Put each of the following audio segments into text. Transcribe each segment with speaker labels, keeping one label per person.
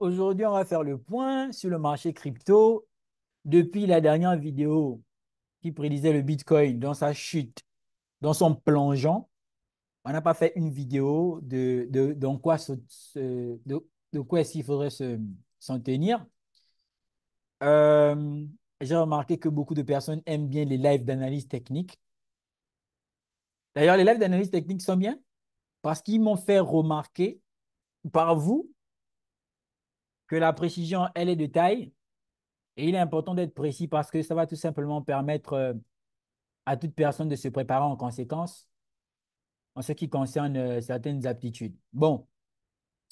Speaker 1: Aujourd'hui, on va faire le point sur le marché crypto depuis la dernière vidéo qui prédisait le Bitcoin dans sa chute, dans son plongeon. On n'a pas fait une vidéo dans quoi de quoi est-ce qu'il faudrait s'en tenir. Euh, j'ai remarqué que beaucoup de personnes aiment bien les lives d'analyse technique. D'ailleurs, les lives d'analyse technique sont bien parce qu'ils m'ont fait remarquer par vous que la précision, elle est de taille. Et il est important d'être précis parce que ça va tout simplement permettre à toute personne de se préparer en conséquence en ce qui concerne certaines aptitudes. Bon,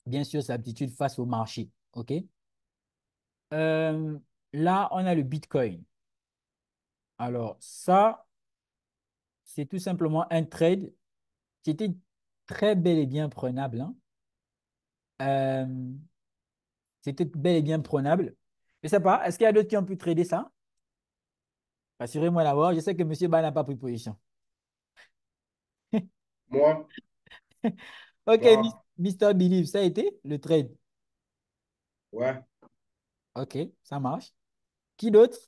Speaker 1: bien sûr, ces aptitudes face au marché. OK? Euh, Là, on a le Bitcoin. Alors, ça, c'est tout simplement un trade qui était très bel et bien prenable, hein. Euh, C'était bel et bien prenable. Je ne sais pas, est-ce qu'il y a d'autres qui ont pu trader ça? Rassurez-moi d'abord. Je sais que M. Ba n'a pas pris position.
Speaker 2: Moi,
Speaker 1: OK,
Speaker 2: moi,
Speaker 1: Mr. Believe, ça a été le trade.
Speaker 2: ouais,
Speaker 1: OK, ça marche. Qui d'autre?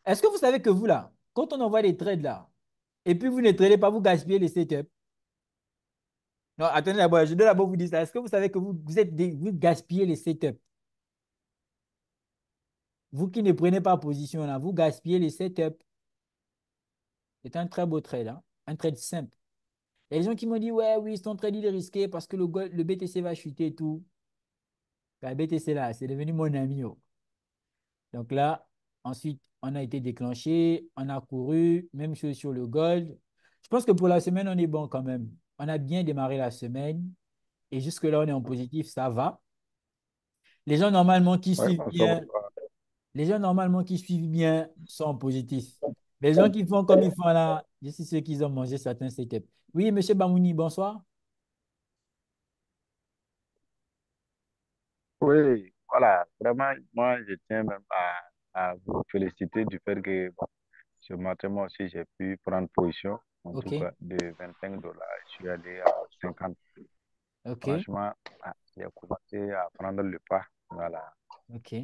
Speaker 1: Est-ce que vous savez que vous, là, quand on envoie des trades, là, et puis vous ne tradez pas, vous gaspillez les setups? Non, attendez d'abord, je dois d'abord vous dire ça. Est-ce que vous savez que vous gaspillez les setups? Vous qui ne prenez pas position, là, vous gaspillez les setups. C'est un très beau trade, hein? Un trade simple. Il y a des gens qui m'ont dit, ouais, oui, ton trade, il est risqué parce que le BTC va chuter et tout. Ben, BTC, là, c'est devenu mon ami, oh. Donc là, ensuite, on a été déclenché, on a couru, même chose sur le gold. Je pense que pour la semaine, on est bon quand même. On a bien démarré la semaine et jusque-là, on est en positif, ça va. Les gens normalement qui
Speaker 2: ouais,
Speaker 1: suivent
Speaker 2: on s'en
Speaker 1: bien, les gens normalement qui suivent bien sont en positif. Les gens qui font comme ils font là, je suis sûr qu'ils ont mangé certains setups. Oui, monsieur Bamouni, bonsoir.
Speaker 2: Oui, voilà, vraiment, moi, je tiens même à vous féliciter du fait que bon, ce matin, moi aussi, j'ai pu prendre position. En tout
Speaker 1: OK,
Speaker 2: cas, de 25 dollars, je suis allé à 50.
Speaker 1: OK,
Speaker 2: Franchement, j'ai commencé à prendre le pas. Voilà.
Speaker 1: OK,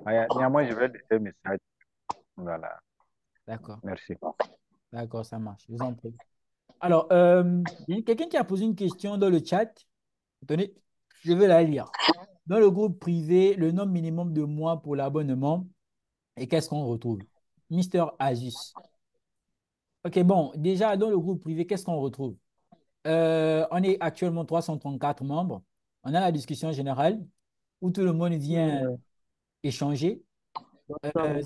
Speaker 2: Néanmoins, je vais laisser un message. Voilà.
Speaker 1: d'accord,
Speaker 2: Merci.
Speaker 1: d'accord, ça marche. Je vous en prie. Alors, il y a quelqu'un qui a posé une question dans le chat. Attendez, je vais la lire. Dans le groupe privé, le nombre minimum de mois pour l'abonnement, et qu'est-ce qu'on retrouve? Mister Asus. OK, bon, déjà, dans le groupe privé, qu'est-ce qu'on retrouve? On est actuellement 334 membres. On a la discussion générale où tout le monde vient échanger. Euh,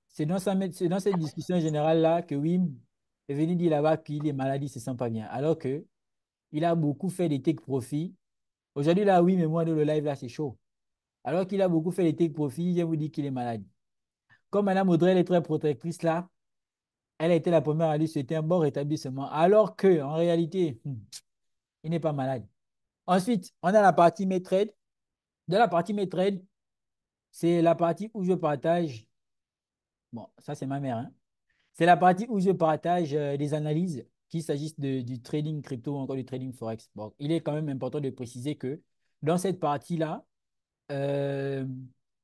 Speaker 1: c'est dans cette discussion générale-là que Wim est venu dire là-bas qu'il est malade, il ne se sent pas bien. Alors que il a beaucoup fait des take profits. Aujourd'hui, là, oui, mais moi, dans le live, là, c'est chaud. Alors qu'il a beaucoup fait des take profits, il vient vous dire qu'il est malade. Comme Mme Audrey elle est très protectrice, là, elle a été la première à lui souhaiter un bon rétablissement. Alors que, en réalité, il n'est pas malade. Ensuite, on a la partie Trade. Dans la partie Trade, c'est la partie où je partage. Bon, ça, c'est ma mère, hein. C'est la partie où je partage des analyses, qu'il s'agisse du trading crypto ou encore du trading forex. Bon, il est quand même important de préciser que dans cette partie-là, euh,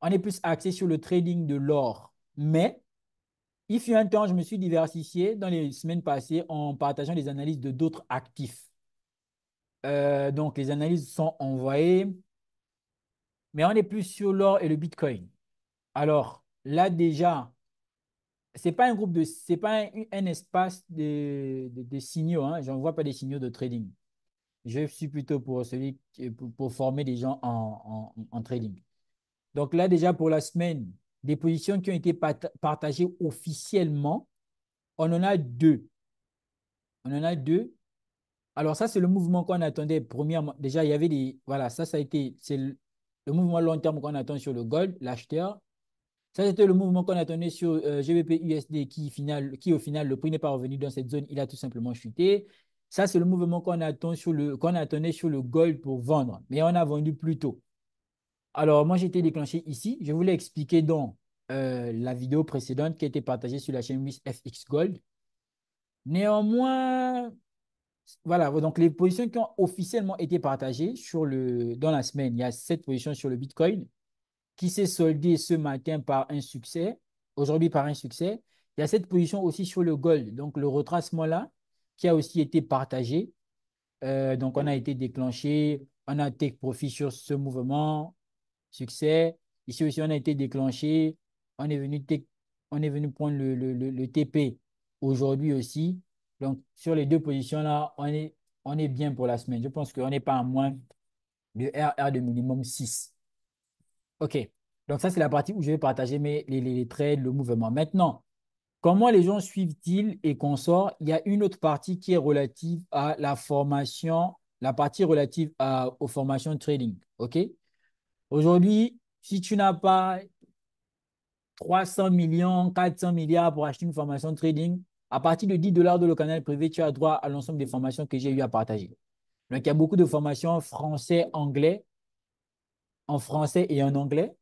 Speaker 1: on est plus axé sur le trading de l'or. Mais il fut un temps, je me suis diversifié dans les semaines passées en partageant des analyses de d'autres actifs. Donc, les analyses sont envoyées, mais on est plus sur l'or et le Bitcoin. Alors, là déjà, c'est pas un espace de signaux, hein. Je n'envoie pas des signaux de trading. Je suis plutôt pour former des gens en trading. Donc là, déjà pour la semaine, des positions qui ont été partagées officiellement, on en a deux. On en a deux. Alors ça, c'est le mouvement qu'on attendait. Premièrement, déjà, il y avait des... Voilà, ça a été... C'est le mouvement long terme qu'on attend sur le gold, l'acheteur. Ça, c'était le mouvement qu'on attendait sur GBP USD qui, au final, le prix n'est pas revenu dans cette zone. Il a tout simplement chuté. Ça, c'est le mouvement qu'on attendait sur le gold pour vendre. Mais on a vendu plus tôt. Alors, moi, j'ai été déclenché ici. Je voulais expliquer dans la vidéo précédente qui a été partagée sur la chaîne FX Gold. Néanmoins, voilà, donc les positions qui ont officiellement été partagées dans la semaine, il y a 7 positions sur le Bitcoin. qui s'est soldée ce matin par un succès, aujourd'hui par un succès. Il y a cette position aussi sur le gold, donc le retracement là, qui a aussi été partagé. Donc, on a été déclenché, on a take profit sur ce mouvement, succès. Ici aussi, on a été déclenché, on est venu, on est venu prendre le TP aujourd'hui aussi. Donc, sur les deux positions là, on est bien pour la semaine. Je pense qu'on n'est pas à moins de RR de minimum 6. OK. Donc, ça, c'est la partie où je vais partager les trades, le mouvement. Maintenant, comment les gens suivent-ils et consortent? Il y a une autre partie qui est relative à la formation, la partie relative aux formations trading. OK? Aujourd'hui, si tu n'as pas 300 millions, 400 milliards pour acheter une formation trading, à partir de 10 dollars de le canal privé, tu as droit à l'ensemble des formations que j'ai eu à partager. Donc, il y a beaucoup de formations français, anglais, en français et en anglais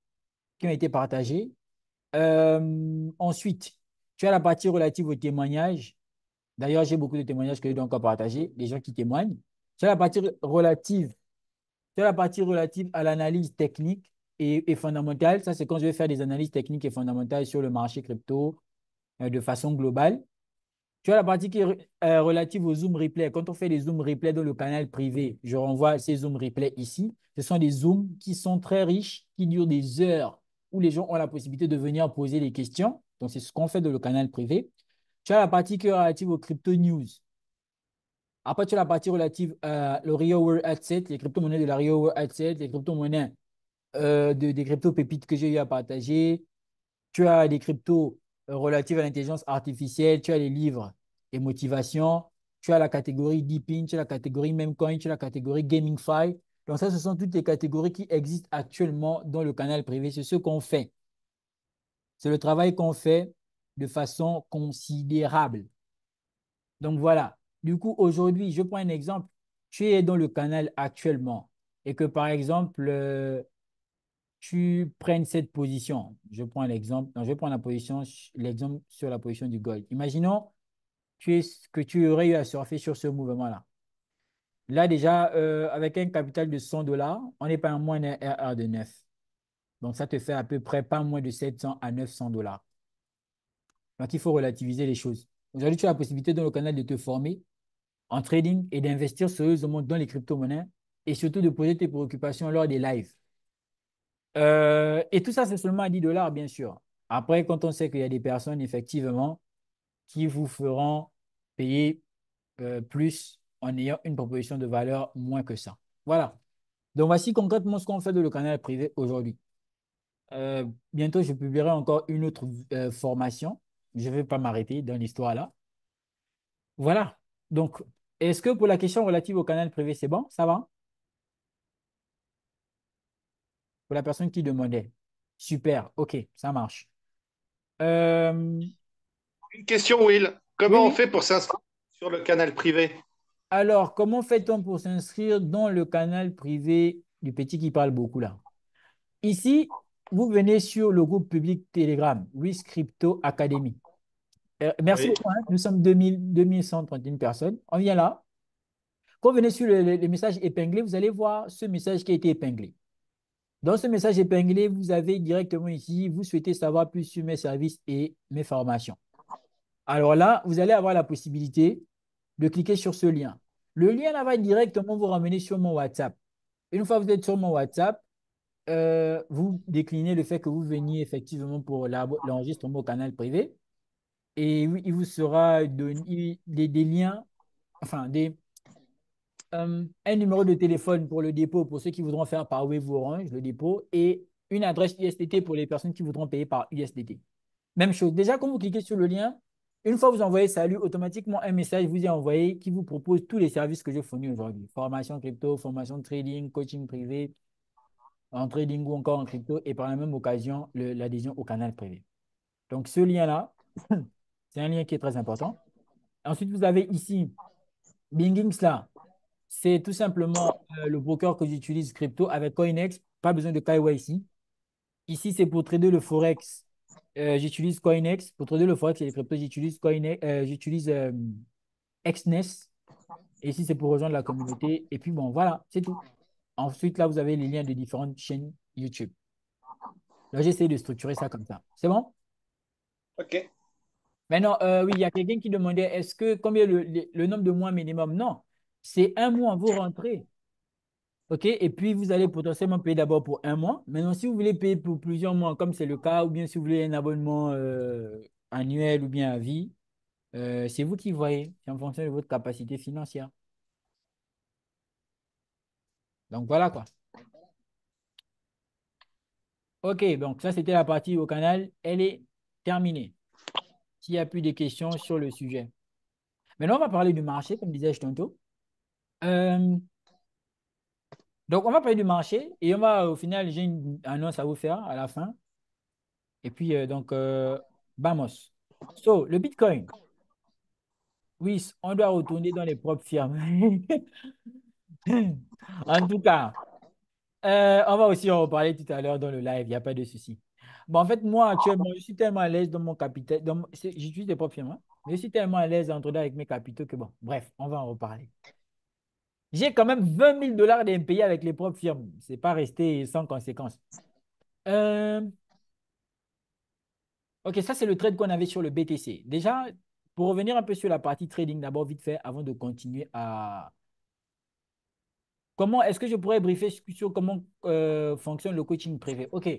Speaker 1: qui ont été partagées. Ensuite, tu as la partie relative aux témoignages. D'ailleurs, j'ai beaucoup de témoignages que je dois encore partager, des gens qui témoignent. Tu as la partie relative, tu as la partie relative à l'analyse technique et fondamentale. Ça, c'est quand je vais faire des analyses techniques et fondamentales sur le marché crypto de façon globale. Tu as la partie qui est relative au Zoom replay. Quand on fait des Zoom replay dans le canal privé, je renvoie ces Zoom replays ici. Ce sont des Zooms qui sont très riches, qui durent des heures, où les gens ont la possibilité de venir poser des questions. Donc, c'est ce qu'on fait dans le canal privé. Tu as la partie qui est relative aux crypto news. Après, tu as la partie relative à le Real World Asset, les crypto-monnaies de la Real World Asset, les crypto-monnaies des crypto-pépites que j'ai eu à partager. Tu as des cryptos relatives à l'intelligence artificielle, tu as les livres et motivations, tu as la catégorie Deepin, tu as la catégorie Memecoin, tu as la catégorie GamingFi. Donc ça, ce sont toutes les catégories qui existent actuellement dans le canal privé. C'est ce qu'on fait. C'est le travail qu'on fait de façon considérable. Donc voilà. Du coup, aujourd'hui, je prends un exemple. Tu es dans le canal actuellement et que par exemple, tu prennes cette position. Je prends l'exemple, non, je prends la position, l'exemple sur la position du gold. Imaginons que tu aurais eu à surfer sur ce mouvement-là. Là, déjà, avec un capital de 100 dollars, on n'est pas à moins d'un RR de 9. Donc, ça te fait à peu près pas moins de 700 à 900 dollars. Donc, il faut relativiser les choses. Aujourd'hui, tu as la possibilité dans le canal de te former en trading et d'investir sérieusement dans les crypto-monnaies et surtout de poser tes préoccupations lors des lives. Et tout ça, c'est seulement à 10 dollars, bien sûr. Après, quand on sait qu'il y a des personnes, effectivement, qui vous feront payer plus en ayant une proposition de valeur moins que ça. Voilà. Donc, voici concrètement ce qu'on fait de le canal privé aujourd'hui. Bientôt, je publierai encore une autre formation. Je ne vais pas m'arrêter dans l'histoire là. Voilà. Donc, est-ce que pour la question relative au canal privé, c'est bon? Ça va? Pour la personne qui demandait. Super. OK, ça marche. Euh,
Speaker 3: Une question, Will.
Speaker 1: oui,
Speaker 3: Comment on
Speaker 1: oui.
Speaker 3: fait pour s'inscrire sur le canal privé?
Speaker 1: Alors, comment fait-on pour s'inscrire dans le canal privé du petit qui parle beaucoup là? Ici, vous venez sur le groupe public Telegram, Risk Crypto Academy. Merci
Speaker 3: Oui.
Speaker 1: beaucoup, hein. Nous sommes 2131 personnes. On vient là. Quand vous venez sur le message épinglé, vous allez voir ce message qui a été épinglé. Dans ce message épinglé, vous avez directement ici, vous souhaitez savoir plus sur mes services et mes formations. Alors là, vous allez avoir la possibilité de cliquer sur ce lien. Le lien là va directement vous ramener sur mon WhatsApp. Une fois que vous êtes sur mon WhatsApp, vous déclinez le fait que vous veniez effectivement pour l'enregistrement au canal privé et oui, il vous sera donné des liens, enfin un numéro de téléphone pour le dépôt pour ceux qui voudront faire par Wave ou Orange, le dépôt, et une adresse USDT pour les personnes qui voudront payer par USDT. Même chose. Déjà, quand vous cliquez sur le lien, une fois que vous envoyez salut, automatiquement un message vous est envoyé qui vous propose tous les services que je fournis aujourd'hui. Formation crypto, formation trading, coaching privé, en trading ou encore en crypto, et par la même occasion, l'adhésion au canal privé. Donc, ce lien-là, c'est un lien qui est très important. Ensuite, vous avez ici Bingings là. C'est tout simplement le broker que j'utilise crypto avec CoinEx. Pas besoin de KYC. Ici, c'est pour trader le Forex. J'utilise CoinEx. Pour trader le Forex et les cryptos, j'utilise CoinEx, j'utilise Exness. Et ici, c'est pour rejoindre la communauté. Et puis, bon, voilà, c'est tout. Ensuite, là, vous avez les liens de différentes chaînes YouTube. Donc, j'essaie de structurer ça comme ça. C'est bon?
Speaker 3: OK.
Speaker 1: Maintenant, oui, il y a quelqu'un qui demandait est-ce que combien le nombre de mois minimum? Non, c'est un mois, vous rentrez. OK? Et puis, vous allez potentiellement payer d'abord pour un mois. Maintenant, si vous voulez payer pour plusieurs mois, comme c'est le cas, ou bien si vous voulez un abonnement annuel ou bien à vie, c'est vous qui voyez. C'est en fonction de votre capacité financière. Donc, voilà quoi. OK, donc ça, c'était la partie au canal. Elle est terminée. S'il n'y a plus de questions sur le sujet. Maintenant, on va parler du marché, comme disais-je tantôt. Euh, donc, on va parler du marché et on va, au final, j'ai une annonce à vous faire à la fin. Et puis, vamos. So, le Bitcoin. Oui, on doit retourner dans les propres firmes. En tout cas, on va aussi en reparler tout à l'heure dans le live, il n'y a pas de souci. Bon, en fait, moi, actuellement, je suis tellement à l'aise dans mon capital. J'utilise des propres firmes, hein, mais je suis tellement à l'aise entre deux avec mes capitaux que bon, bref, on va en reparler. J'ai quand même 20 000 $ d'impayés avec les propres firmes. C'est pas resté sans conséquence. Euh, ok, ça, c'est le trade qu'on avait sur le BTC. Déjà, pour revenir un peu sur la partie trading, d'abord, vite fait, avant de continuer à. Comment est-ce que je pourrais briefer sur comment fonctionne le coaching privé? Ok,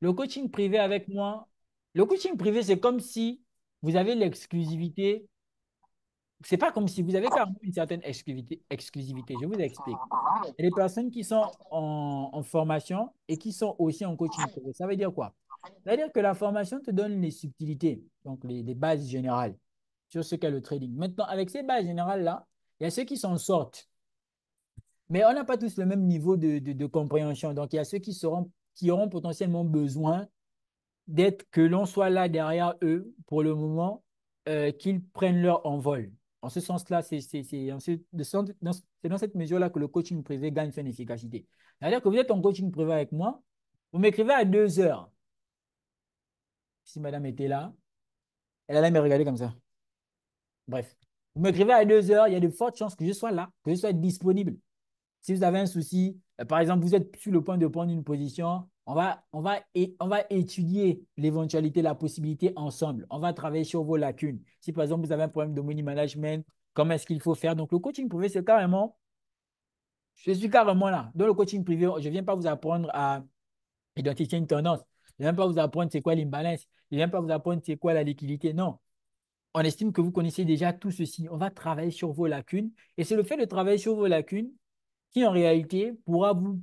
Speaker 1: le coaching privé avec moi, le coaching privé, c'est comme si vous avez l'exclusivité. C'est pas comme si vous avez carrément une certaine exclusivité. Je vous explique. Il y a des personnes qui sont en formation et qui sont aussi en coaching privé. Ça veut dire quoi? Ça veut dire que la formation te donne les subtilités, donc les bases générales sur ce qu'est le trading. Maintenant, avec ces bases générales-là, il y a ceux qui s'en sortent. Mais on n'a pas tous le même niveau de compréhension. Donc, il y a ceux qui auront potentiellement besoin d'être que l'on soit là derrière eux pour le moment, qu'ils prennent leur envol. En ce sens-là, c'est dans cette mesure-là que le coaching privé gagne son efficacité. C'est-à-dire que vous êtes en coaching privé avec moi, vous m'écrivez à 2 heures. Si madame était là, elle allait me regarder comme ça. Bref, vous m'écrivez à 2 heures, il y a de fortes chances que je sois là, que je sois disponible. Si vous avez un souci, par exemple, vous êtes sur le point de prendre une position, on va étudier l'éventualité, la possibilité ensemble. On va travailler sur vos lacunes. Si par exemple, vous avez un problème de money management, comment est-ce qu'il faut faire? Donc, le coaching privé, c'est carrément, je suis carrément là. Dans le coaching privé, je ne viens pas vous apprendre à identifier une tendance. Je ne viens pas vous apprendre c'est quoi l'imbalance. Je ne viens pas vous apprendre c'est quoi la liquidité. Non. On estime que vous connaissez déjà tout ceci. On va travailler sur vos lacunes. Et c'est le fait de travailler sur vos lacunes qui en réalité pourra vous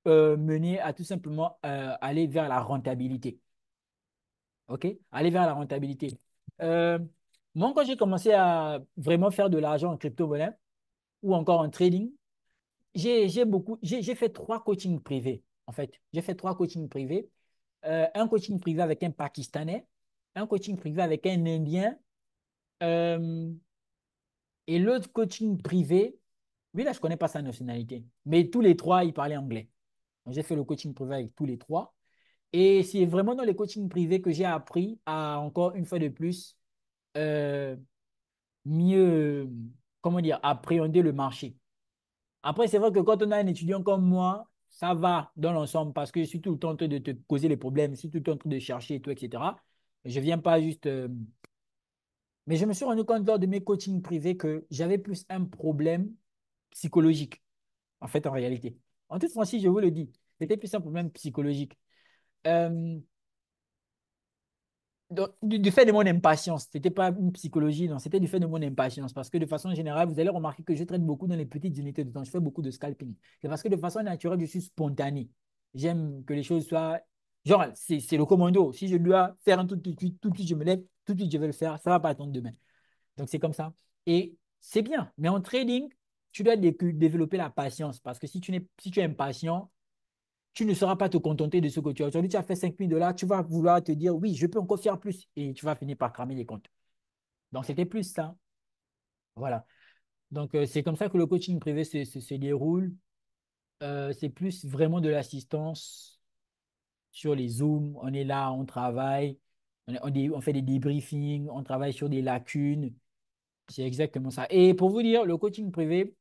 Speaker 1: mener à tout simplement aller vers la rentabilité. OK? Aller vers la rentabilité. Euh, Moi, quand j'ai commencé à vraiment faire de l'argent en crypto-monnaie ou encore en trading, j'ai fait 3 coachings privés. En fait, j'ai fait 3 coachings privés. Un coaching privé avec un Pakistanais, un coaching privé avec un Indien euh, et l'autre coaching privé, lui là, je ne connais pas sa nationalité, mais tous les 3, ils parlaient anglais. Donc, j'ai fait le coaching privé avec tous les 3. Et c'est vraiment dans les coachings privés que j'ai appris à, encore une fois de plus, euh, mieux, comment dire, appréhender le marché. Après, c'est vrai que quand on a un étudiant comme moi, ça va dans l'ensemble parce que je suis tout le temps en train de te causer les problèmes, je suis tout le temps en train de chercher et tout, etc. Je ne viens pas juste. Mais je me suis rendu compte lors de mes coachings privés que j'avais plus un problème psychologique, en fait, en réalité. En toute franchise, je vous le dis, c'était plus un problème psychologique. Euh, donc, du fait de mon impatience, ce n'était pas une psychologie, non, c'était du fait de mon impatience. Parce que de façon générale, vous allez remarquer que je traite beaucoup dans les petites unités de temps. Je fais beaucoup de scalping. C'est parce que de façon naturelle, je suis spontané. J'aime que les choses soient. Genre, c'est le commando. Si je dois faire un truc tout de suite, je me lève, tout de suite, je vais le faire. Ça ne va pas attendre demain. Donc, c'est comme ça. Et c'est bien. Mais en trading, tu dois développer la patience. Parce que si tu es impatient, tu ne sauras pas te contenter de ce que tu as. Aujourd'hui, tu as fait 5 000 $, tu vas vouloir te dire, oui, je peux encore faire plus. Et tu vas finir par cramer les comptes. Donc, c'était plus ça. Voilà. Donc, c'est comme ça que le coaching privé se déroule. C'est plus vraiment de l'assistance sur les Zooms. On est là, on travaille, on fait des débriefings, on travaille sur des lacunes. C'est exactement ça. Et pour vous dire, le coaching privé,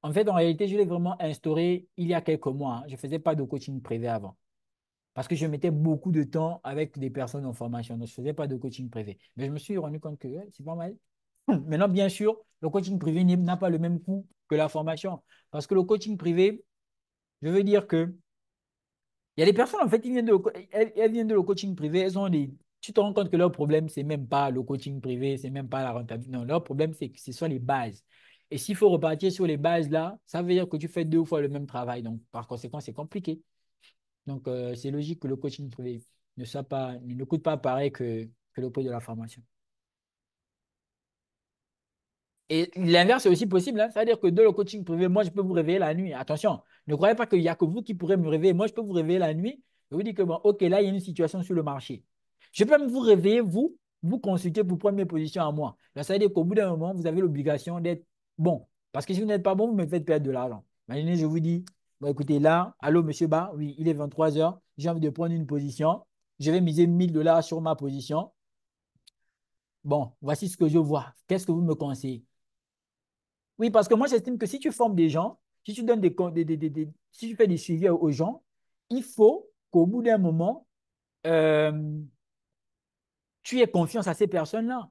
Speaker 1: en fait, en réalité, je l'ai vraiment instauré il y a quelques mois, hein. Je ne faisais pas de coaching privé avant. Parce que je mettais beaucoup de temps avec des personnes en formation. Donc, je ne faisais pas de coaching privé. Mais je me suis rendu compte que ouais, c'est pas mal. Maintenant, bien sûr, le coaching privé n'a pas le même coût que la formation. Parce que le coaching privé, je veux dire que il y a des personnes, en fait, elles viennent de le coaching privé, tu te rends compte que leur problème, c'est même pas le coaching privé, c'est même pas la rentabilité. Non, leur problème, c'est que ce sont les bases. Et s'il faut repartir sur les bases là, ça veut dire que tu fais 2 fois le même travail. Donc, par conséquent, c'est compliqué. Donc, c'est logique que le coaching privé ne coûte pas pareil que le prix de la formation. Et l'inverse est aussi possible, hein. C'est-à-dire que dans le coaching privé, moi, je peux vous réveiller la nuit. Attention, ne croyez pas qu'il n'y a que vous qui pourrez me réveiller. Moi, je peux vous réveiller la nuit et vous dire que, bon, OK, là, il y a une situation sur le marché. Je peux même vous réveiller, vous consulter pour prendre mes positions à moi. Là, ça veut dire qu'au bout d'un moment, vous avez l'obligation d'être bon. Parce que si vous n'êtes pas bon, vous me faites perdre de l'argent. Imaginez, je vous dis, bon, écoutez, là, allô, monsieur Ba, oui, il est 23 heures, j'ai envie de prendre une position. Je vais miser 1000 $ sur ma position. Bon, voici ce que je vois. Qu'est-ce que vous me conseillez? Oui, parce que moi, j'estime que si tu formes des gens, si tu donnes si tu fais des suivis aux gens, il faut qu'au bout d'un moment, euh, tu aies confiance à ces personnes-là.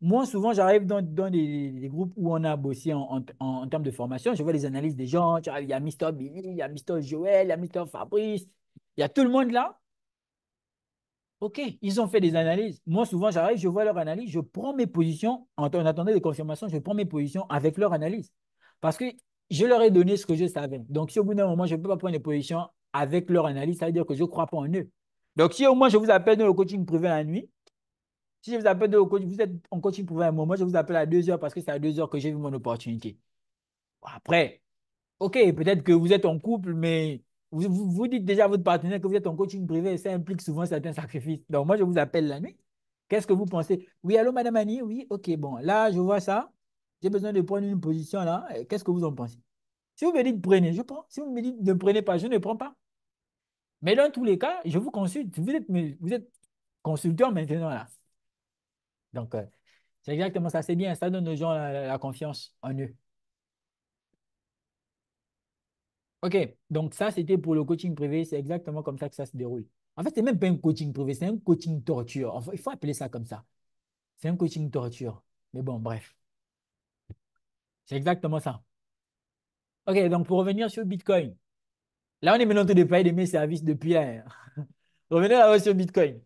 Speaker 1: Moi, souvent, j'arrive dans des groupes où on a bossé en termes de formation, je vois les analyses des gens, il y a Mister Billy, il y a Mister Joël, il y a Mister Fabrice, il y a tout le monde là. OK, ils ont fait des analyses. Moi, souvent, j'arrive, je vois leur analyse, je prends mes positions, en attendant les confirmations, je prends mes positions avec leur analyse. Parce que je leur ai donné ce que je savais. Donc, si au bout d'un moment, je ne peux pas prendre des positions avec leur analyse, ça veut dire que je ne crois pas en eux. Donc, si au moins je vous appelle dans le coaching privé la nuit, si je vous appelle dans le coaching, vous êtes en coaching privé à un moment, je vous appelle à 2 heures parce que c'est à 2 heures que j'ai vu mon opportunité. Bon, après, OK, peut-être que vous êtes en couple, mais vous dites déjà à votre partenaire que vous êtes en coaching privé et ça implique souvent certains sacrifices. Donc, moi, je vous appelle la nuit. Qu'est-ce que vous pensez? Oui, allô, Madame Annie? Oui, OK, bon, là, je vois ça. J'ai besoin de prendre une position là. Qu'est-ce que vous en pensez? Si vous me dites prenez, je prends. Si vous me dites ne prenez pas, je ne prends pas. Mais dans tous les cas, je vous consulte. Vous êtes consulteur maintenant là. Donc, c'est exactement ça. C'est bien. Ça donne aux gens la confiance en eux. OK, donc ça, c'était pour le coaching privé. C'est exactement comme ça que ça se déroule. En fait, c'est même pas un coaching privé, c'est un coaching torture. Enfin, il faut appeler ça comme ça. C'est un coaching torture. Mais bon, bref, c'est exactement ça. OK, donc pour revenir sur Bitcoin. Là, on est maintenant en train de payer de mes services depuis là, hein. Revenez là sur Bitcoin.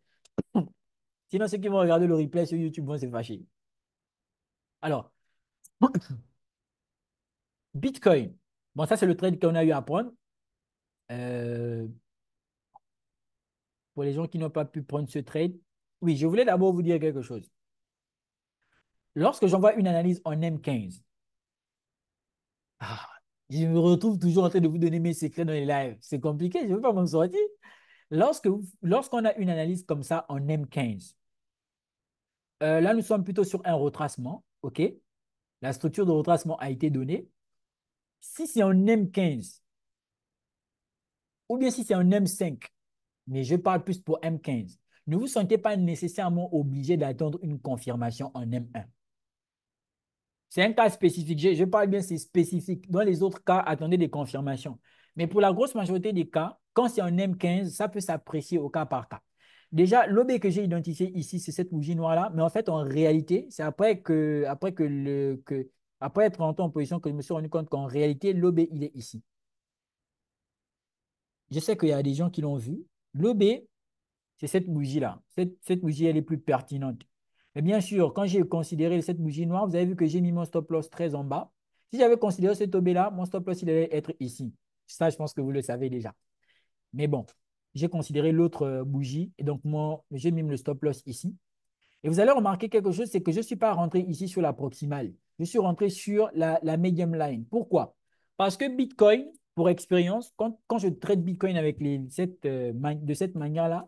Speaker 1: Sinon, ceux qui vont regarder le replay sur YouTube vont se fâcher. Alors, Bitcoin. Bon, ça, c'est le trade qu'on a eu à prendre. Euh, pour les gens qui n'ont pas pu prendre ce trade. Oui, je voulais d'abord vous dire quelque chose. Lorsque j'envoie une analyse en M15, je me retrouve toujours en train de vous donner mes secrets dans les lives. C'est compliqué, je ne veux pas m'en sortir. Lorsqu'on a une analyse comme ça en M15, là, nous sommes plutôt sur un retracement. OK? La structure de retracement a été donnée. Si c'est en M15, ou bien si c'est en M5, mais je parle plus pour M15, ne vous sentez pas nécessairement obligé d'attendre une confirmation en M1. C'est un cas spécifique. Je parle bien, c'est spécifique. Dans les autres cas, attendez des confirmations. Mais pour la grosse majorité des cas, quand c'est un M15, ça peut s'apprécier au cas par cas. Déjà, l'OB que j'ai identifié ici, c'est cette bougie noire-là. Mais en fait, en réalité, c'est après être rentré en position que je me suis rendu compte qu'en réalité, l'OB, il est ici. Je sais qu'il y a des gens qui l'ont vu. L'OB, c'est cette bougie-là. Cette bougie, elle est plus pertinente. Mais bien sûr, quand j'ai considéré cette bougie noire, vous avez vu que j'ai mis mon stop loss très en bas. Si j'avais considéré cette OB-là, mon stop loss, il allait être ici. Ça, je pense que vous le savez déjà. Mais bon, j'ai considéré l'autre bougie et donc j'ai mis le stop loss ici. Et vous allez remarquer quelque chose, c'est que je ne suis pas rentré ici sur la proximale. Je suis rentré sur la medium line. Pourquoi? Parce que Bitcoin, pour expérience, quand je traite Bitcoin avec de cette manière-là,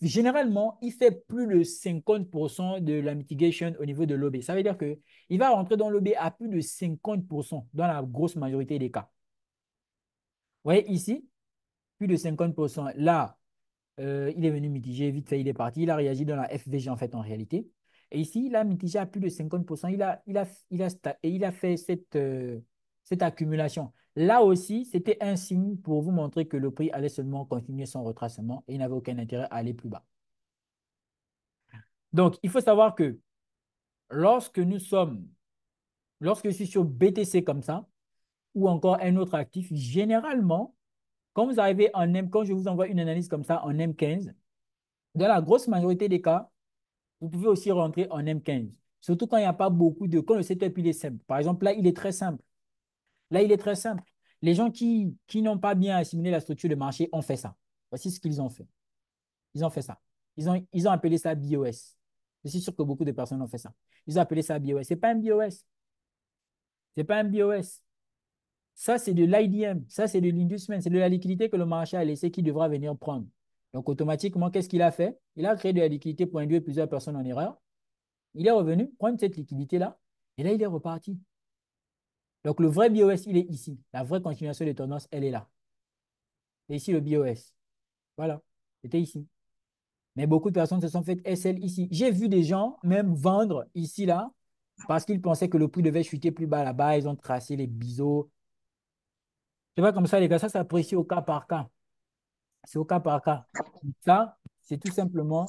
Speaker 1: généralement, il fait plus de 50% de la mitigation au niveau de l'OB. Ça veut dire qu'il va rentrer dans l'OB à plus de 50% dans la grosse majorité des cas. Vous voyez ici, plus de 50%. Là, il est venu mitiger, vite fait, il est parti. Il a réagi dans la FVG en fait, en réalité. Et ici, il a mitigé à plus de 50%. Il a fait cette accumulation. Là aussi, c'était un signe pour vous montrer que le prix allait seulement continuer son retracement et il n'avait aucun intérêt à aller plus bas. Donc, il faut savoir que lorsque lorsque je suis sur BTC comme ça, ou encore un autre actif, généralement, quand vous arrivez en M, quand je vous envoie une analyse comme ça en M15, dans la grosse majorité des cas, vous pouvez aussi rentrer en M15. Surtout quand il n'y a pas beaucoup quand le setup il est simple. Par exemple, là, il est très simple. Là, il est très simple. Les gens qui n'ont pas bien assimilé la structure de marché ont fait ça. Voici ce qu'ils ont fait. Ils ont fait ça. Ils ont appelé ça BOS. Je suis sûr que beaucoup de personnes ont fait ça. Ils ont appelé ça BOS. Ce n'est pas un BOS. Ce n'est pas un BOS. Ça, c'est de l'IDM. Ça, c'est de l'inducement. C'est de la liquidité que le marché a laissé qui devra venir prendre. Donc, automatiquement, qu'est-ce qu'il a fait? Il a créé de la liquidité pour induire plusieurs personnes en erreur. Il est revenu prendre cette liquidité-là et là, il est reparti. Donc, le vrai BOS, il est ici. La vraie continuation de tendance, elle est là. Et ici, le BOS. Voilà. C'était ici. Mais beaucoup de personnes se sont fait SL ici. J'ai vu des gens même vendre ici, là, parce qu'ils pensaient que le prix devait chuter plus bas là-bas. Ils ont tracé les biseaux. C'est pas comme ça, les gars. Ça s'apprécie au cas par cas. C'est au cas par cas. Ça, c'est tout simplement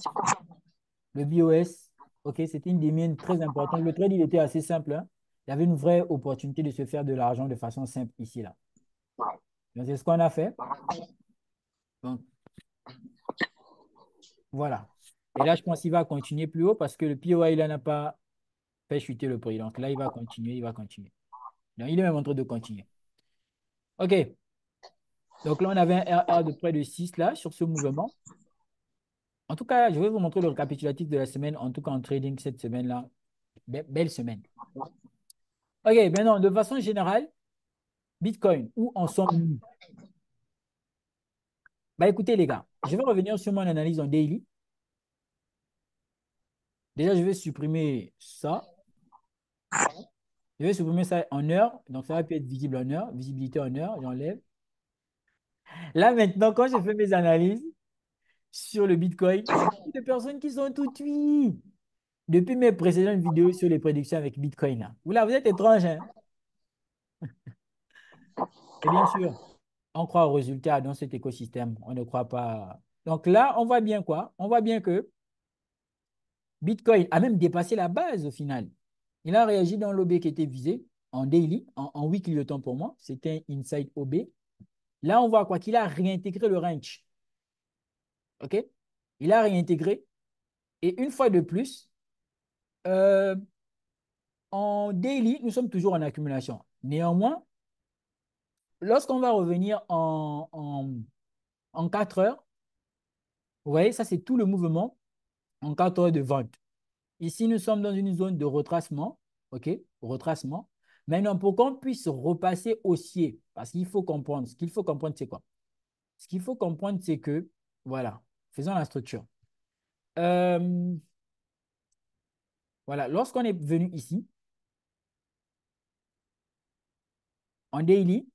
Speaker 1: le BOS. OK, c'était une des miennes très importantes. Le trade, il était assez simple, hein. Il y avait une vraie opportunité de se faire de l'argent de façon simple ici, là. Donc, c'est ce qu'on a fait. Donc, voilà. Et là, je pense qu'il va continuer plus haut parce que le POI, il n'a pas fait chuter le prix. Donc là, il va continuer, il va continuer. Donc, il est même en train de continuer. OK. Donc là, on avait un RR de près de 6 là sur ce mouvement. En tout cas, je vais vous montrer le récapitulatif de la semaine, en tout cas en trading cette semaine-là. Belle semaine. OK, maintenant, de façon générale, Bitcoin, où en sommes-nous? Bah écoutez, les gars, je vais revenir sur mon analyse en daily. Déjà, je vais supprimer ça. Je vais supprimer ça en heure. Donc, ça va plus être visible en heure. Visibilité en heure, j'enlève. Là, maintenant, quand je fais mes analyses sur le Bitcoin, il y a beaucoup de personnes qui sont tout cuits. Depuis mes précédentes vidéos sur les prédictions avec Bitcoin, là. Vous êtes étrange, hein? Et bien sûr, on croit aux résultats dans cet écosystème. On ne croit pas. Donc là, on voit bien quoi? On voit bien que Bitcoin a même dépassé la base au final. Il a réagi dans l'OB qui était visé en daily, en weekly le temps pour moi. C'était un inside OB. Là, on voit quoi? Qu'il a réintégré le range. OK? Il a réintégré. Et une fois de plus, euh, en daily, nous sommes toujours en accumulation. Néanmoins, lorsqu'on va revenir en 4 heures, vous voyez, ça c'est tout le mouvement en 4 heures de vente. Ici, nous sommes dans une zone de retracement. OK? Retracement. Maintenant, pour qu'on puisse repasser haussier, parce qu'il faut comprendre, ce qu'il faut comprendre, c'est quoi? Ce qu'il faut comprendre, c'est que, voilà, faisons la structure. Euh, voilà, lorsqu'on est venu ici, en daily,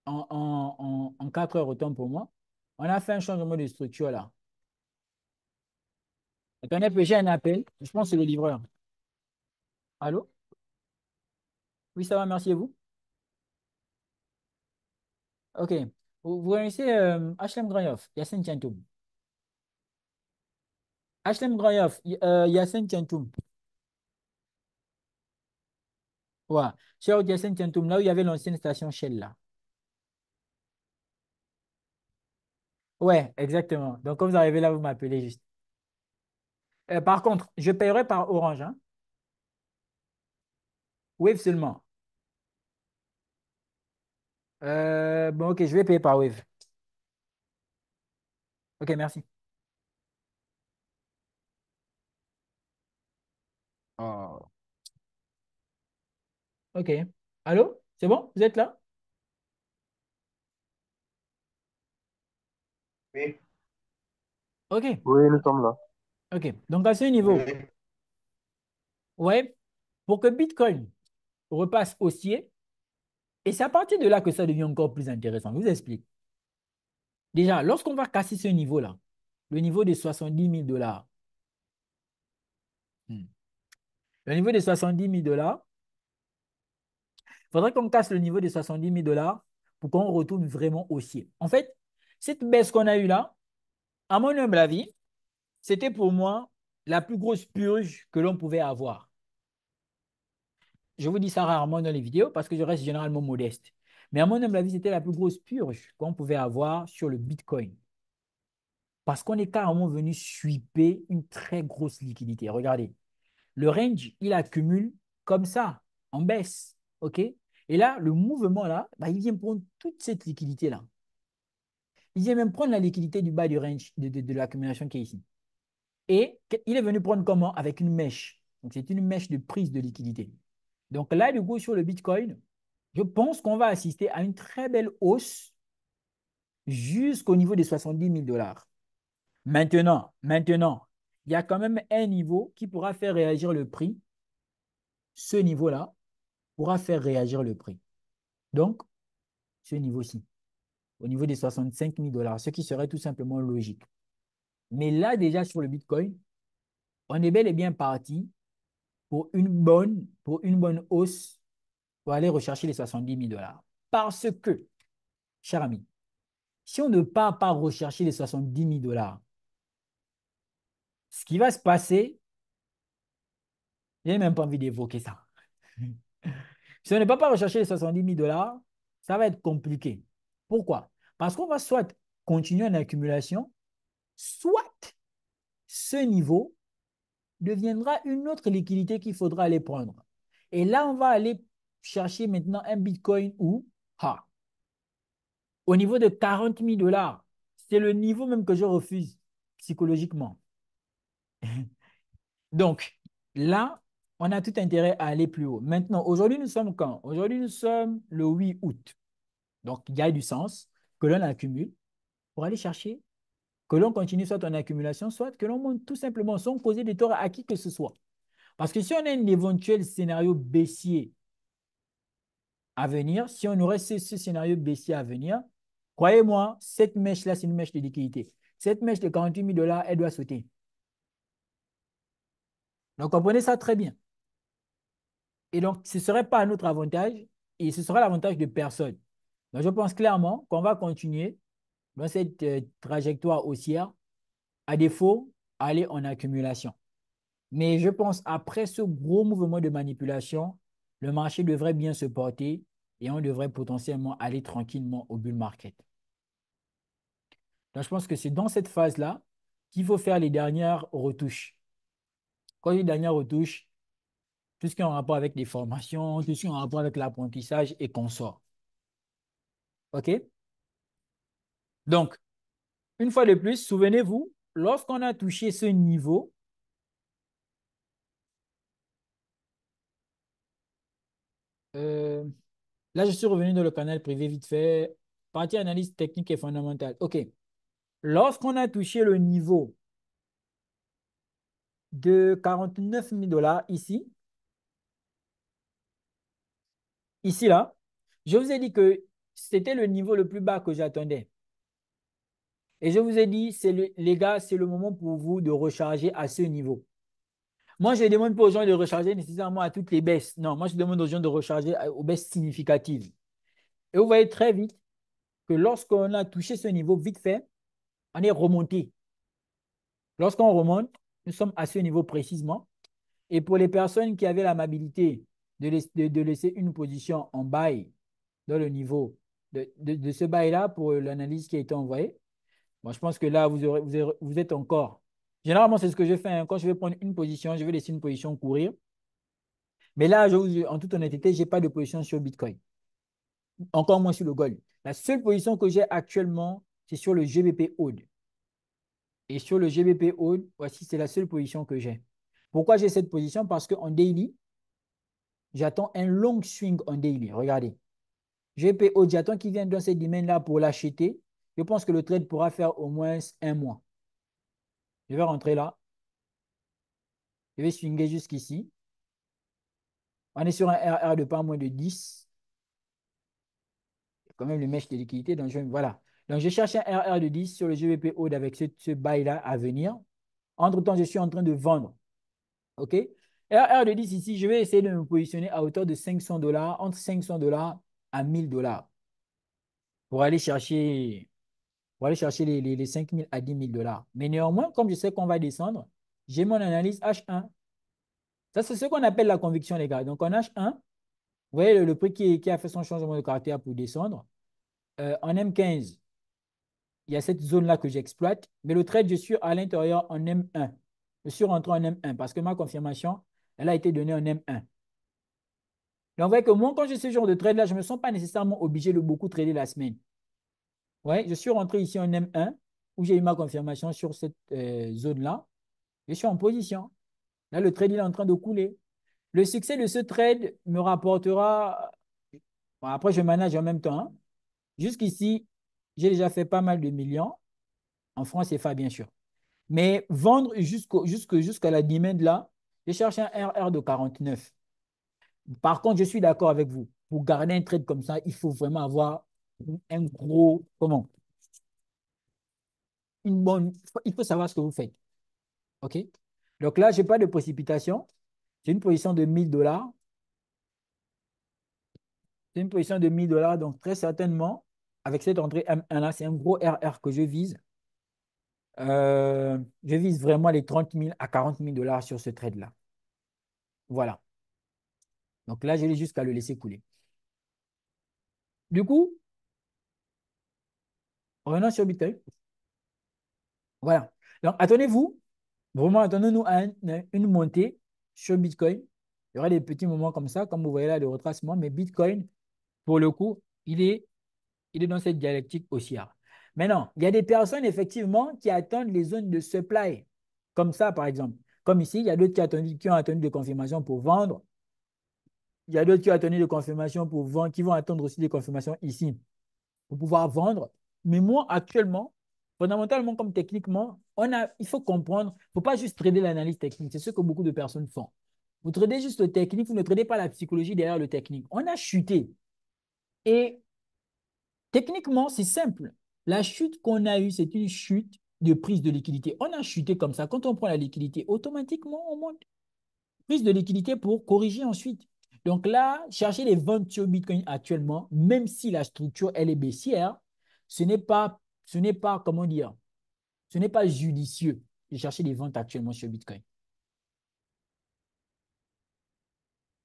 Speaker 1: en 4 heures autant pour moi, on a fait un changement de structure là. Attendez, j'ai un appel. Je pense que c'est le livreur. Allô? Oui, ça va, merci et vous. OK. Vous connaissez HLM Grayoff, Yassine Tiantoum. HLM Grayoff, Yassine Tiantoum. Ouais. Sur Yassine Tiantoum, là où il y avait l'ancienne station Shell là. Ouais, exactement. Donc, quand vous arrivez là, vous m'appelez juste. Par contre, je paierai par Orange, hein. Wave seulement. Bon, OK, je vais payer par Wave. OK, merci.
Speaker 2: Oh.
Speaker 1: OK. Allô? C'est bon? Vous êtes là?
Speaker 3: Oui,
Speaker 1: OK.
Speaker 4: Oui, nous sommes là.
Speaker 1: OK. Donc, à ce niveau,
Speaker 3: oui.
Speaker 1: ouais, pour que Bitcoin repasse haussier, et c'est à partir de là que ça devient encore plus intéressant. Je vous explique. Déjà, lorsqu'on va casser ce niveau-là, le niveau de 70 000 $, le niveau de 70 000 $, il faudrait qu'on casse le niveau de 70 000 $. pour qu'on retourne vraiment haussier. En fait, cette baisse qu'on a eue là, à mon humble avis, c'était pour moi la plus grosse purge que l'on pouvait avoir. Je vous dis ça rarement dans les vidéos parce que je reste généralement modeste. Mais à mon humble avis, c'était la plus grosse purge qu'on pouvait avoir sur le Bitcoin. Parce qu'on est carrément venu sweeper une très grosse liquidité. Regardez, le range, il accumule comme ça, en baisse. OK? Et là, le mouvement là, bah, il vient prendre toute cette liquidité-là. Il vient même prendre la liquidité du bas du range de l'accumulation qui est ici. Et il est venu prendre comment? Avec une mèche. Donc, c'est une mèche de prise de liquidité. Donc là, du coup, sur le Bitcoin, je pense qu'on va assister à une très belle hausse jusqu'au niveau des 70 000 dollars. Maintenant, il y a quand même un niveau qui pourra faire réagir le prix. Ce niveau-là pourra faire réagir le prix. Donc, ce niveau-ci, au niveau des 65 000 dollars, ce qui serait tout simplement logique. Mais là, déjà sur le Bitcoin, on est bel et bien parti pour une bonne hausse pour aller rechercher les 70 000 dollars. Parce que, cher ami, si on ne part pas rechercher les 70 000 dollars, ce qui va se passer, je n'ai même pas envie d'évoquer ça. Si on ne peut pas rechercher les 70 000 dollars, ça va être compliqué. Pourquoi? Parce qu'on va soit continuer en accumulation, soit ce niveau deviendra une autre liquidité qu'il faudra aller prendre. Et là, on va aller chercher maintenant un Bitcoin où, au niveau de 40 000 dollars, c'est le niveau même que je refuse psychologiquement. Donc, là, on a tout intérêt à aller plus haut. Maintenant, aujourd'hui, nous sommes quand? Aujourd'hui, nous sommes le 8 août. Donc, il y a du sens que l'on accumule pour aller chercher, que l'on continue soit en accumulation, soit que l'on monte tout simplement sans causer de tort à qui que ce soit. Parce que si on a un éventuel scénario baissier à venir, si on aurait ce scénario baissier à venir, croyez-moi, cette mèche-là, c'est une mèche de liquidité. Cette mèche de 48 000 dollars, elle doit sauter. Donc, comprenez ça très bien. Et donc, ce ne serait pas à notre avantage et ce sera l'avantage de personne. Donc, je pense clairement qu'on va continuer dans cette trajectoire haussière, à défaut, aller en accumulation. Mais je pense après ce gros mouvement de manipulation, le marché devrait bien se porter et on devrait potentiellement aller tranquillement au bull market. Donc, je pense que c'est dans cette phase-là qu'il faut faire les dernières retouches. Quand je dis dernières retouches, tout ce qui est en rapport avec les formations, tout ce qui est en rapport avec l'apprentissage et consorts. OK? Donc, une fois de plus, souvenez-vous, lorsqu'on a touché ce niveau, euh, là, je suis revenu dans le canal privé vite fait, partie analyse technique et fondamentale. OK. Lorsqu'on a touché le niveau de 49 000 dollars ici, là, je vous ai dit que c'était le niveau le plus bas que j'attendais. Et je vous ai dit, les gars, c'est le moment pour vous de recharger à ce niveau. Moi, je ne demande pas aux gens de recharger nécessairement à toutes les baisses. Non, moi, je demande aux gens de recharger aux baisses significatives. Et vous voyez très vite que lorsqu'on a touché ce niveau vite fait, on est remonté. Lorsqu'on remonte, nous sommes à ce niveau précisément. Et pour les personnes qui avaient l'amabilité de laisser une position en buy dans le niveau de ce buy-là pour l'analyse qui a été envoyée, bon, je pense que là, vous êtes encore. Généralement, c'est ce que je fais. Hein. Quand je vais prendre une position, je vais laisser une position courir. Mais là, en toute honnêteté, je n'ai pas de position sur Bitcoin. Encore moins sur le gold. La seule position que j'ai actuellement, c'est sur le GBP Hold. Et sur le GBP Hold, voici, c'est la seule position que j'ai. Pourquoi j'ai cette position? Parce qu'en daily, j'attends un long swing en daily. Regardez. GBP Hold, j'attends qu'il vienne dans cette domaine-là pour l'acheter. Je pense que le trade pourra faire au moins un mois. Je vais rentrer là. Je vais swinger jusqu'ici. On est sur un RR de pas moins de 10. Quand même le mèche de liquidité. Donc, voilà. Donc, je cherche un RR de 10 sur le GBP Hold avec ce bail-là à venir. Entre-temps, je suis en train de vendre. OK? RR de 10 ici, je vais essayer de me positionner à hauteur de 500 dollars, entre 500 dollars à 1000 dollars. pour aller chercher, les 5 000 à 10 000 $. Mais néanmoins, comme je sais qu'on va descendre, j'ai mon analyse H1. Ça, c'est ce qu'on appelle la conviction, les gars. Donc, en H1, vous voyez le prix qui a fait son changement de caractère pour descendre. En M15, il y a cette zone-là que j'exploite. Mais le trade, je suis à l'intérieur en M1. Je suis rentré en M1 parce que ma confirmation, elle a été donnée en M1. Donc, vous voyez que moi, quand j'ai ce genre de trade-là, je ne me sens pas nécessairement obligé de beaucoup trader la semaine. Ouais, je suis rentré ici en M1 où j'ai eu ma confirmation sur cette zone-là. Je suis en position. Là, le trade il est en train de couler. Le succès de ce trade me rapportera. Bon, après, je manage en même temps, hein. Jusqu'ici, j'ai déjà fait pas mal de millions en francs CFA, bien sûr. Mais vendre jusqu'à la demand là, je cherche un RR de 49. Par contre, je suis d'accord avec vous. Pour garder un trade comme ça, il faut vraiment avoir un gros. Comment? Une bonne. Il faut savoir ce que vous faites. OK? Donc là, je n'ai pas de précipitation. C'est une position de 1000 $. C'est une position de 1000 $. Donc, très certainement, avec cette entrée M1 là, c'est un gros RR que je vise. Je vise vraiment les 30 000 à 40 000 $ sur ce trade-là. Voilà. Donc là, je l'ai jusqu'à le laisser couler. Du coup, revenons sur Bitcoin. Voilà. Donc, attendez-vous, vraiment, attendez-nous à une montée sur Bitcoin. Il y aura des petits moments comme ça, comme vous voyez là, de retracement, mais Bitcoin, pour le coup, il est dans cette dialectique haussière. Maintenant, il y a des personnes, effectivement, qui attendent les zones de supply, comme ça, par exemple. Comme ici, il y a d'autres qui ont attendu de confirmation pour vendre. Il y a d'autres qui ont attendu de confirmation pour vendre, qui vont attendre aussi des confirmations ici pour pouvoir vendre. Mais moi, actuellement, fondamentalement comme techniquement, il faut comprendre, il ne faut pas juste trader l'analyse technique. C'est ce que beaucoup de personnes font. Vous tradez juste le technique, vous ne tradez pas la psychologie derrière le technique. On a chuté. Et techniquement, c'est simple. La chute qu'on a eue, c'est une chute de prise de liquidité. On a chuté comme ça. Quand on prend la liquidité, automatiquement, on monte. Prise de liquidité pour corriger ensuite. Donc là, chercher les ventes sur Bitcoin actuellement, même si la structure, elle est baissière, comment dire, ce n'est pas judicieux de chercher des ventes actuellement sur Bitcoin.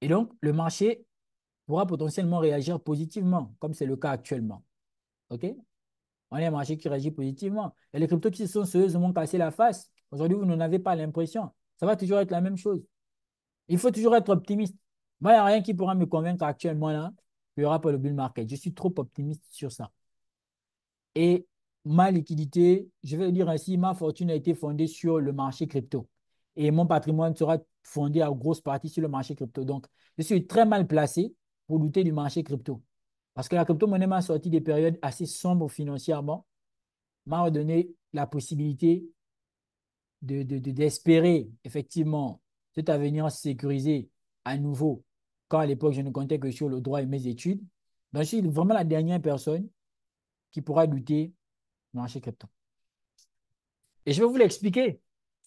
Speaker 1: Et donc, le marché pourra potentiellement réagir positivement, comme c'est le cas actuellement. OK? On a un marché qui réagit positivement. Et les cryptos qui se sont sérieusement cassés la face, aujourd'hui, vous n'en avez pas l'impression. Ça va toujours être la même chose. Il faut toujours être optimiste. Moi, il n'y a rien qui pourra me convaincre actuellement là qu'il n'y aura pas le bull market. Je suis trop optimiste sur ça. Et ma liquidité, je vais le dire ainsi, ma fortune a été fondée sur le marché crypto. Et mon patrimoine sera fondé à grosse partie sur le marché crypto. Donc, je suis très mal placé pour douter du marché crypto. Parce que la crypto-monnaie m'a sorti des périodes assez sombres financièrement, m'a donné la possibilité d'espérer effectivement cet avenir sécurisé à nouveau, quand à l'époque je ne comptais que sur le droit et mes études. Donc, je suis vraiment la dernière personne qui pourra douter du marché crypto. Et je vais vous l'expliquer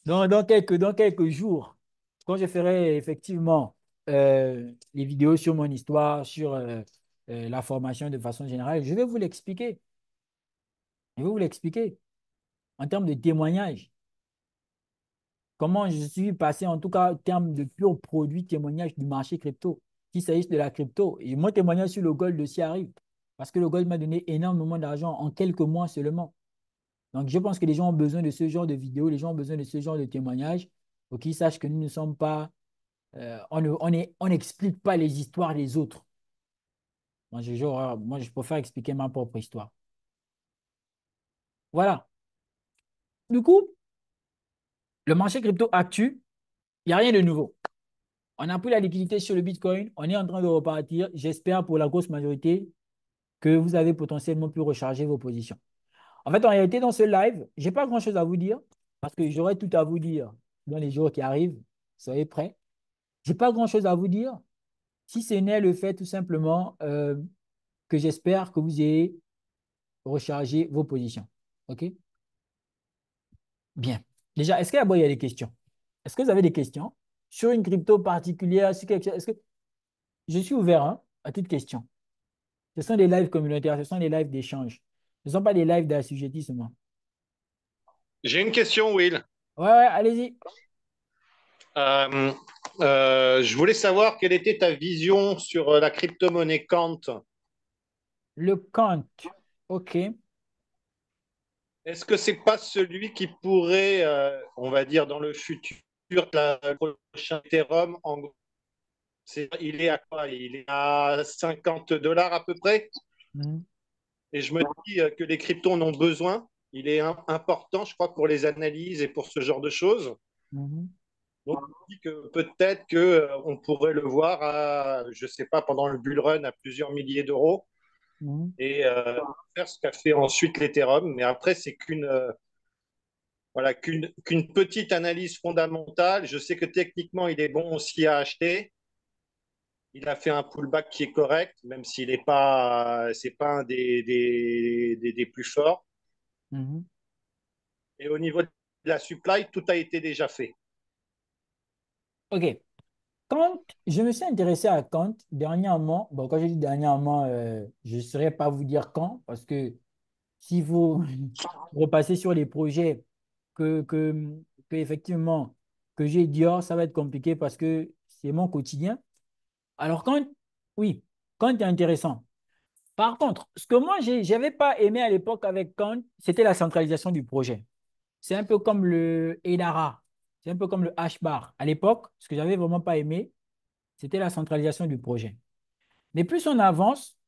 Speaker 1: dans quelques jours, quand je ferai effectivement les vidéos sur mon histoire, sur la formation de façon générale, je vais vous l'expliquer. Je vais vous l'expliquer en termes de témoignage. Comment je suis passé, en tout cas, en termes de pur produit témoignage du marché crypto, qu'il s'agisse de la crypto. Et mon témoignage sur le gold aussi arrive, parce que le gold m'a donné énormément d'argent en quelques mois seulement. Donc, je pense que les gens ont besoin de ce genre de vidéos, les gens ont besoin de ce genre de témoignages pour qu'ils sachent que nous ne sommes pas, on n'explique pas les histoires des autres. Moi, je préfère expliquer ma propre histoire. Voilà. Du coup, le marché crypto actu, il n'y a rien de nouveau. On a pris la liquidité sur le Bitcoin, on est en train de repartir. J'espère pour la grosse majorité que vous avez potentiellement pu recharger vos positions. En fait, en réalité, dans ce live, je n'ai pas grand-chose à vous dire parce que j'aurai tout à vous dire dans les jours qui arrivent. Soyez prêts. Je n'ai pas grand-chose à vous dire si ce n'est le fait tout simplement que j'espère que vous ayez rechargé vos positions. OK? Bien. Déjà, est-ce qu'il y a des questions? Est-ce que vous avez des questions sur une crypto particulière? Sur quelque chose? Est-ce que je suis ouvert hein, à toute question? Ce sont des lives communautaires, ce sont des lives d'échange. Ce ne sont pas des lives d'assujettissement.
Speaker 3: J'ai une question, Will.
Speaker 1: Ouais, ouais, allez-y.
Speaker 3: Euh, je voulais savoir quelle était ta vision sur la crypto-monnaie Kant.
Speaker 1: Le compte. OK.
Speaker 3: Est-ce que c'est pas celui qui pourrait, on va dire, dans le futur, le prochain Ethereum, en gros, il est à quoi? Il est à 50 dollars à peu près.
Speaker 1: Mhm,
Speaker 3: Et je me dis que les cryptos en ont besoin. Il est important, je crois, pour les analyses et pour ce genre de choses.
Speaker 1: mhm,
Speaker 3: Donc, je me dis que peut-être que on pourrait le voir à, je sais pas, pendant le bull run à plusieurs milliers d'euros
Speaker 1: mhm,
Speaker 3: et faire ce qu'a fait ensuite l'Ethereum. Mais après, c'est qu'une voilà, qu'une petite analyse fondamentale. Je sais que techniquement, il est bon aussi à acheter. Il a fait un pullback qui est correct, même s'il n'est pas, c'est pas un des plus forts.
Speaker 1: mhm.
Speaker 3: Et au niveau de la supply, tout a été déjà fait.
Speaker 1: OK. Quand je me suis intéressé à Kant dernièrement, bon, quand je dis dernièrement, je ne saurais pas vous dire quand, parce que si vous repassez sur les projets que, que, effectivement, que j'ai Dior, ça va être compliqué parce que c'est mon quotidien. Alors, Kant, oui, Kant est intéressant. Par contre, ce que moi, je n'avais pas aimé à l'époque avec Kant, c'était la centralisation du projet. C'est un peu comme le EDARA, c'est un peu comme le H-bar. À l'époque, ce que j'avais vraiment pas aimé, c'était la centralisation du projet. Mais plus on avance,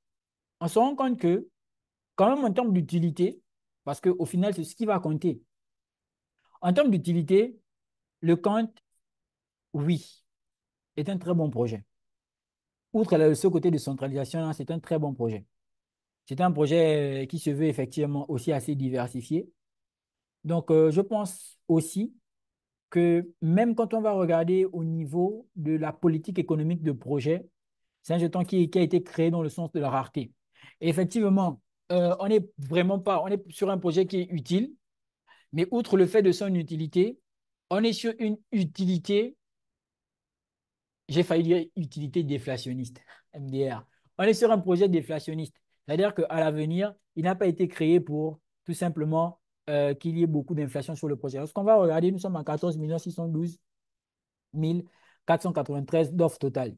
Speaker 1: on se rend compte que, quand même en termes d'utilité, parce qu'au final, c'est ce qui va compter. En termes d'utilité, le Kant, oui, est un très bon projet. Outre ce côté de centralisation, c'est un très bon projet. C'est un projet qui se veut effectivement aussi assez diversifié. Donc, je pense aussi que même quand on va regarder au niveau de la politique économique de projet, c'est un jeton qui a été créé dans le sens de la rareté. Et effectivement, on n'est vraiment pas, on est sur un projet qui est utile, mais outre le fait de son utilité, on est sur une utilité, j'ai failli dire utilité déflationniste, MDR. On est sur un projet déflationniste. C'est-à-dire qu'à l'avenir, il n'a pas été créé pour tout simplement qu'il y ait beaucoup d'inflation sur le projet. Lorsqu'on va regarder, nous sommes à 14 612 493 d'offres totales.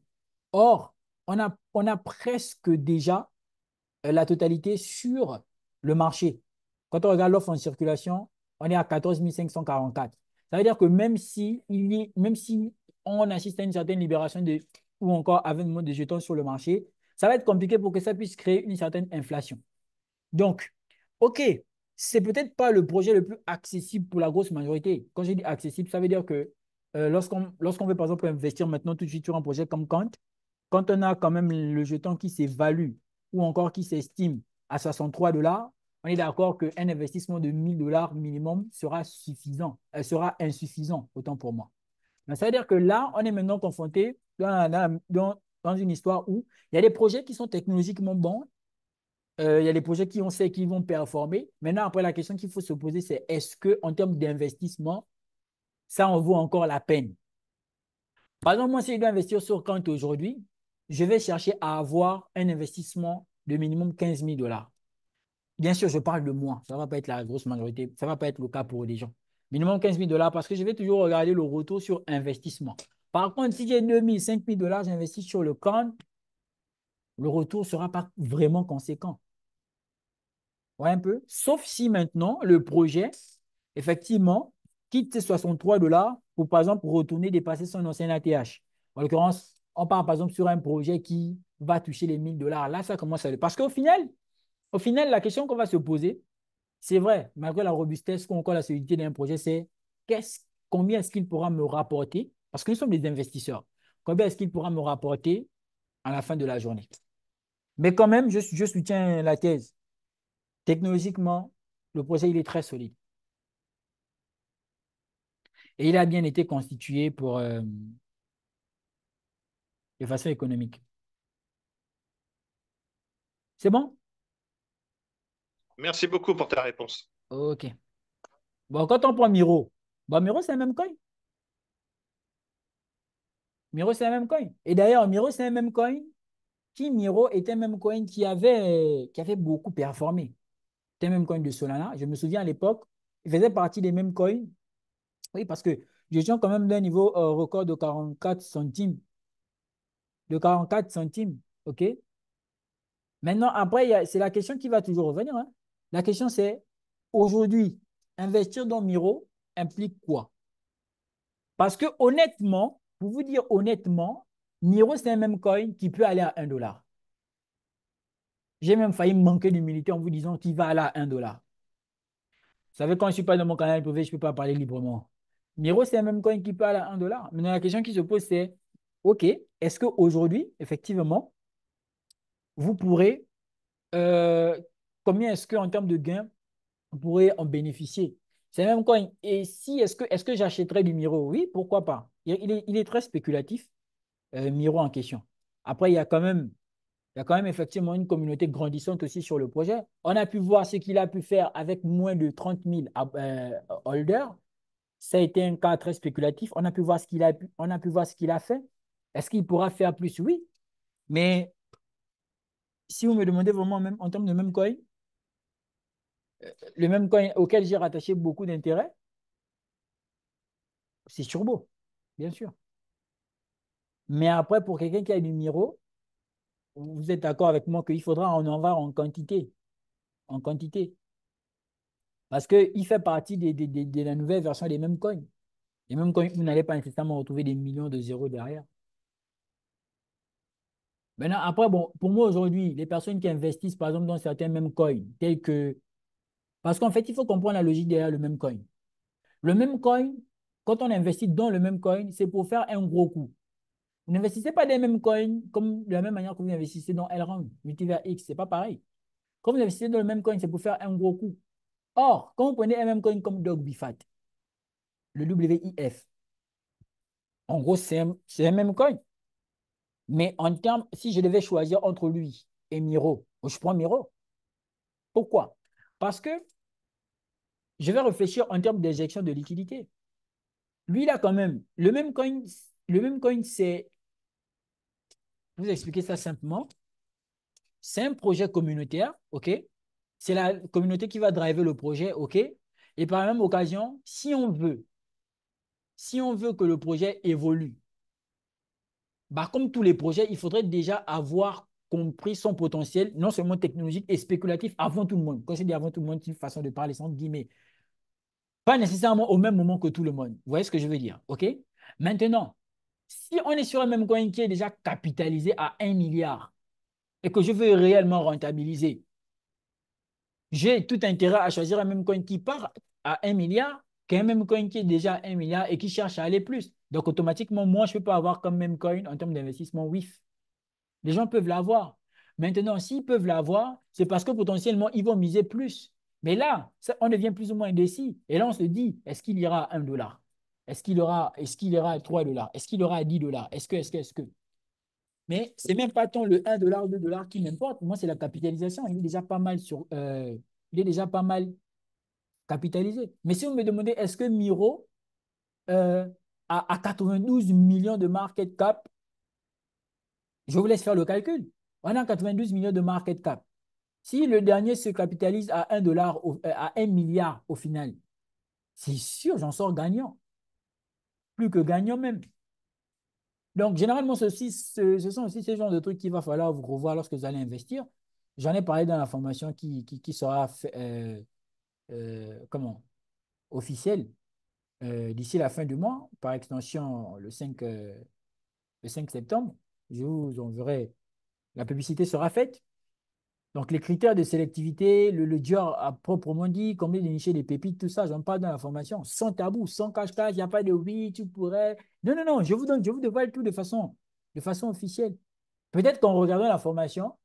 Speaker 1: Or, on a presque déjà la totalité sur le marché. Quand on regarde l'offre en circulation, on est à 14 544. Ça veut dire que même si on assiste à une certaine libération ou encore avènement de jetons sur le marché, ça va être compliqué pour que ça puisse créer une certaine inflation. Donc, OK, c'est peut-être pas le projet le plus accessible pour la grosse majorité. Quand je dis accessible, ça veut dire que lorsqu'on veut par exemple investir maintenant tout de suite sur un projet comme Kant, quand on a quand même le jeton qui s'évalue ou encore qui s'estime à 63 dollars, on est d'accord qu'un investissement de 1000 dollars minimum sera suffisant, sera insuffisant, autant pour moi. Mais ça veut dire que là, on est maintenant confronté dans une histoire où il y a des projets qui sont technologiquement bons, il y a des projets qui on sait qu'ils vont performer. Maintenant, après, la question qu'il faut se poser, c'est est-ce qu'en termes d'investissement, ça en vaut encore la peine? Par exemple, moi, si je dois investir sur compte aujourd'hui, je vais chercher à avoir un investissement de minimum 15 000 dollars. Bien sûr, je parle de moi. Ça ne va pas être la grosse majorité. Ça ne va pas être le cas pour les gens. Minimum 15 000 dollars parce que je vais toujours regarder le retour sur investissement. Par contre, si j'ai 2 000, 5 000 dollars, j'investis sur le compte, le retour ne sera pas vraiment conséquent. Ouais, un peu. Sauf si maintenant, le projet, effectivement, quitte ses 63 dollars pour, par exemple, retourner dépasser son ancien ATH. En l'occurrence, on part, par exemple, sur un projet qui va toucher les 1000 dollars. Là, ça commence à... Parce qu'au final, la question qu'on va se poser, c'est vrai, malgré la robustesse ou encore la solidité d'un projet, c'est combien est-ce qu'il pourra me rapporter? Parce que nous sommes des investisseurs. Combien est-ce qu'il pourra me rapporter à la fin de la journée? Mais quand même, je soutiens la thèse. Technologiquement, le projet, il est très solide. Et il a bien été constitué de façon économique. C'est bon?
Speaker 3: Merci beaucoup pour ta réponse.
Speaker 1: OK. Bon, quand on prend Miro, bon, Miro, c'est le même coin. Miro, c'est le même coin. Et d'ailleurs, Miro, c'est le même coin qui Miro était un même coin qui avait beaucoup performé. C'était un même coin de Solana. Je me souviens à l'époque, il faisait partie des mêmes coins. Oui, parce que je tiens quand même d'un niveau record de 44 centimes. De 44 centimes. OK? Maintenant, après, c'est la question qui va toujours revenir, hein. La question, c'est aujourd'hui, investir dans Miro implique quoi? Parce que honnêtement, pour vous dire honnêtement, Miro, c'est un même coin qui peut aller à 1 $. J'ai même failli me manquer d'humilité en vous disant qu'il va aller à 1 $. Vous savez, quand je ne suis pas dans mon canal privé, je ne peux pas parler librement. Miro, c'est un même coin qui peut aller à 1 $. Maintenant, la question qui se pose, c'est, OK, est-ce qu'aujourd'hui, effectivement, vous pourrez, euh, combien est-ce qu'en termes de gains, vous pourrez en bénéficier? C'est le même coin. Et si, est-ce que j'achèterais du Miro? Oui, pourquoi pas? Il est très spéculatif, Miro en question. Après, il y a quand même effectivement une communauté grandissante aussi sur le projet. On a pu voir ce qu'il a pu faire avec moins de 30 000 holders. Ça a été un cas très spéculatif. On a pu voir on a pu voir ce qu'il a fait. Est-ce qu'il pourra faire plus? Oui. Mais si vous me demandez vraiment même en termes de même coin, le même coin auquel j'ai rattaché beaucoup d'intérêt, c'est Turbo, bien sûr. Mais après, pour quelqu'un qui a du Miro, vous êtes d'accord avec moi qu'il faudra en avoir en quantité. En quantité. Parce qu'il fait partie de la nouvelle version des mêmes coins. Les mêmes coins, vous n'allez pas nécessairement retrouver des millions de zéros derrière. Maintenant, après, bon, pour moi aujourd'hui, les personnes qui investissent, par exemple, dans certains mêmes coins, tels que. Parce qu'en fait, il faut comprendre la logique derrière le même coin. Le même coin, quand on investit dans le même coin, c'est pour faire un gros coup. Vous n'investissez pas dans les mêmes coins comme de la même manière que vous investissez dans Elrond, Multivers X, c'est pas pareil. Quand vous investissez dans le même coin, c'est pour faire un gros coup. Or, quand vous prenez un même coin comme Dogbifat, le WIF, en gros, c'est un même coin. Mais en termes, si je devais choisir entre lui et Miro, je prends Miro. Pourquoi? Parce que je vais réfléchir en termes d'injection de liquidité. Lui, il a quand même le même coin, c'est, pour vous expliquer ça simplement, c'est un projet communautaire, OK? C'est la communauté qui va driver le projet, OK? Et par la même occasion, si on veut que le projet évolue, bah, comme tous les projets, il faudrait déjà avoir compris son potentiel, non seulement technologique et spéculatif, avant tout le monde. Quand je dis avant tout le monde, c'est une façon de parler sans guillemets. Pas nécessairement au même moment que tout le monde. Vous voyez ce que je veux dire? OK? Maintenant, si on est sur un même coin qui est déjà capitalisé à 1 milliard et que je veux réellement rentabiliser, j'ai tout intérêt à choisir un même coin qui part à 1 milliard qu'un même coin qui est déjà à 1 milliard et qui cherche à aller plus. Donc, automatiquement, moi, je ne peux pas avoir comme même coin en termes d'investissement WIF. Les gens peuvent l'avoir. Maintenant, s'ils peuvent l'avoir, c'est parce que potentiellement, ils vont miser plus. Mais là, on devient plus ou moins indécis. Et là, on se dit, est-ce qu'il ira à 1 $? Est-ce qu'il ira à 3 $? Est-ce qu'il ira à 10 $? Est-ce que? Mais ce n'est même pas tant le 1 $, 2 $ qui m'importe. Moi, c'est la capitalisation. Il est déjà pas mal il est déjà pas mal capitalisé. Mais si vous me demandez, est-ce que Miro euh, a 92 millions de market cap, je vous laisse faire le calcul. On a 92 millions de market cap. Si le dernier se capitalise à 1 $, à 1 milliard au final, c'est sûr, j'en sors gagnant. Plus que gagnant même. Donc, généralement, ce sont aussi ces genres de trucs qu'il va falloir vous revoir lorsque vous allez investir. J'en ai parlé dans la formation qui sera comment, officielle d'ici la fin du mois, par extension le 5 septembre. Je vous enverrai, la publicité sera faite. Donc, les critères de sélectivité, le Dior a proprement dit, combien dénicher des pépites, tout ça, j'en parle dans la formation. Sans tabou, sans cache-cache, il n'y a pas de oui, tu pourrais. Non, non, non, je vous dévoile tout de façon officielle. Peut-être qu'en regardant la formation,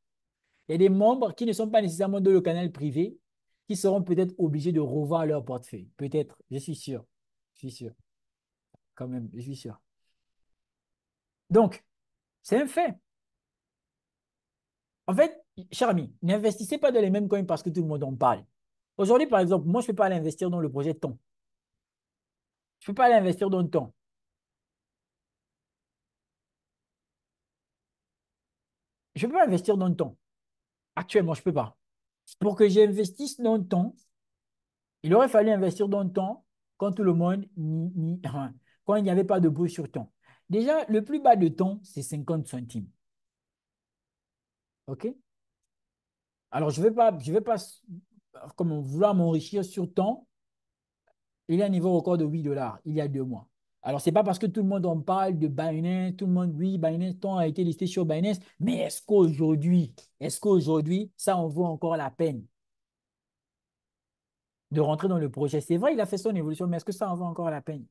Speaker 1: il y a des membres qui ne sont pas nécessairement dans le canal privé, qui seront peut-être obligés de revoir leur portefeuille. Peut-être, je suis sûr. Je suis sûr, quand même, je suis sûr. Donc, c'est un fait. En fait, cher ami, n'investissez pas dans les mêmes coins parce que tout le monde en parle. Aujourd'hui, par exemple, moi, je ne peux pas aller investir dans le projet Ton. Je ne peux pas aller investir dans le Ton. je ne peux pas investir dans le temps. Actuellement, je ne peux pas. Pour que j'investisse dans le temps, il aurait fallu investir dans le temps quand tout le monde, quand il n'y avait pas de bruit sur temps. Déjà, le plus bas de temps, c'est 50 centimes. OK? Alors, je vais pas comme vouloir m'enrichir sur temps. Il y a un niveau record de 8 dollars il y a 2 mois. Alors, ce n'est pas parce que tout le monde en parle de Binance, tout le monde, oui, Binance, ton a été listé sur Binance, mais est-ce qu'aujourd'hui, ça en vaut encore la peine de rentrer dans le projet? C'est vrai, il a fait son évolution, mais est-ce que ça en vaut encore la peine?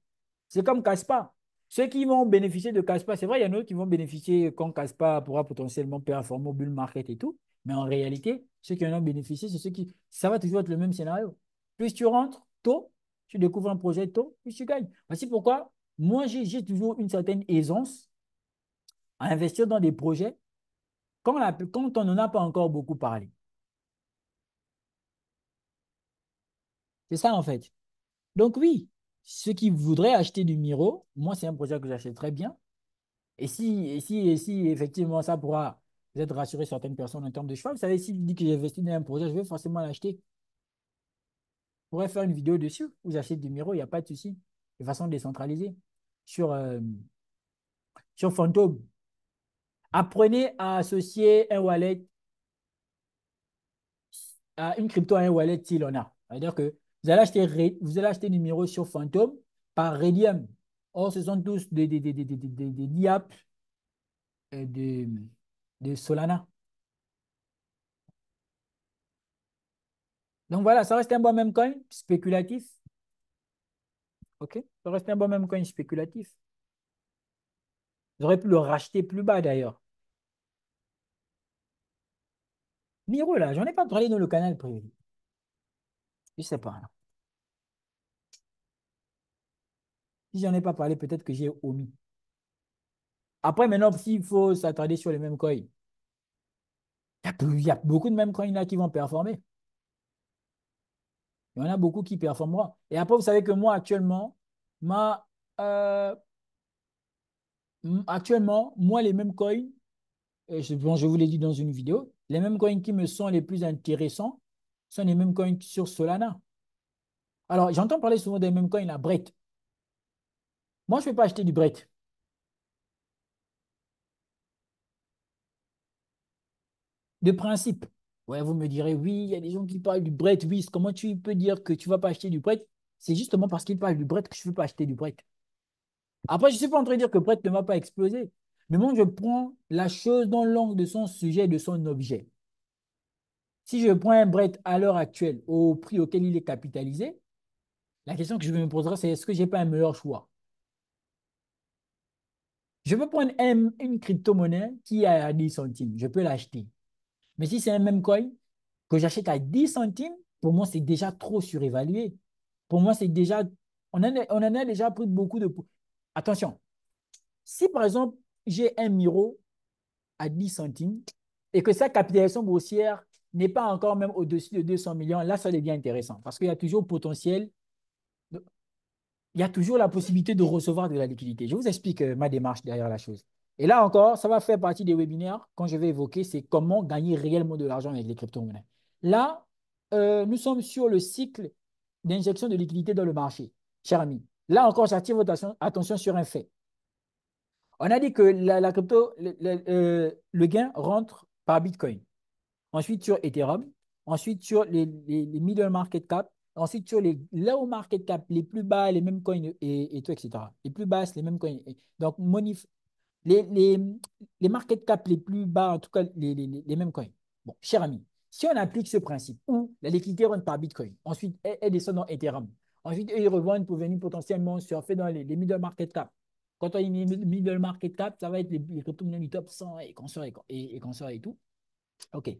Speaker 1: C'est comme Caspa. Ceux qui vont bénéficier de Caspa, c'est vrai, il y en a qui vont bénéficier quand Caspa pourra potentiellement performer au bull market et tout, mais en réalité, ceux qui en ont bénéficié, c'est ceux qui. Ça va toujours être le même scénario. Plus tu rentres tôt, tu découvres un projet tôt, plus tu gagnes. Voici pourquoi moi, j'ai toujours une certaine aisance à investir dans des projets quand on n'en a pas encore beaucoup parlé. C'est ça, en fait. Donc, oui, ceux qui voudraient acheter du Miro, moi, c'est un projet que j'achète très bien. Et si effectivement ça pourra peut-être rassurer certaines personnes en termes de choix, vous savez, si je dis que j'ai investi dans un projet, je vais forcément l'acheter. Je pourrais faire une vidéo dessus où j'achète du Miro, il n'y a pas de souci, de façon décentralisée. Sur, euh, sur Phantom, apprenez à associer un wallet à une crypto à un wallet s'il en a. C'est-à-dire que vous allez acheter du Miro sur Phantom par Redium. Or, ce sont tous des DApp de, de Solana. Donc voilà, ça reste un bon même coin spéculatif. OK? Ça reste un bon même coin spéculatif. J'aurais pu le racheter plus bas d'ailleurs. Miro, là, j'en ai pas parlé dans le canal privé. Je sais pas, là. Si j'en ai pas parlé, peut-être que j'ai omis. Après, maintenant, s'il faut s'attarder sur les mêmes coins, il y a beaucoup de mêmes coins là qui vont performer. Il y en a beaucoup qui performeront. Et après, vous savez que moi, actuellement, ma, euh, moi, les mêmes coins, bon, je vous l'ai dit dans une vidéo, les mêmes coins qui me sont les plus intéressants sont les mêmes coins sur Solana. Alors, j'entends parler souvent des mêmes coins, la Brett. Moi, je ne peux pas acheter du Brett. De principe. Ouais, vous me direz, oui, il y a des gens qui parlent du Brett. Oui, comment tu peux dire que tu ne vas pas acheter du Brett? C'est justement parce qu'ils parlent du Brett que je ne veux pas acheter du Brett. Après, je ne suis pas en train de dire que Brett ne va pas exploser. Mais moi, je prends la chose dans l'angle de son sujet, de son objet. Si je prends un Brett à l'heure actuelle, au prix auquel il est capitalisé, la question que je me poserai, c'est est-ce que je n'ai pas un meilleur choix? Je peux prendre une crypto-monnaie qui est à 10 centimes. Je peux l'acheter. Mais si c'est un même coin que j'achète à 10 centimes, pour moi, c'est déjà trop surévalué. Pour moi, c'est déjà. On en a déjà pris beaucoup de. Attention, si par exemple, j'ai un Miro à 10 centimes et que sa capitalisation boursière n'est pas encore même au-dessus de 200 millions, là, ça devient intéressant parce qu'il y a toujours potentiel il y a toujours la possibilité de recevoir de la liquidité. Je vous explique ma démarche derrière la chose. Et là encore, ça va faire partie des webinaires quand je vais évoquer, c'est comment gagner réellement de l'argent avec les crypto-monnaies. Là, nous sommes sur le cycle d'injection de liquidité dans le marché, cher ami. Là encore, j'attire votre attention sur un fait. On a dit que la crypto, le gain rentre par Bitcoin. Ensuite sur Ethereum, ensuite sur les middle market cap, ensuite sur les low market cap, les plus bas, les mêmes coins et tout, etc. Les plus basses, les mêmes coins. Donc, les, les, les market cap les plus bas, en tout cas, les mêmes coins. Bon, cher ami, si on applique ce principe où la liquidité rentre par Bitcoin, ensuite elle descend dans Ethereum, ensuite ils revendent pour venir potentiellement surfer dans les middle market cap. Quand on dit middle market cap, ça va être les crypto-monnaies du top 100 et consorts et consorts et tout. OK.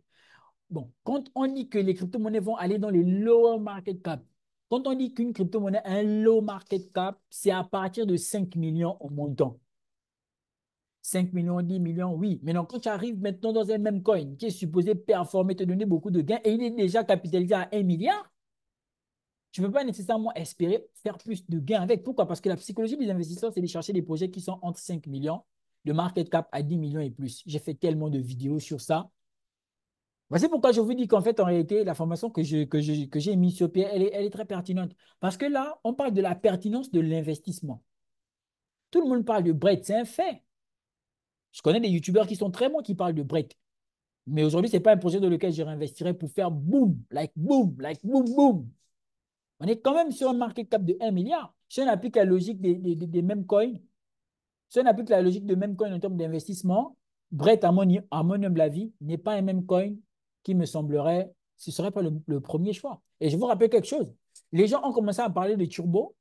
Speaker 1: Bon, quand on dit que les crypto-monnaies vont aller dans les lower market cap, quand on dit qu'une crypto-monnaie a un low market cap, c'est à partir de 5 millions au montant. 5 millions, 10 millions, oui. Mais non, quand tu arrives maintenant dans un même coin qui est supposé performer, te donner beaucoup de gains et il est déjà capitalisé à 1 milliard, tu ne peux pas nécessairement espérer faire plus de gains avec. Pourquoi? Parce que la psychologie des investisseurs, c'est de chercher des projets qui sont entre 5 millions de market cap à 10 millions et plus. J'ai fait tellement de vidéos sur ça. Voici pourquoi je vous dis qu'en fait, en réalité, la formation que j'ai mise sur pied, elle est très pertinente. Parce que là, on parle de la pertinence de l'investissement. Tout le monde parle de Brett, c'est un fait. Je connais des youtubeurs qui sont très bons qui parlent de Brett. Mais aujourd'hui, ce n'est pas un projet dans lequel je réinvestirais pour faire boum, boom, like boom, boom. On est quand même sur un market cap de 1 milliard. Si on applique la logique des mêmes coins, si on applique la logique de même coin en termes d'investissement, Brett, à mon humble avis, n'est pas un même coin qui me semblerait, ce ne serait pas le premier choix. Et je vous rappelle quelque chose. Les gens ont commencé à parler de Turbo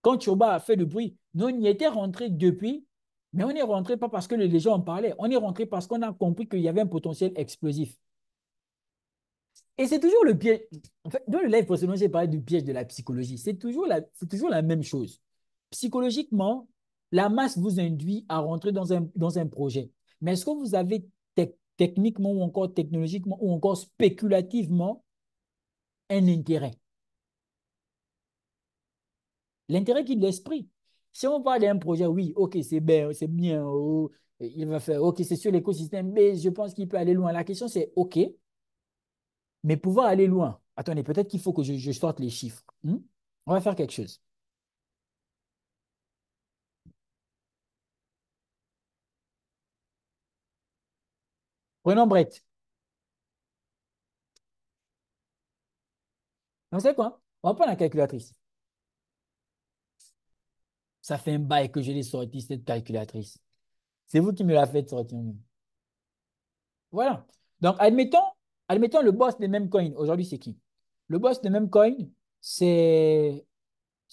Speaker 1: quand Turbo a fait le bruit. Nous, on y était rentré depuis, mais on n'est rentré pas parce que les gens en parlaient. On est rentré parce qu'on a compris qu'il y avait un potentiel explosif. Et c'est toujours le piège. En fait, dans le live précédent, j'ai parlé du piège de la psychologie. C'est toujours la même chose. Psychologiquement, la masse vous induit à rentrer dans un projet. Mais est-ce que vous avez techniquement ou encore technologiquement ou encore spéculativement un intérêt? L'intérêt qui est de l'esprit. Si on parle d'un projet, oui, ok, c'est bien, oh, il va faire, ok, c'est sur l'écosystème, mais je pense qu'il peut aller loin. La question, c'est ok, mais pouvoir aller loin. Attendez, peut-être qu'il faut que je sorte les chiffres. On va faire quelque chose. Prenons Brett. Vous savez quoi? On va prendre la calculatrice. Ça fait un bail que je l'ai sorti, cette calculatrice. C'est vous qui me la faites sortir. Voilà. Donc, admettons le boss des mêmes coins. Aujourd'hui, c'est qui? Le boss des mêmes coins, c'est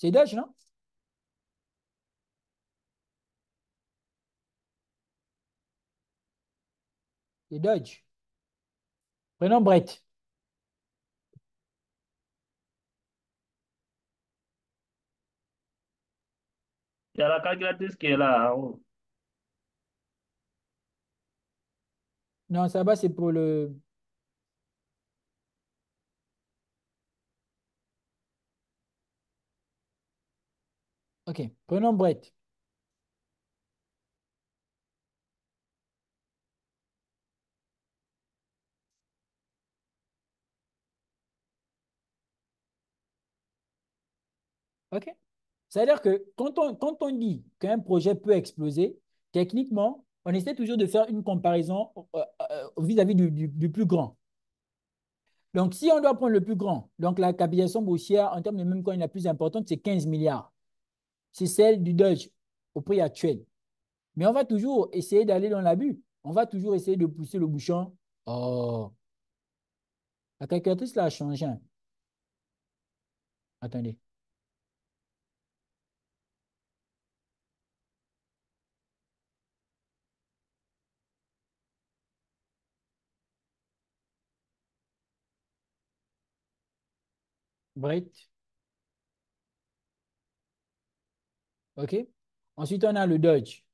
Speaker 1: Doge, non? C'est Doge. Prenons Brett.
Speaker 4: Il y a la calculatrice qui est là en haut.
Speaker 1: Non, ça va, c'est pour le. OK. Prenons Brett. OK. C'est-à-dire que quand on dit qu'un projet peut exploser, techniquement, on essaie toujours de faire une comparaison vis-à-vis du plus grand. Donc, si on doit prendre le plus grand, donc la capitalisation boursière en termes de même coin la plus importante, c'est 15 milliards. C'est celle du Doge au prix actuel. Mais on va toujours essayer d'aller dans l'abus. On va toujours essayer de pousser le bouchon. Oh, la calculatrice là a changé, hein. Attendez. Brett. OK. Ensuite, on a le Doge.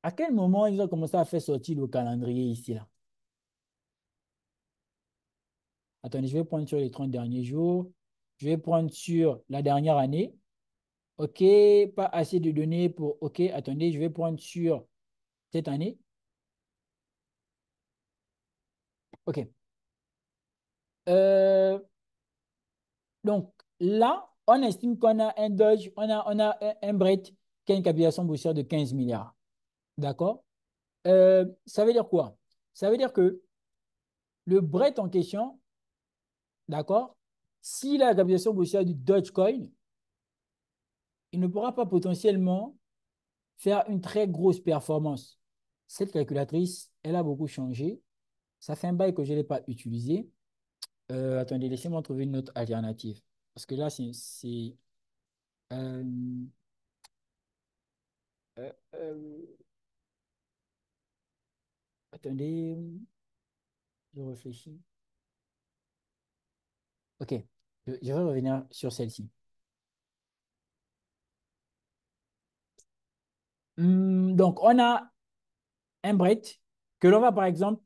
Speaker 1: À quel moment ils ont commencé à faire sortir le calendrier ici, là? Attendez, je vais prendre sur les 30 derniers jours. Je vais prendre sur la dernière année. OK, pas assez de données pour... OK, attendez, je vais prendre sur cette année. OK. Euh, donc, là, on estime qu'on a un Doge, on a un Brett qui a une capitalisation boursière de 15 milliards. D'accord? Ça veut dire quoi? Ça veut dire que le Brett en question, d'accord, s'il a la capitalisation boursière du Dogecoin, il ne pourra pas potentiellement faire une très grosse performance. Cette calculatrice, elle a beaucoup changé. Ça fait un bail que je ne l'ai pas utilisé. Attendez, laissez-moi trouver une autre alternative. Parce que là, euh, euh, euh, attendez, je réfléchis. OK, je vais revenir sur celle-ci. Donc, on a un Brett que l'on va, par exemple,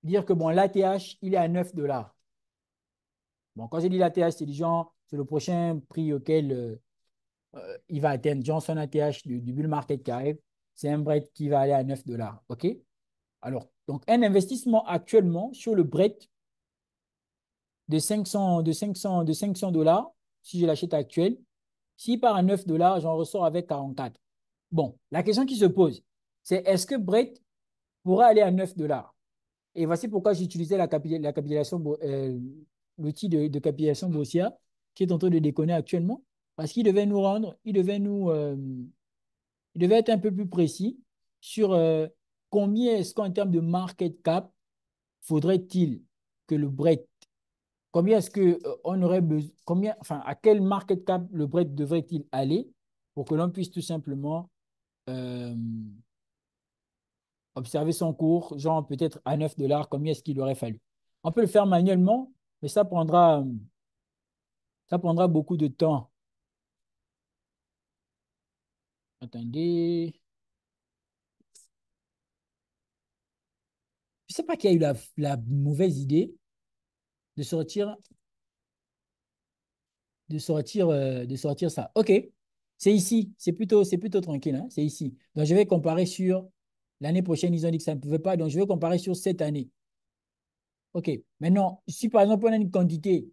Speaker 1: dire que bon, l'ATH, il est à 9 $. Bon, quand je dis l'ATH, c'est genre, c'est le prochain prix auquel il va atteindre. Genre, son ATH du bull market qui arrive, c'est un Brent qui va aller à 9 dollars. OK? Alors, donc, un investissement actuellement sur le Brent de 500 dollars, si je l'achète actuel, s'il part à 9 dollars, j'en ressors avec 44. Bon, la question qui se pose, c'est est-ce que Brent pourra aller à 9 dollars? Et voici pourquoi j'utilisais la capitalisation, l'outil de capitalisation boursière qui est en train de déconner actuellement, parce qu'il devait nous rendre, il devait être un peu plus précis sur combien est-ce qu'en termes de market cap, faudrait-il que le Brent, combien est-ce que on aurait besoin, combien, enfin, à quel market cap le Brent devrait-il aller pour que l'on puisse tout simplement euh, observer son cours, genre peut-être à 9 dollars, combien est-ce qu'il aurait fallu. On peut le faire manuellement, mais ça prendra beaucoup de temps. Attendez. Je ne sais pas qui a eu la mauvaise idée de sortir, de sortir ça. OK, c'est ici. C'est plutôt tranquille, hein. C'est ici. Donc, je vais comparer sur l'année prochaine. Ils ont dit que ça ne pouvait pas. Donc, je vais comparer sur cette année. OK. Maintenant, si par exemple, on a une quantité,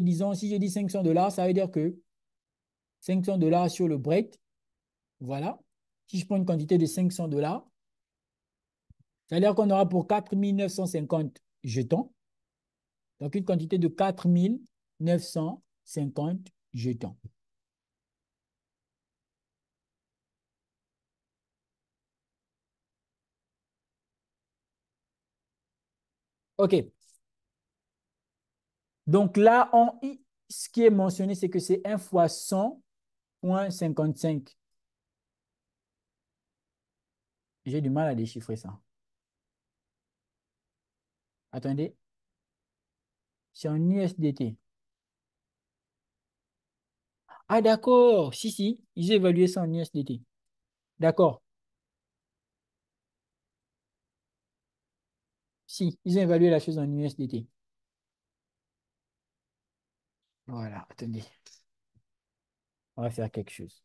Speaker 1: disons, si je dis 500 dollars, ça veut dire que 500 dollars sur le Brent, voilà. Si je prends une quantité de 500 dollars, ça veut dire qu'on aura pour 4 950 jetons. Donc, une quantité de 4 950 jetons. OK. Donc là, ce qui est mentionné, c'est que c'est 1 fois 100,55. J'ai du mal à déchiffrer ça. Attendez. C'est en USDT. Ah, d'accord. Si, si. Ils ont évalué ça en USDT. D'accord. Si, ils ont évalué la chose en USDT. Voilà, attendez. On va faire quelque chose.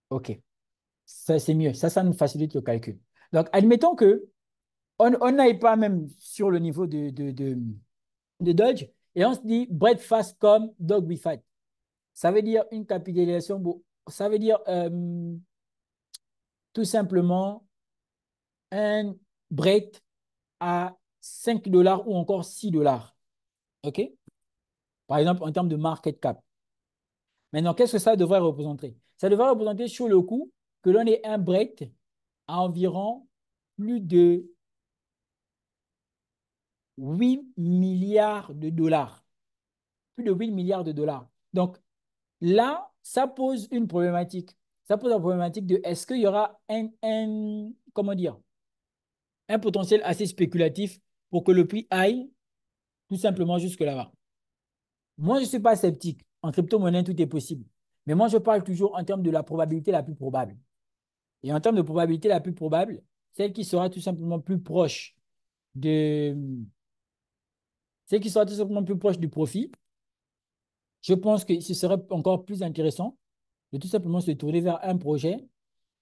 Speaker 1: OK. Ça, c'est mieux. Ça nous facilite le calcul. Donc, admettons que on n'aille pas même sur le niveau de Dodge et on se dit breakfast comme dog we fight. Ça veut dire une capitalisation. Ça veut dire tout simplement un break à 5 dollars ou encore 6 dollars. OK? Par exemple, en termes de market cap. Maintenant, qu'est-ce que ça devrait représenter? Ça devrait représenter sur le coup que l'on ait un break à environ plus de 8 milliards de dollars. Plus de 8 milliards de dollars. Donc là, ça pose une problématique. Ça pose la problématique de est-ce qu'il y aura comment dire, un potentiel assez spéculatif pour que le prix aille tout simplement jusque là-bas. Moi, je ne suis pas sceptique. En crypto-monnaie, tout est possible. Mais moi, je parle toujours en termes de la probabilité la plus probable. Et en termes de probabilité la plus probable, celle qui sera tout simplement plus proche de, celle qui sera tout simplement plus proche du profit, je pense que ce serait encore plus intéressant de tout simplement se tourner vers un projet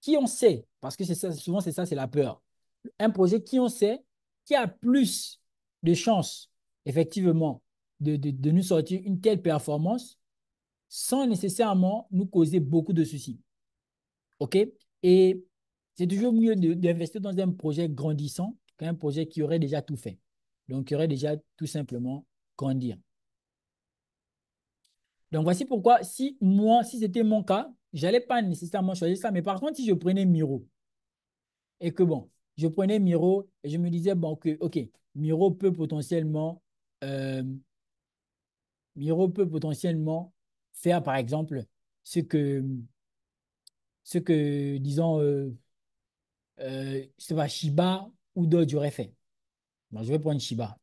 Speaker 1: qui on sait, parce que c'est ça, souvent c'est ça, c'est la peur. Un projet qui on sait, qui a plus de chances, effectivement, de nous sortir une telle performance sans nécessairement nous causer beaucoup de soucis. OK? Et c'est toujours mieux d'investir dans un projet grandissant qu'un projet qui aurait déjà tout fait. Donc, qui aurait déjà tout simplement grandir. Donc, voici pourquoi, si c'était mon cas, je n'allais pas nécessairement choisir ça. Mais par contre, si je prenais Miro et que bon, je prenais Miro et je me disais, bon, que, OK, Miro peut potentiellement, euh, Miro peut potentiellement faire, par exemple, ce que, disons, c'est pas Shiba ou d'autres auraient fait. Bon, je vais prendre Shiba.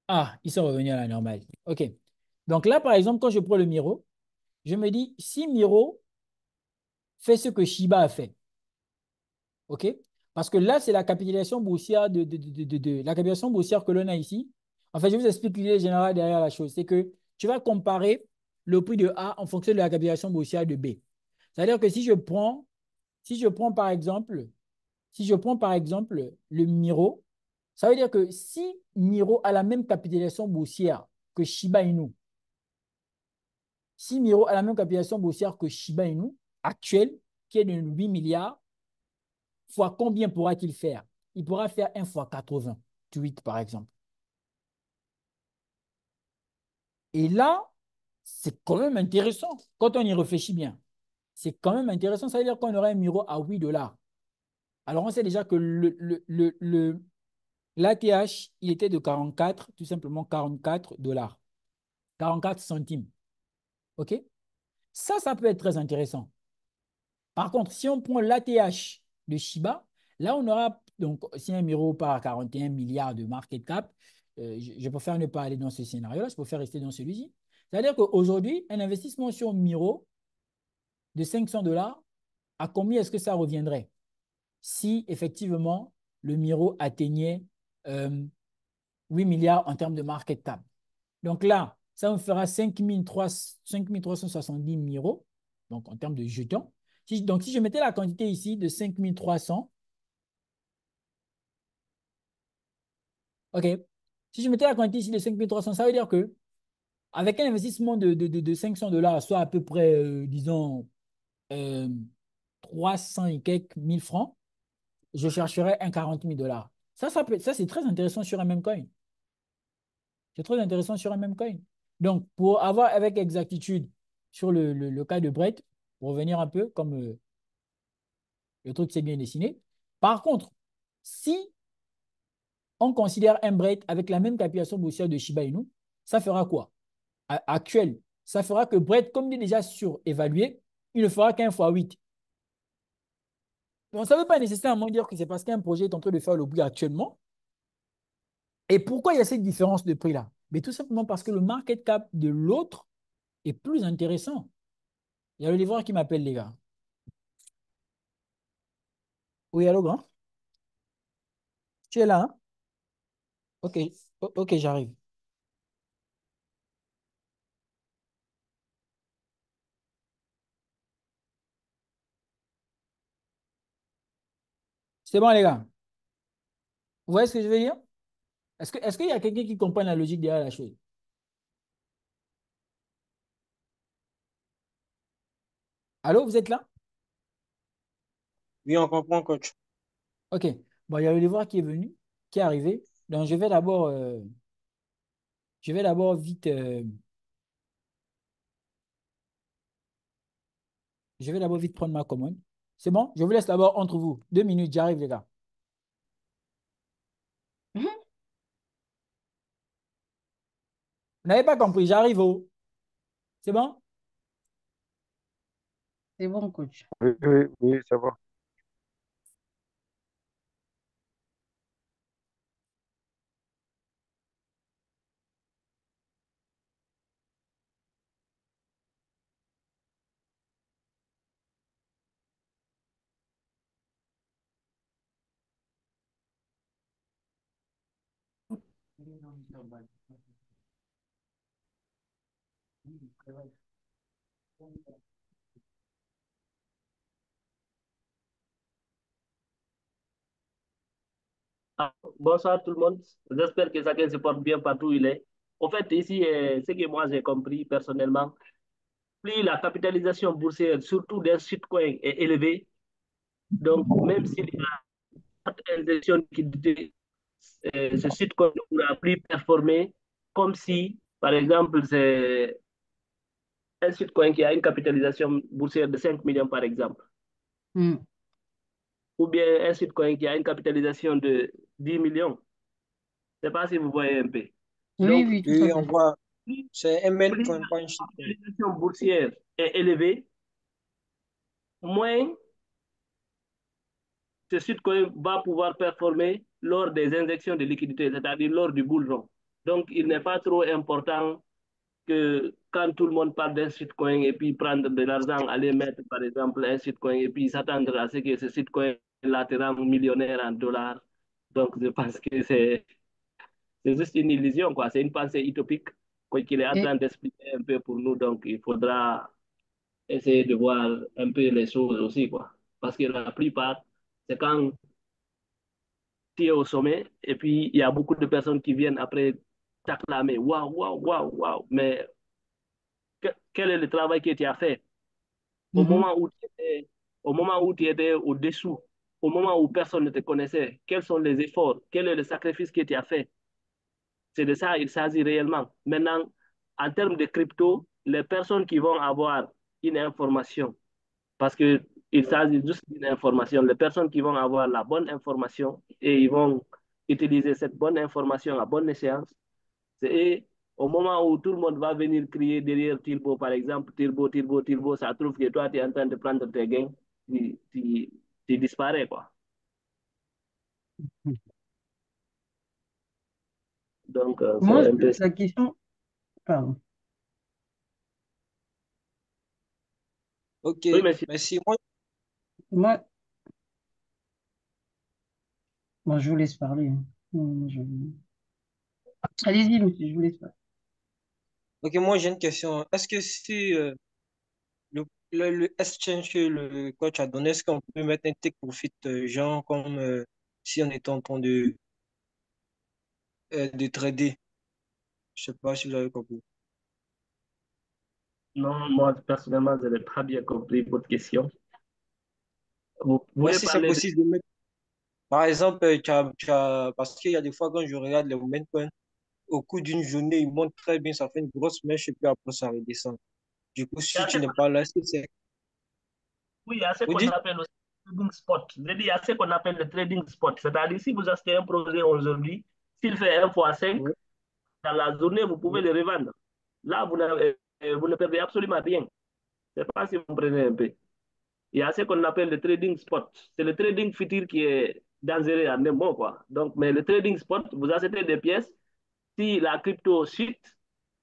Speaker 1: Ah, ils sont revenus à la normale. OK. Donc là, par exemple, quand je prends le Miro, je me dis, si Miro fait ce que Shiba a fait. OK? Parce que là, c'est la capitalisation boursière la capitalisation boursière que l'on a ici. En fait, je vous explique l'idée générale derrière la chose. C'est que tu vas comparer le prix de A en fonction de la capitalisation boursière de B. C'est-à-dire que si je prends par exemple, si je prends par exemple le Miro, ça veut dire que si Miro a la même capitalisation boursière que Shiba Inu, si Miro a la même capitalisation boursière que Shiba Inu, actuelle, qui est de 8 milliards, fois combien pourra-t-il faire? Il pourra faire 1 fois 88, par exemple. Et là, c'est quand même intéressant quand on y réfléchit bien. C'est quand même intéressant. Ça veut dire qu'on aurait un Miro à 8 dollars. Alors, on sait déjà que l'ATH, il était de 44, tout simplement 44 dollars. 44 centimes. OK? Ça peut être très intéressant. Par contre, si on prend l'ATH de Shiba, là, on aura, donc, si un Miro par 41 milliards de market cap, je préfère ne pas aller dans ce scénario-là, je préfère rester dans celui-ci. C'est-à-dire qu'aujourd'hui, un investissement sur Miro de 500 dollars, à combien est-ce que ça reviendrait si effectivement le Miro atteignait 8 milliards en termes de market cap? Donc là, ça me fera 5370 Miro, donc en termes de jetons. Donc, si je mettais la quantité ici de 5300, OK, si je mettais la quantité ici de 5300, ça veut dire que avec un investissement de 500 dollars, soit à peu près, disons, euh, 300 et quelques mille francs, je chercherais un 40 000 dollars. Ça c'est très intéressant sur un même coin. C'est très intéressant sur un même coin. Donc, pour avoir avec exactitude sur le cas de Brett, pour revenir un peu comme le truc s'est bien dessiné. Par contre, si on considère un Brett avec la même capitalisation boursière de Shiba Inu, ça fera quoi? Actuel, ça fera que Brett, comme il est déjà surévalué, il ne fera qu'un fois 8. Donc, ça ne veut pas nécessairement dire que c'est parce qu'un projet est en train de faire le bruit actuellement. Et pourquoi il y a cette différence de prix-là? Mais tout simplement parce que le market cap de l'autre est plus intéressant. Il y a le livreur qui m'appelle, les gars. Oui, allô, grand? Tu es là, hein? Ok, ok, j'arrive. C'est bon, les gars. Vous voyez ce que je veux dire? Est-ce qu'il y a quelqu'un qui comprend la logique derrière la chose? Allô, vous êtes là?
Speaker 5: Oui, on comprend, coach.
Speaker 1: Ok. Bon, il y a le livreur qui est venu, qui est arrivé. Donc, je vais d'abord vite, je vais d'abord vite prendre ma commande. C'est bon? Je vous laisse d'abord entre vous. 2 minutes, j'arrive, les gars.
Speaker 6: Mhm.
Speaker 1: Vous n'avez pas compris, j'arrive. Oh. C'est bon?
Speaker 6: C'est bon, coach.
Speaker 2: Oui, oui, oui, ça va.
Speaker 4: Ah, bonsoir tout le monde. J'espère que chacun se porte bien partout où il est. En fait, ici, ce que moi j'ai compris personnellement, plus la capitalisation boursière, surtout des shitcoins, est élevée, donc même s'il y a une injection de liquidité, ce shitcoin ne pourra plus performer comme si, par exemple, c'est un shitcoin qui a une capitalisation boursière de 5 millions, par exemple,
Speaker 6: Mm.
Speaker 4: ou bien un shitcoin qui a une capitalisation de 10 millions. Je ne sais pas si vous voyez un peu.
Speaker 6: Oui,
Speaker 4: Donc,
Speaker 6: oui, tout à
Speaker 5: Oui, on
Speaker 6: fait.
Speaker 5: voit,
Speaker 4: plus
Speaker 5: c'est un main
Speaker 4: plus
Speaker 5: coin,
Speaker 4: la
Speaker 5: pas un shitcoin.
Speaker 4: capitalisation boursière est élevée, moins ce shitcoin va pouvoir performer lors des injections de liquidités, c'est-à-dire lors du bull run. Donc, il n'est pas trop important que quand tout le monde parle d'un shitcoin et puis prendre de l'argent, aller mettre par exemple un shitcoin et puis s'attendre à ce que ce shitcoin-là te rende millionnaire en dollars. Donc je pense que c'est juste une illusion, quoi. C'est une pensée utopique quoi, qu'il est en
Speaker 6: Et,
Speaker 4: train d'expliquer un peu pour nous. Donc il faudra essayer de voir un peu les choses aussi, quoi. Parce que la plupart, c'est quand tu es au sommet et puis il y a beaucoup de personnes qui viennent après t'acclamer. Waouh, waouh, waouh, waouh. Mais quel est le travail que tu as fait au
Speaker 6: mhm,
Speaker 4: moment où au moment où tu étais au-dessous, au moment où personne ne te connaissait? Quels sont les efforts? Quel est le sacrifice que tu as fait? C'est de ça qu'il s'agit réellement. Maintenant, en termes de crypto, les personnes qui vont avoir une information, parce que il s'agit juste d'une information, les personnes qui vont avoir la bonne information et ils vont utiliser cette bonne information à bonne échéance, c'est au moment où tout le monde va venir crier derrière Tilbo, par exemple, Tilbo, Tilbo, Tilbo, ça trouve que toi, tu es en train de prendre tes gains, tu disparais, quoi.
Speaker 6: mhm.
Speaker 4: Donc,
Speaker 6: Moi,
Speaker 4: c'est un peu...
Speaker 6: la question, pardon.
Speaker 5: Ok,
Speaker 4: Oui, monsieur.
Speaker 5: merci. Moi,
Speaker 6: Moi, moi, je vous laisse parler, hein. Allez-y, monsieur, je vous laisse parler.
Speaker 5: ok, moi j'ai une question. Est-ce que si le exchange que le coach a donné, est-ce qu'on peut mettre un take profit, genre comme si on était en train de trader? Je sais pas si vous avez compris.
Speaker 4: Non, moi, personnellement, je n'ai pas bien compris votre question. Vous
Speaker 5: Ouais,
Speaker 4: voulez
Speaker 5: si c'est
Speaker 4: parler de...
Speaker 5: possible de mettre, par exemple, parce qu'il y a des fois quand je regarde les momentum, au cours d'une journée, il monte très bien, ça fait une grosse mèche et puis après ça redescend. Du coup,
Speaker 4: Il y
Speaker 5: si
Speaker 4: a ce
Speaker 5: tu n'es pas là, est-ce que c'est...
Speaker 4: Oui, il y a ce
Speaker 5: Vous
Speaker 4: qu'on
Speaker 5: dites?
Speaker 4: appelle aussi le trading spot. Je dis, il y a ce qu'on appelle le trading spot. C'est-à-dire, si vous achetez un projet aujourd'hui, s'il fait 1 fois 5
Speaker 5: Oui,
Speaker 4: dans la journée, vous pouvez
Speaker 5: oui.
Speaker 4: le revendre. Là, vous ne perdez absolument rien. Je ne sais pas si vous comprenez un peu. Il y a ce qu'on appelle le trading spot. C'est le trading futur qui est dangereux en un mot, quoi. Donc, mais le trading spot, vous achetez des pièces. Si la crypto chute,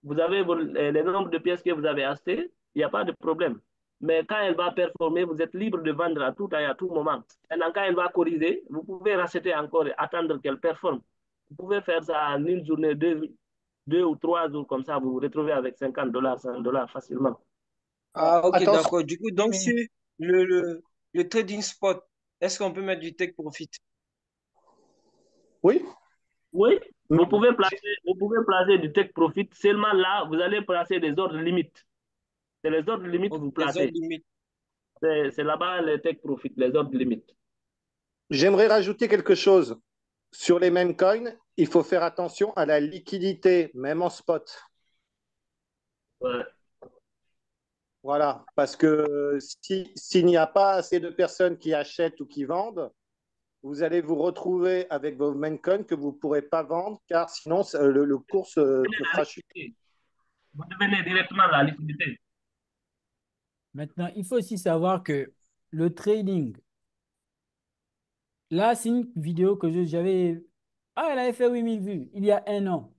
Speaker 4: vous avez le nombre de pièces que vous avez achetées, il n'y a pas de problème. Mais quand elle va performer, vous êtes libre de vendre à tout et à tout moment. Maintenant, quand elle va corriger, vous pouvez racheter encore et attendre qu'elle performe. Vous pouvez faire ça en une journée, deux ou 3 jours, comme ça, vous vous retrouvez avec 50 dollars, 100 dollars facilement.
Speaker 5: Ah, ok,
Speaker 3: Attention,
Speaker 5: d'accord. Du coup,
Speaker 1: Oui,
Speaker 5: donc,
Speaker 1: mais
Speaker 5: sur le trading spot, est-ce qu'on peut mettre du take profit?
Speaker 3: oui.
Speaker 4: Oui,
Speaker 3: Mais
Speaker 4: vous pouvez placer du take profit. Seulement là, vous allez placer des ordres limites. C'est les ordres limites que
Speaker 5: Ok,
Speaker 4: vous
Speaker 5: les
Speaker 4: placez.
Speaker 5: ordres limites.
Speaker 4: C'est là-bas les take profit, les ordres limites.
Speaker 3: j'aimerais rajouter quelque chose. Sur les mêmes coins, il faut faire attention à la liquidité, même en spot.
Speaker 4: Ouais.
Speaker 3: Voilà, parce que s'il n'y a pas assez de personnes qui achètent ou qui vendent, vous allez vous retrouver avec vos main coins que vous ne pourrez pas vendre, car sinon le cours se fera chuter.
Speaker 4: Vous devenez directement la liquidité.
Speaker 1: maintenant, il faut aussi savoir que le trading, là, c'est une vidéo que j'avais. Ah, elle avait fait 8 000 vues il y a un an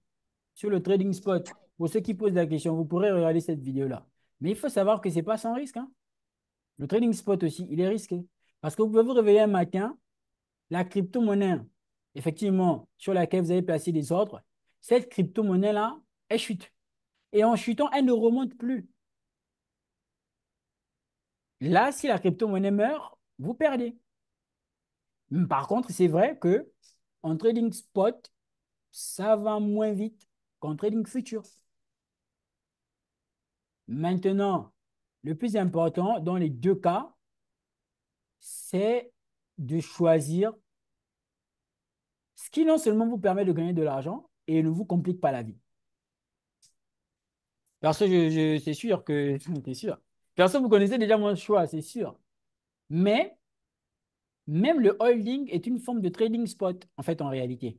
Speaker 1: sur le trading spot. Pour ceux qui posent la question, vous pourrez regarder cette vidéo-là. Mais il faut savoir que ce n'est pas sans risque, hein. Le trading spot aussi, il est risqué. Parce que vous pouvez vous réveiller un matin, la crypto-monnaie, effectivement, sur laquelle vous avez placé des ordres, cette crypto-monnaie-là, elle chute. Et en chutant, elle ne remonte plus. Là, si la crypto-monnaie meurt, vous perdez. Par contre, c'est vrai que en trading spot, ça va moins vite qu'en trading futur. Maintenant, le plus important dans les deux cas, c'est de choisir ce qui non seulement vous permet de gagner de l'argent et ne vous complique pas la vie. Parce que c'est sûr que c'est sûr. Perso, vous connaissez déjà mon choix, c'est sûr. Mais même le holding est une forme de trading spot, en fait, en réalité.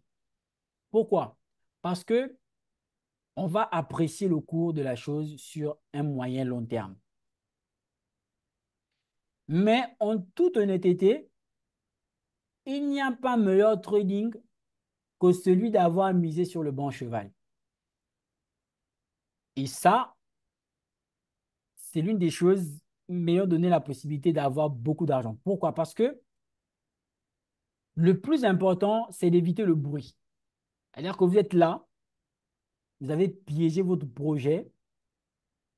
Speaker 1: Pourquoi? Parce que on va apprécier le cours de la chose sur un moyen long terme. Mais en toute honnêteté, il n'y a pas meilleur trading que celui d'avoir misé sur le bon cheval. Et ça, c'est l'une des choses meilleures donner la possibilité d'avoir beaucoup d'argent. Pourquoi? Parce que le plus important, c'est d'éviter le bruit. C'est-à-dire que vous êtes là, vous avez piégé votre projet,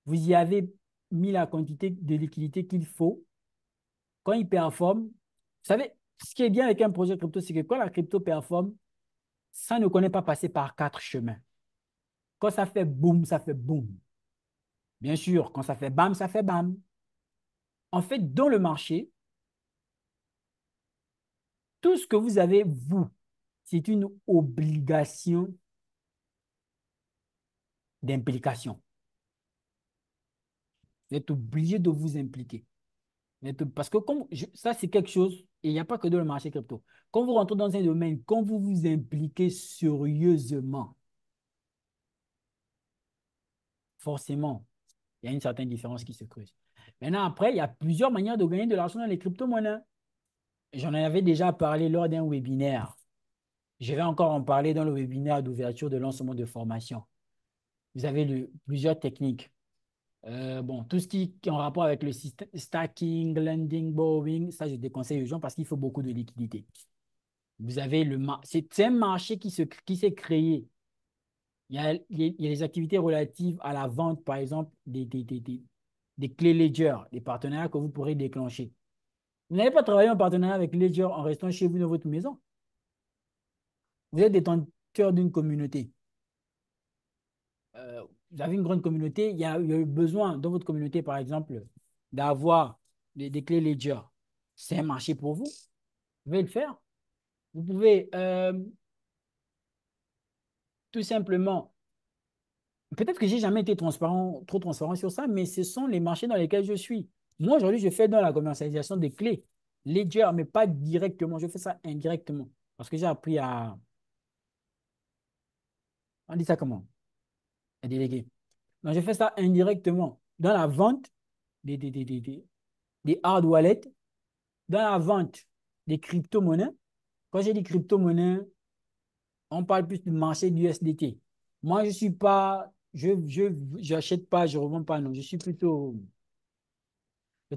Speaker 1: vous y avez mis la quantité de liquidité qu'il faut. Quand il performe, vous savez, ce qui est bien avec un projet crypto, c'est que quand la crypto performe, ça ne connaît pas passer par quatre chemins. Quand ça fait boum, ça fait boum. Bien sûr, quand ça fait bam, ça fait bam. En fait, dans le marché, tout ce que vous avez, vous, c'est une obligation d'implication. Vous êtes obligé de vous impliquer. Parce que ça, c'est quelque chose, et il n'y a pas que dans le marché crypto. Quand vous rentrez dans un domaine, quand vous vous impliquez sérieusement, forcément, il y a une certaine différence qui se creuse. Maintenant, après, il y a plusieurs manières de gagner de l'argent dans les crypto-monnaies. J'en avais déjà parlé lors d'un webinaire. Je vais encore en parler dans le webinaire d'ouverture de lancement de formation. Vous avez plusieurs techniques. Bon, tout ce qui est en rapport avec le système stacking, lending, borrowing, ça, je déconseille aux gens parce qu'il faut beaucoup de liquidité. Vous avez c'est un marché qui s'est créé. Il y a les activités relatives à la vente, par exemple, des clés Ledger, des partenariats que vous pourrez déclencher. Vous n'allez pas travailler en partenariat avec Ledger en restant chez vous dans votre maison. Vous êtes détenteur d'une communauté. Vous avez une grande communauté, il y a eu besoin dans votre communauté, par exemple, d'avoir des clés Ledger. C'est un marché pour vous. Vous pouvez le faire. Vous pouvez tout simplement, peut-être que je n'ai jamais été trop transparent sur ça, mais ce sont les marchés dans lesquels je suis. Moi, aujourd'hui, je fais dans la commercialisation des clés Ledger, mais pas directement. Je fais ça indirectement parce que j'ai appris à... On dit ça comment? À déléguer. Donc, je fais ça indirectement dans la vente des hard wallets, dans la vente des crypto-monnaies. Quand j'ai dit crypto-monnaie, on parle plus du marché du USDT. Moi, je ne suis pas, j'achète pas, je ne revends pas, non. Je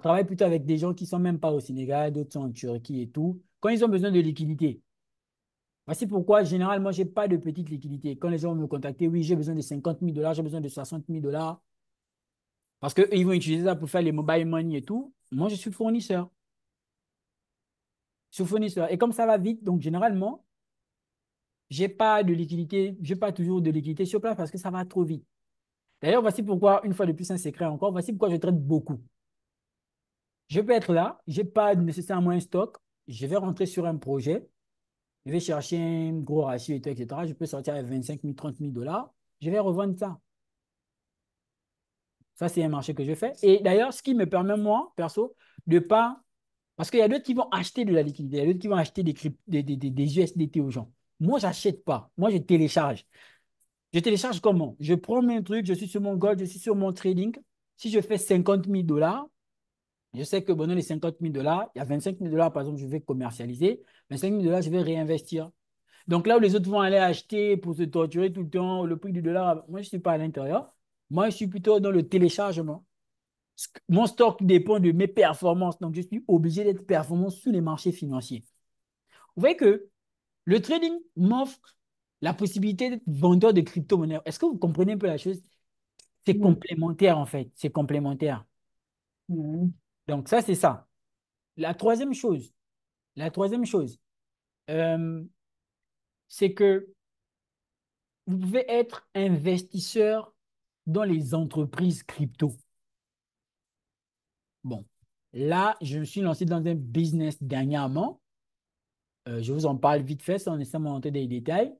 Speaker 1: travaille plutôt avec des gens qui ne sont même pas au Sénégal, d'autres sont en Turquie et tout. Quand ils ont besoin de liquidité, voici pourquoi, généralement, je n'ai pas de petite liquidité. Quand les gens me contactent, oui, j'ai besoin de 50 000 dollars, j'ai besoin de 60 000 dollars, parce qu'ils vont utiliser ça pour faire les mobile money et tout. Moi, je suis fournisseur. Je suis fournisseur. Et comme ça va vite, donc généralement, j'ai pas de liquidité, j'ai pas toujours de liquidité sur place parce que ça va trop vite. D'ailleurs, voici pourquoi, une fois de plus, un secret encore, voici pourquoi je traite beaucoup. Je peux être là, je n'ai pas nécessairement un stock, je vais rentrer sur un projet, je vais chercher un gros ratio et tout, etc. Je peux sortir avec 25 000, 30 000 dollars, je vais revendre ça. Ça, c'est un marché que je fais. Et d'ailleurs, ce qui me permet, moi, perso, de pas. Parce qu'il y a d'autres qui vont acheter de la liquidité, il y a d'autres qui vont acheter des USDT aux gens. Moi, je n'achète pas. Moi, je télécharge. Je télécharge comment? Je prends mes trucs, je suis sur mon Gold, je suis sur mon trading. Si je fais 50 000 dollars, je sais que bon, dans les 50 000 dollars, il y a 25 000 dollars, par exemple, je vais commercialiser. 25 000 dollars, je vais réinvestir. Donc là où les autres vont aller acheter pour se torturer tout le temps, le prix du dollar, moi, je ne suis pas à l'intérieur. Moi, je suis plutôt dans le téléchargement. Mon stock dépend de mes performances. Donc, je suis obligé d'être performant sur les marchés financiers. Vous voyez que le trading m'offre la possibilité d'être vendeur de crypto-monnaies. Est-ce que vous comprenez un peu la chose? C'est
Speaker 6: Oui.
Speaker 1: complémentaire, en fait. C'est complémentaire.
Speaker 6: Oui.
Speaker 1: Donc, ça, c'est ça. La troisième chose, la troisième chose, euh, c'est que vous pouvez être investisseur dans les entreprises crypto. Bon, là, je me suis lancé dans un business dernièrement. Je vous en parle vite fait sans nécessairement rentrer dans les détails.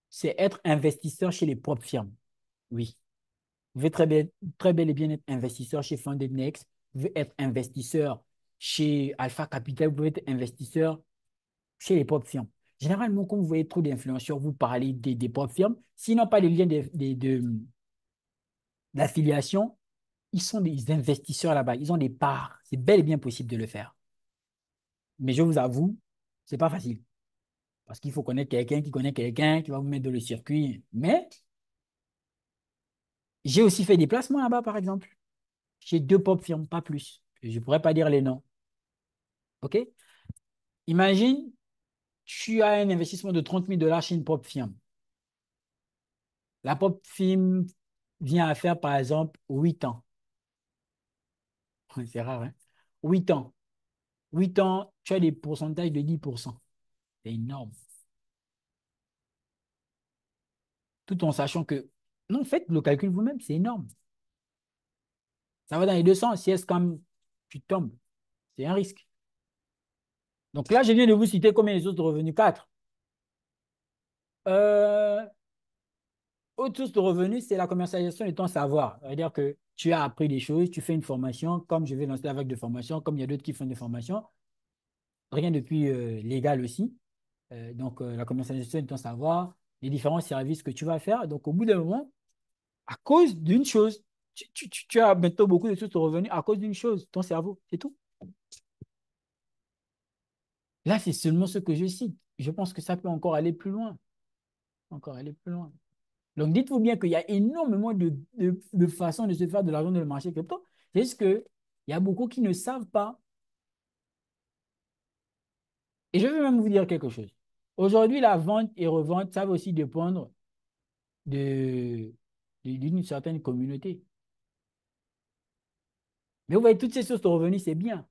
Speaker 1: C'est être investisseur chez les propres firmes. Oui. Vous pouvez très bel et bien être investisseur chez Funded Next. Vous pouvez être investisseur chez Alpha Capital. Vous pouvez être investisseur chez les propres firmes. Généralement, quand vous voyez trop d'influenceurs, vous parlez des propres firmes. S'ils n'ont pas les liens d'affiliation, ils sont des investisseurs là-bas. Ils ont des parts. C'est bel et bien possible de le faire. Mais je vous avoue, ce n'est pas facile. Parce qu'il faut connaître quelqu'un qui connaît quelqu'un qui va vous mettre dans le circuit. Mais j'ai aussi fait des placements là-bas, par exemple. chez deux pop firmes, pas plus. Je ne pourrais pas dire les noms. OK? Imagine, tu as un investissement de 30 000 dollars chez une pop firme. La pop firme vient à faire, par exemple, 8 ans. C'est rare, hein? 8 ans. 8 ans, tu as des pourcentages de 10%. C'est énorme. Tout en sachant que, non, faites le calcul vous-même, c'est énorme. Ça va dans les deux sens. Si est-ce comme tu tombes, c'est un risque. Donc là, je viens de vous citer combien les sources de revenus? 4. Autre source de revenus, c'est la commercialisation de ton savoir. C'est-à-dire que tu as appris des choses, tu fais une formation, comme je vais lancer la vague de formation, comme il y a d'autres qui font des formations. Rien de plus légal aussi. La commercialisation de ton savoir, les différents services que tu vas faire. Donc, au bout d'un moment, à cause d'une chose, tu as maintenant beaucoup de sources de revenus à cause d'une chose, ton cerveau, c'est tout. Là, c'est seulement ce que je cite. Je pense que ça peut encore aller plus loin. Encore aller plus loin. Donc, dites-vous bien qu'il y a énormément de façons de se faire de l'argent dans le marché crypto. C'est juste qu'il y a beaucoup qui ne savent pas. Et je vais même vous dire quelque chose. Aujourd'hui, la vente et revente, ça va aussi dépendre d'une certaine communauté. Mais vous voyez, toutes ces sources de revenus, c'est bien.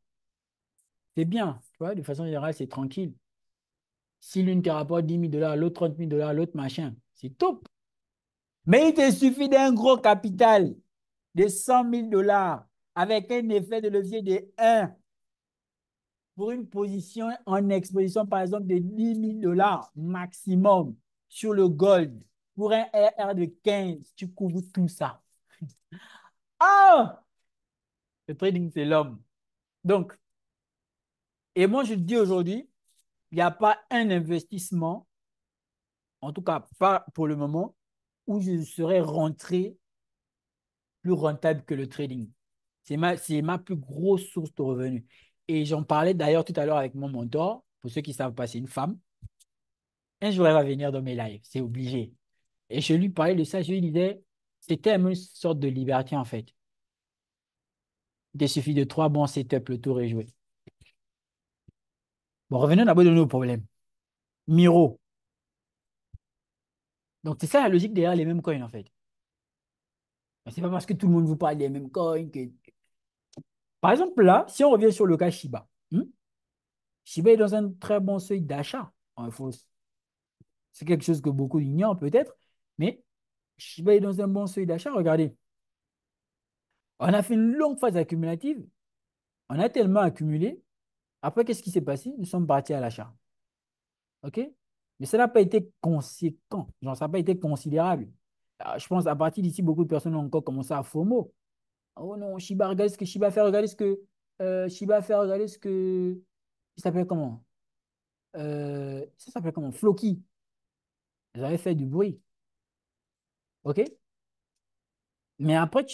Speaker 1: C'est bien. Tu vois, de façon générale, c'est tranquille. Si l'une te rapporte 10 000 dollars, l'autre 30 000 dollars, l'autre machin, c'est top. Mais il te suffit d'un gros capital de 100 000 dollars avec un effet de levier de 1 pour une position en exposition, par exemple, de 10 000 dollars maximum sur le gold. Pour un RR de 15, tu couvres tout ça. Ah! Le trading, c'est l'homme. Donc, et moi, je dis aujourd'hui, il n'y a pas un investissement, en tout cas pas pour le moment, où je serais rentré plus rentable que le trading. C'est ma plus grosse source de revenus. Et j'en parlais d'ailleurs tout à l'heure avec mon mentor. Pour ceux qui ne savent pas, c'est une femme. Un jour, elle va venir dans mes lives. C'est obligé. Et je lui parlais de ça. Je lui disais, c'était une sorte de liberté en fait. Il te suffit de 3 bons setups, le tour est joué. Bon, revenons d'abord de nos problèmes. Miro. Donc, c'est ça la logique derrière les mêmes coins en fait. C'est pas parce que tout le monde vous parle des mêmes coins que. Par exemple, là, si on revient sur le cas Shiba, Shiba est dans un très bon seuil d'achat. C'est quelque chose que beaucoup ignorent peut-être, mais Shiba est dans un bon seuil d'achat. Regardez, on a fait une longue phase accumulative, on a tellement accumulé. Après, qu'est-ce qui s'est passé? Nous sommes partis à l'achat. OK? Mais ça n'a pas été conséquent. Genre, ça n'a pas été considérable. Je pense à partir d'ici, beaucoup de personnes ont encore commencé à FOMO. Oh non, Shiba, regardez ce que Shiba fait, regardez ce que Shiba fait, regardez ce que. Il s'appelle comment? Ça s'appelle comment? Floki. Ils avaient fait du bruit. OK? Mais après,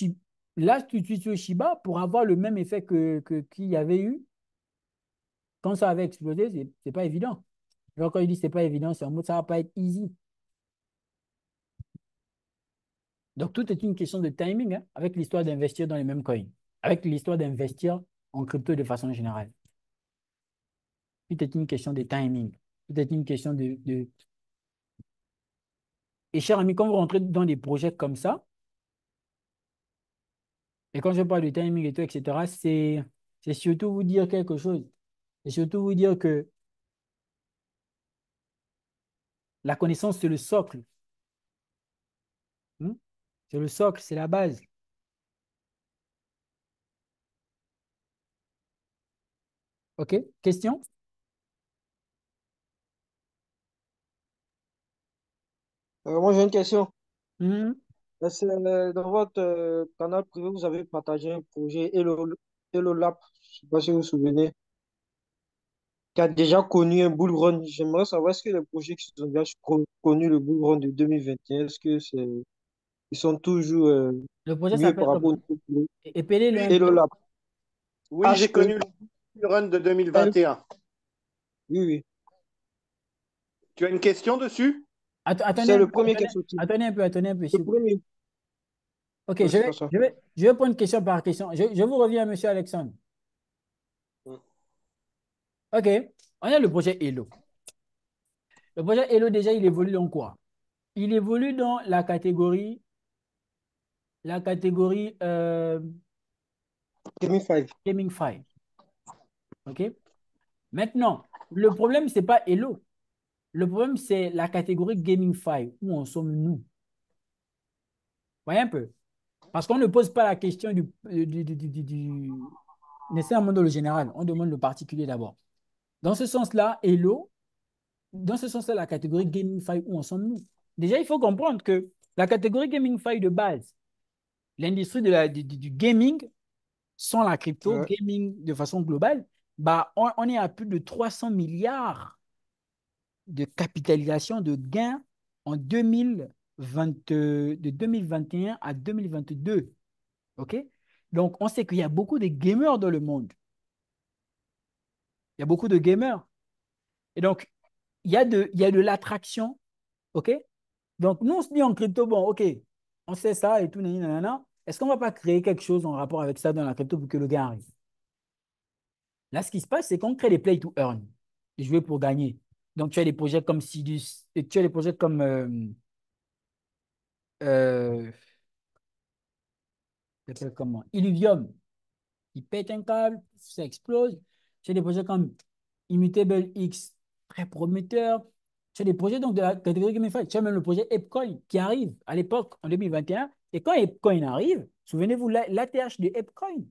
Speaker 1: là, tu utilises le Shiba pour avoir le même effet qu'il y avait eu quand ça avait explosé. C'est pas évident. Genre, quand il dit c'est pas évident, c'est en mode ça va pas être easy. Donc, tout est une question de timing, hein, avec l'histoire d'investir dans les mêmes coins, avec l'histoire d'investir en crypto de façon générale. Tout est une question de timing. Tout est une question de. Et cher ami, quand vous rentrez dans des projets comme ça, et quand je parle de timing et tout, etc., c'est surtout vous dire quelque chose. C'est surtout vous dire que la connaissance, c'est le socle. Hmm? C'est le socle, c'est la base. OK? Question?
Speaker 5: Moi, j'ai une question.
Speaker 1: Mhm.
Speaker 5: Dans votre canal privé, vous avez partagé un projet Hello Lab, je ne sais pas si vous vous souvenez, qui a déjà connu un bull run. J'aimerais savoir, est-ce que les projets qui ont déjà connu le bull run de 2021, ils sont toujours
Speaker 1: Le projet
Speaker 5: mieux
Speaker 1: s'appelle
Speaker 5: par rapport
Speaker 1: comment?
Speaker 5: au nouveau
Speaker 1: Épelez-le un
Speaker 3: Oui,
Speaker 5: Hello
Speaker 1: peu.
Speaker 5: Lab?
Speaker 3: oui, j'ai
Speaker 5: H-E,
Speaker 3: connu le run de
Speaker 5: L,
Speaker 3: 2021.
Speaker 5: oui, oui.
Speaker 3: Tu as une question dessus?
Speaker 1: Attendez
Speaker 5: C'est
Speaker 1: un
Speaker 5: le
Speaker 1: peu,
Speaker 5: premier qui
Speaker 1: attendez,
Speaker 5: est sorti.
Speaker 1: attendez un peu,
Speaker 5: Le
Speaker 1: s'il vous plaît.
Speaker 5: premier.
Speaker 1: Ok,
Speaker 5: Ouais, c'est pas ça.
Speaker 1: je vais prendre question par question. Je vous reviens, monsieur Alexandre.
Speaker 3: Mm.
Speaker 1: Ok, on a le projet Hello. Le projet Hello, déjà, il évolue dans quoi? Il évolue dans la catégorie
Speaker 5: Gaming 5.
Speaker 1: Gaming 5. Ok? Maintenant, le problème, ce n'est pas Hello. Le problème, c'est la catégorie Gaming 5. Où en sommes nous? Voyez un peu. Parce qu'on ne pose pas la question nécessairement dans le général. On demande le particulier d'abord. Dans ce sens-là, Hello, dans ce sens-là, la catégorie Gaming 5, où en sommes-nous? Déjà, il faut comprendre que la catégorie Gaming 5 de base, l'industrie du gaming, sans la crypto,
Speaker 5: Ouais.
Speaker 1: gaming de façon globale, bah, on est à plus de 300 milliards de capitalisation de gains en 2020, de 2021 à 2022. OK? Donc, on sait qu'il y a beaucoup de gamers dans le monde. Il y a beaucoup de gamers. Et donc, il y a de l'attraction. OK? Donc, nous, on se dit en crypto, bon, OK, on sait ça et tout, nanana. Est-ce qu'on ne va pas créer quelque chose en rapport avec ça dans la crypto pour que le gain arrive? Là, ce qui se passe, c'est qu'on crée des play to earn, des jouer pour gagner. Donc, tu as des projets comme Sidus, et tu as des projets comme euh, ça s'appelle comment? Illuvium, qui pète un câble, ça explose. Tu as des projets comme Immutable X, très prometteur. Tu as des projets donc, de la catégorie GameFi. Tu as même le projet ApeCoin qui arrive à l'époque en 2021. Et quand ApeCoin arrive, souvenez-vous, l'ATH de ApeCoin,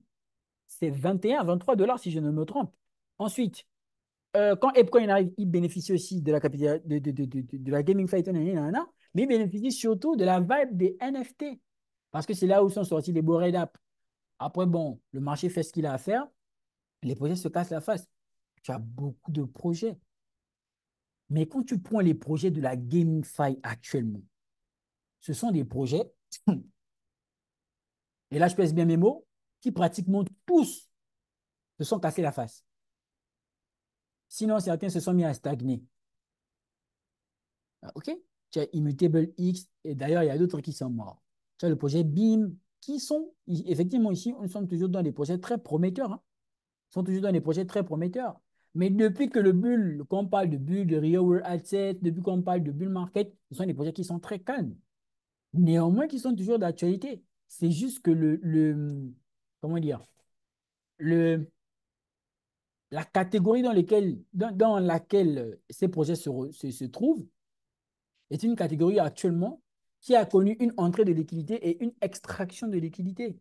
Speaker 1: c'est 21 à 23 dollars si je ne me trompe. Ensuite, quand ApeCoin arrive, il bénéficie aussi de la, de la gaming fight, mais il bénéficie surtout de la vibe des NFT. Parce que c'est là où sont sortis les beaux App. Après, bon, le marché fait ce qu'il a à faire, les projets se cassent la face. Tu as beaucoup de projets. Mais quand tu prends les projets de la GameFi actuellement, ce sont des projets, et là je pèse bien mes mots, qui pratiquement tous se sont cassés la face. Sinon, certains se sont mis à stagner. OK? Tu as Immutable X, et d'ailleurs, il y a d'autres qui sont morts. Tu as le projet BIM, qui sont, effectivement, ici, nous sommes toujours dans des projets très prometteurs. Hein. Sont toujours dans des projets très prometteurs. Mais depuis que qu'on parle de bulle, de real world asset, depuis qu'on parle de bull market, ce sont des projets qui sont très calmes. Néanmoins, qui sont toujours d'actualité. C'est juste que comment dire, le, la catégorie dans laquelle ces projets se trouvent est une catégorie actuellement qui a connu une entrée de liquidité et une extraction de liquidité.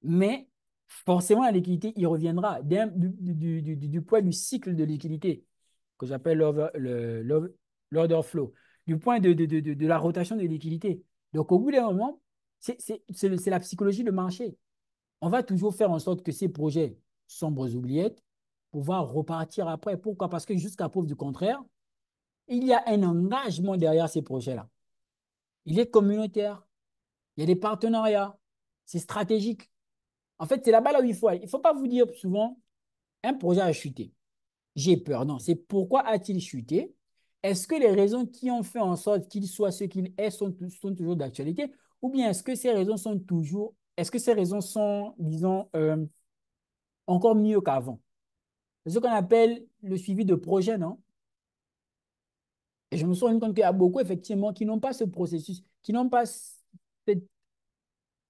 Speaker 1: Mais forcément, la liquidité y reviendra du point du cycle de liquidité que j'appelle l'order flow, du point de la rotation de liquidité. Donc, au bout d'un moment, c'est la psychologie de marché. On va toujours faire en sorte que ces projets sombres oubliettes pouvoir repartir après. Pourquoi? Parce que jusqu'à preuve du contraire, il y a un engagement derrière ces projets-là. Il est communautaire, il y a des partenariats, c'est stratégique. En fait, c'est là-bas là où il faut aller. Il ne faut pas vous dire souvent, un projet a chuté. J'ai peur. Non, c'est pourquoi a-t-il chuté? Est-ce que les raisons qui ont fait en sorte qu'il soit ce qu'il est sont toujours d'actualité? Ou bien est-ce que ces raisons sont toujours, est-ce que ces raisons sont, disons, encore mieux qu'avant? C'est ce qu'on appelle le suivi de projet, non? Et je me suis rendu compte qu'il y a beaucoup, effectivement, qui n'ont pas ce processus, qui n'ont pas cette,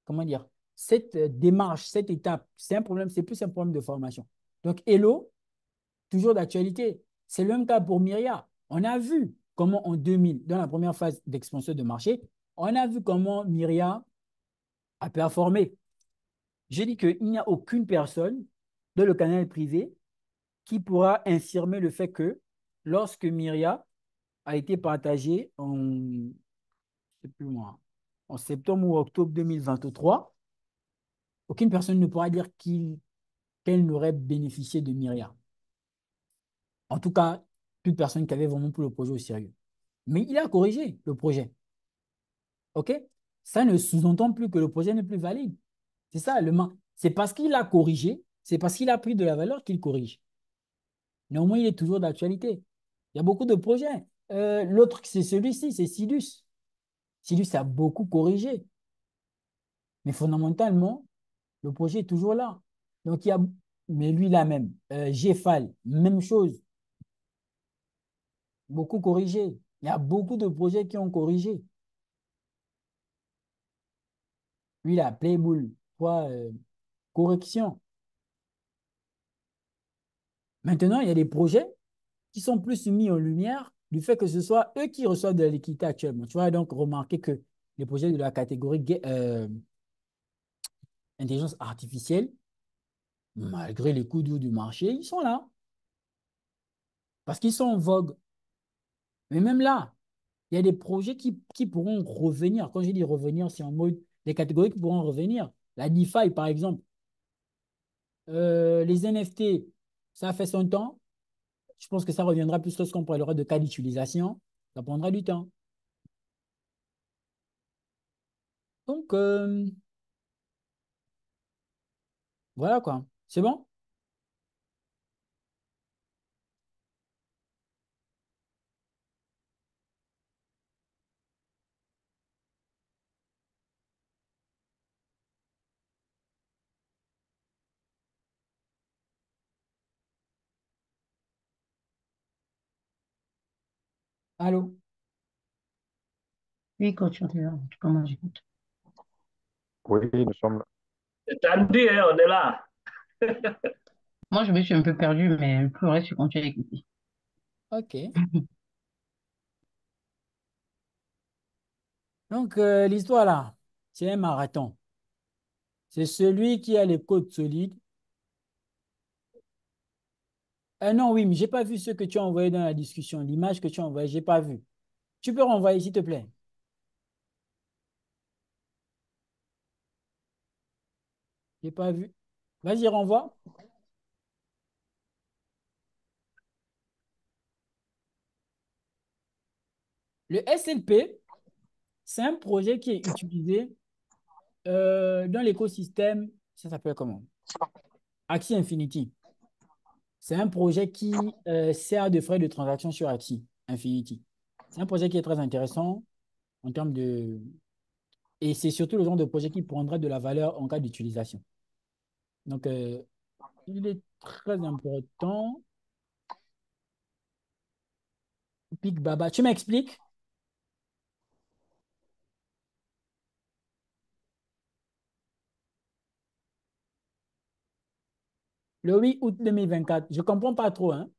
Speaker 1: comment dire, cette démarche, cette étape. C'est un problème, c'est plus un problème de formation. Donc, Hello, toujours d'actualité. C'est le même cas pour Myria. On a vu comment en 2000, dans la première phase d'expansion de marché, on a vu comment Myria a performé. J'ai dit qu'il n'y a aucune personne dans le canal privé qui pourra infirmer le fait que lorsque Myria a été partagée je sais plus moi, en septembre ou octobre 2023, aucune personne ne pourra dire qu'elle n'aurait bénéficié de Myria. En tout cas, toute personne qui avait vraiment pris le projet au sérieux. Mais il a corrigé le projet. OK? Ça ne sous-entend plus que le projet n'est plus valide. C'est ça, c'est parce qu'il a corrigé, c'est parce qu'il a pris de la valeur qu'il corrige. Néanmoins, il est toujours d'actualité. Il y a beaucoup de projets. L'autre, c'est celui-ci, c'est Sidus. Sidus a beaucoup corrigé. Mais fondamentalement, le projet est toujours là. Donc, il y a, mais lui là même, GFAL, même chose, beaucoup corrigé. Il y a beaucoup de projets qui ont corrigé. Lui là, Playbull, quoi, correction. Maintenant, il y a des projets qui sont plus mis en lumière du fait que ce soit eux qui reçoivent de l'équité actuellement. Tu vas donc remarquer que les projets de la catégorie intelligence artificielle, malgré les coups durs du marché, ils sont là parce qu'ils sont en vogue. Mais même là, il y a des projets qui pourront revenir. Quand je dis revenir, c'est en mode des catégories qui pourront revenir. La DeFi, par exemple, les NFT, ça a fait son temps. Je pense que ça reviendra plus lorsqu'on parlera de cas d'utilisation. Ça prendra du temps. Donc, voilà quoi. C'est bon? Allô?
Speaker 6: Oui, coach, on est là. Comment j'écoute?
Speaker 2: Oui, nous sommes là.
Speaker 4: C'est tendu, hein, on est là.
Speaker 6: Moi, je me suis un peu perdu, mais pour le reste, je continue à écouter.
Speaker 1: OK. Donc, l'histoire là, c'est un marathon. C'est celui qui a les côtes solides. Non, oui, mais je n'ai pas vu ce que tu as envoyé dans la discussion. L'image que tu as envoyée, je n'ai pas vu. Tu peux renvoyer, s'il te plaît. Je n'ai pas vu. Vas-y, renvoie. Le SLP, c'est un projet qui est utilisé dans l'écosystème. Ça s'appelle comment? Axie Infinity. C'est un projet qui sert de frais de transaction sur Axie Infinity. C'est un projet qui est très intéressant en termes de... Et c'est surtout le genre de projet qui prendra de la valeur en cas d'utilisation. Donc, il est très important. Big Baba, tu m'expliques? Le 8 août 2024, je ne comprends pas trop, hein.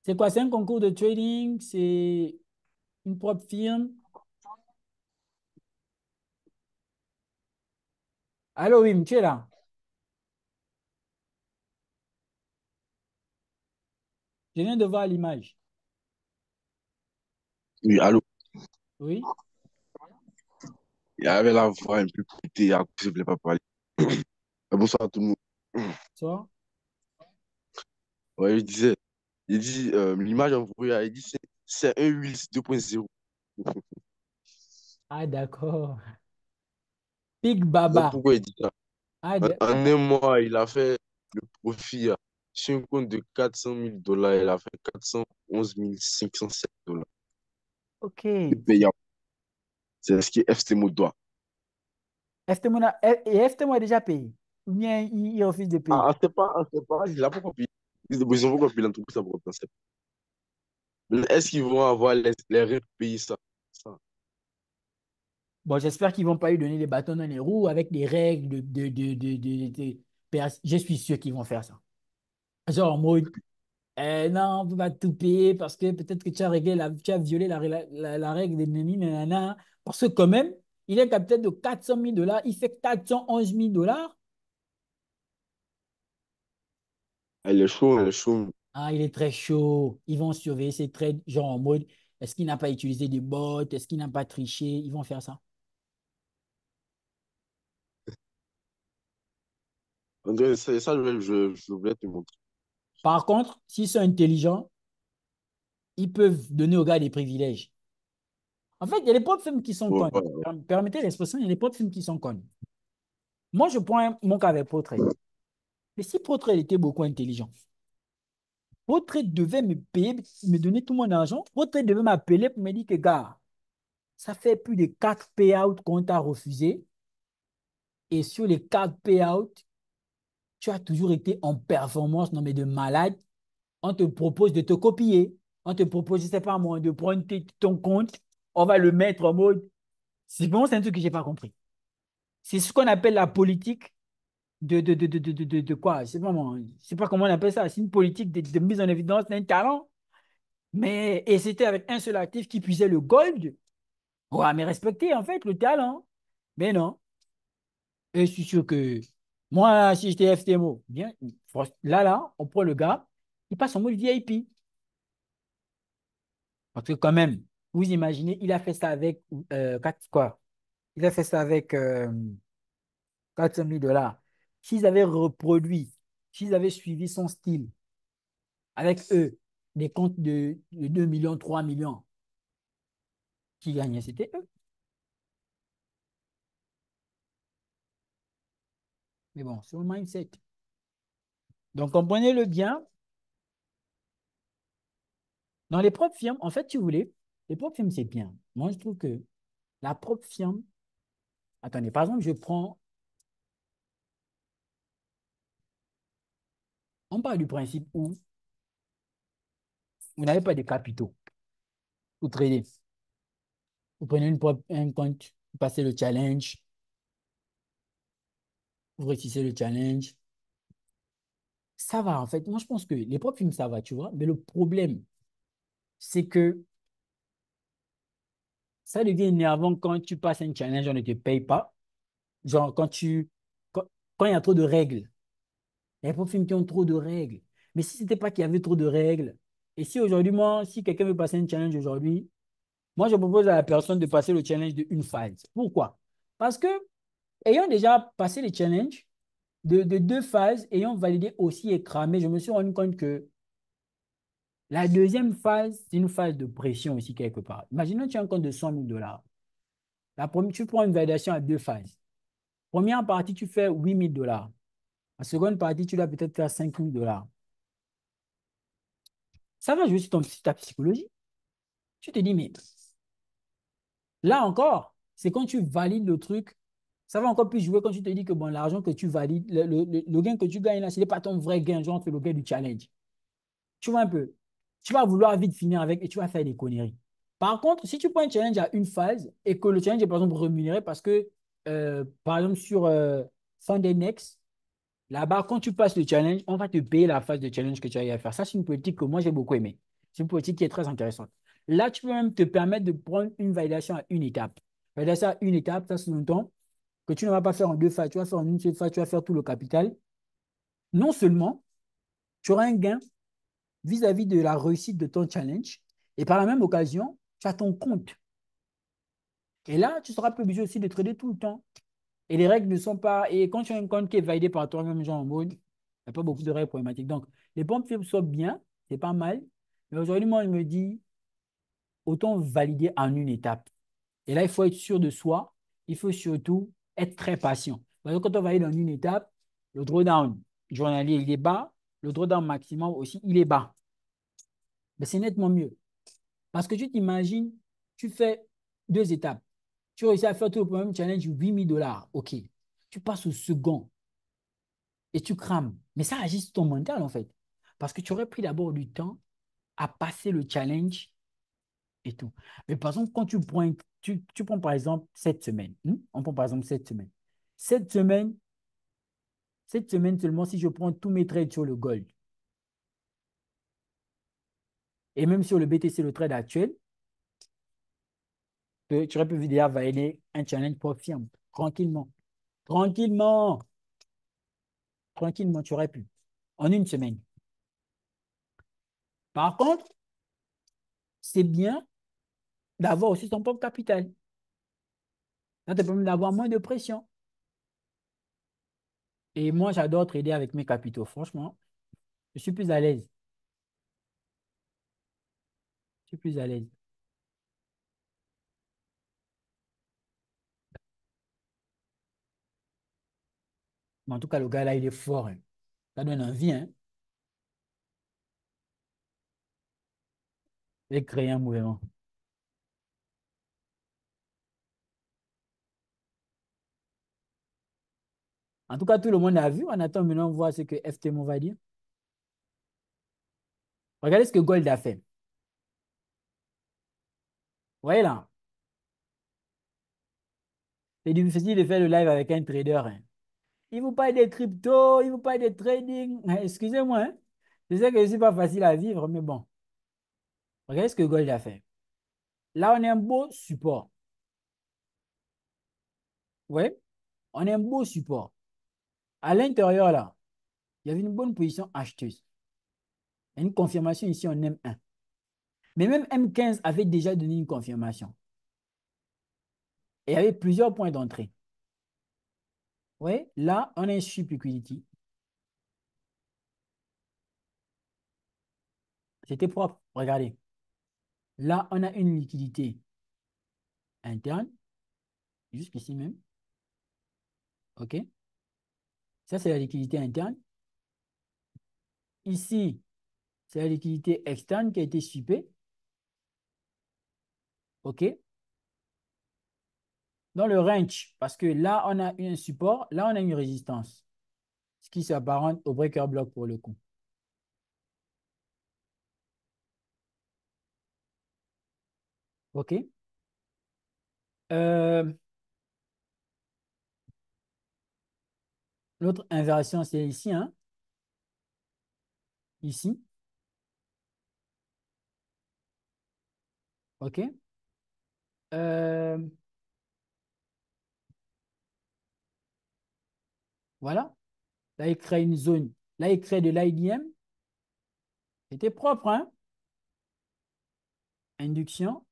Speaker 1: C'est quoi? C'est un concours de trading? C'est une propre firme? Allô, Wim, tu es là? Je viens de voir l'image.
Speaker 7: Oui, allô.
Speaker 1: Oui?
Speaker 7: Il y avait la voix un peu pétée, à cause je ne voulais pas parler. Bonsoir à tout le monde.
Speaker 1: Toi?
Speaker 7: Ouais, il dit, l'image envoyée, il dit, c'est un Wills 2.0.
Speaker 1: Ah, d'accord. Big
Speaker 7: C'est
Speaker 1: Baba.
Speaker 7: pourquoi il dit ça.
Speaker 1: Ah,
Speaker 7: En un mois, il a fait le profit sur un compte de 400 000 $. Il a fait 411 507 $.
Speaker 1: ok.
Speaker 7: C'est payant. C'est ce que FTMO doit.
Speaker 1: Et FTMO a déjà payé. Ou bien il refuse de payer.
Speaker 7: C'est pas, il a pas compris. Ils ont pas compris l'entreprise, ça va penser. Est-ce qu'ils vont avoir les règles de payer ça? Ça.
Speaker 1: Bon, j'espère qu'ils ne vont pas lui donner les bâtons dans les roues avec des règles Je suis sûr qu'ils vont faire ça. Genre en mode, non, on ne peut pas tout payer parce que peut-être que tu as violé la règle des nani, nanana. Parce que quand même, il est capitaine de 400 000 $, il fait 411 000 $.
Speaker 7: Elle est chaud, elle est chaud.
Speaker 1: Ah, il est très chaud. Ils vont surveiller ses trades, genre en mode, est-ce qu'il n'a pas utilisé des bots? Est-ce qu'il n'a pas triché? Ils vont faire ça.
Speaker 7: André, c'est ça, je voulais te montrer.
Speaker 1: Par contre, s'ils sont intelligents, ils peuvent donner aux gars des privilèges. En fait, il y a des propres films qui sont
Speaker 7: Ouais,
Speaker 1: connes. Permettez l'expression, il y a des propres films qui sont connes. Moi, je prends mon cas avec Potrel. Mais si Potrel était beaucoup intelligent, Votre trade devait me payer, me donner tout mon argent. Votre trade devait m'appeler pour me dire que, gars, ça fait plus de 4 payouts qu'on t'a refusé. Et sur les 4 payouts, tu as toujours été en performance, non mais de malade. On te propose de te copier. On te propose, je ne sais pas moi, de prendre ton compte. On va le mettre en mode. C'est bon, c'est un truc que je n'ai pas compris. C'est ce qu'on appelle la politique de quoi? Je ne sais pas moi. Je sais pas comment on appelle ça. C'est une politique de mise en évidence d'un talent. Mais, et c'était avec un seul actif qui puisait le gold. Ouais, mais respecter en fait le talent. Mais non. Et je suis sûr que moi, si j'étais FTMO, bien, là, on prend le gars, il passe en mode VIP. Parce que quand même, vous imaginez, il a fait ça avec quoi? Il a fait ça avec 400 000 dollars. S'ils avaient reproduit, s'ils avaient suivi son style avec eux, des comptes de 2 millions, 3 millions, qui gagnaient, c'était eux. Mais bon, c'est le mindset. Donc, comprenez-le bien. Dans les propres firmes, en fait, si vous voulez, les propres firmes, c'est bien. Moi, je trouve que la propre firme, attendez, par exemple, on parle du principe où vous n'avez pas de capitaux pour trader. Vous prenez un compte, vous passez le challenge, vous réussissez le challenge. Ça va, en fait. Moi, je pense que les propres firmes, ça va, tu vois. Mais le problème, c'est que ça devient énervant quand tu passes un challenge, on ne te paye pas. Genre, quand, quand il y a trop de règles. Il y a des propres firmes qui ont trop de règles. Mais si ce n'était pas qu'il y avait trop de règles, et si aujourd'hui, moi, si quelqu'un veut passer un challenge aujourd'hui, moi, je propose à la personne de passer le challenge de une phase. Pourquoi? Parce que, ayant déjà passé le challenge de 2 phases, ayant validé aussi et cramé, je me suis rendu compte que la deuxième phase, c'est une phase de pression aussi quelque part. Imaginons que tu as un compte de 100 000 dollars. La première, tu prends une validation à 2 phases. Première partie, tu fais 8 000 dollars. La seconde partie, tu dois peut-être faire 5 000 dollars. Ça va jouer sur ta psychologie. Tu te dis, mais là encore, c'est quand tu valides le truc, ça va encore plus jouer quand tu te dis que bon, l'argent que tu valides, le gain que tu gagnes là, ce n'est pas ton vrai gain, genre c'est le gain du challenge. Tu vois un peu, tu vas vouloir vite finir avec et tu vas faire des conneries. Par contre, si tu prends un challenge à une phase et que le challenge est par exemple rémunéré parce que, par exemple, sur Sunday Next, là-bas, quand tu passes le challenge, on va te payer la phase de challenge que tu as eu à faire. Ça, c'est une politique que moi, j'ai beaucoup aimée. C'est une politique qui est très intéressante. Là, tu peux même te permettre de prendre une validation à une étape. Validation à une étape, ça sous-entend que tu ne vas pas faire en 2 phases, tu vas faire en une seule phase, tu vas faire tout le capital. Non seulement tu auras un gain vis-à-vis de la réussite de ton challenge, et par la même occasion, tu as ton compte. Et là, tu seras plus obligé aussi de trader tout le temps. Et les règles ne sont pas. Et quand tu as un compte qui est validé par toi-même, genre en mode, il n'y a pas beaucoup de règles problématiques. Donc, les pompes fibres sont bien, c'est pas mal. Mais aujourd'hui, moi, je me dis, autant valider en une étape. Et là, il faut être sûr de soi. Il faut surtout être très patient. Parce que quand on valide en une étape, le drawdown journalier, il est bas. Le drawdown maximum aussi, il est bas. Mais c'est nettement mieux. Parce que tu t'imagines, tu fais 2 étapes. Tu réussis à faire tout le premier challenge 8 000 dollars. OK. Tu passes au second et tu crames. Mais ça agit sur ton mental, en fait. Parce que tu aurais pris d'abord du temps à passer le challenge et tout. Mais par exemple, quand tu prends par exemple cette semaine. On prend par exemple cette semaine. Cette semaine, cette semaine seulement, si je prends tous mes trades sur le gold et même sur le BTC, le trade actuel, tu aurais pu déjà valider un challenge pour firme. Tranquillement. Tranquillement. Tranquillement, tu aurais pu. En une semaine. Par contre, c'est bien d'avoir aussi son propre capital. Ça te permet d'avoir moins de pression. Et moi, j'adore trader avec mes capitaux. Franchement, je suis plus à l'aise. Je suis plus à l'aise. Mais en tout cas, le gars là, il est fort, hein. Ça donne envie, hein. Et créer un mouvement. En tout cas, tout le monde a vu. On attend maintenant de voir ce que FTMO va dire. Regardez ce que Gold a fait. Vous voyez là? C'est difficile de faire le live avec un trader, hein. Il vous parle des cryptos, il vous parle des trading. Excusez-moi, hein. Je sais que ce n'est pas facile à vivre, mais bon. Regardez ce que Gold a fait. Là, on a un beau support. Oui, on a un beau support. À l'intérieur, là, il y avait une bonne position acheteuse. Il y a une confirmation ici en M1. Mais même M15 avait déjà donné une confirmation. Et il y avait plusieurs points d'entrée. Oui, là, on a un sweep liquidity. C'était propre. Regardez. Là, on a une liquidité interne, jusqu'ici même. OK? Ça, c'est la liquidité interne. Ici, c'est la liquidité externe qui a été sweepée. OK? Dans le range, parce que là, on a un support, là, on a une résistance. Ce qui s'apparente au breaker block pour le coup. OK? Euh, L'autre inversion, c'est ici, hein? Ici. OK? Euh, voilà. Là, il crée une zone. Là, il crée de l'IDM. C'était propre, hein? Induction.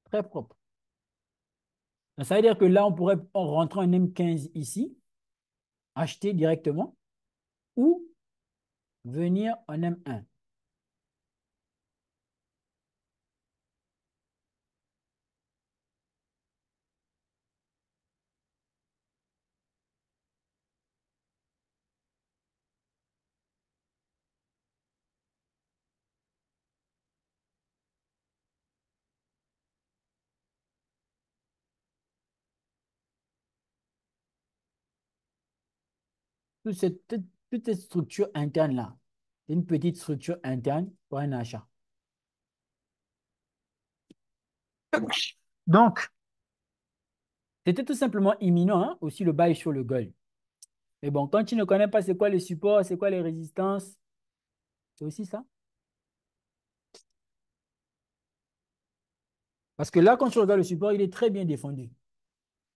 Speaker 1: Très propre. Donc, ça veut dire que là, on pourrait rentrer en M15 ici, acheter directement, ou venir en M1. Toute cette structure interne-là, c'est une petite structure interne pour un achat. Donc, c'était tout simplement imminent, hein, aussi le buy sur le gold. Mais bon, quand tu ne connais pas c'est quoi les supports, c'est quoi les résistances, c'est aussi ça. Parce que là, quand tu regardes le support, il est très bien défendu.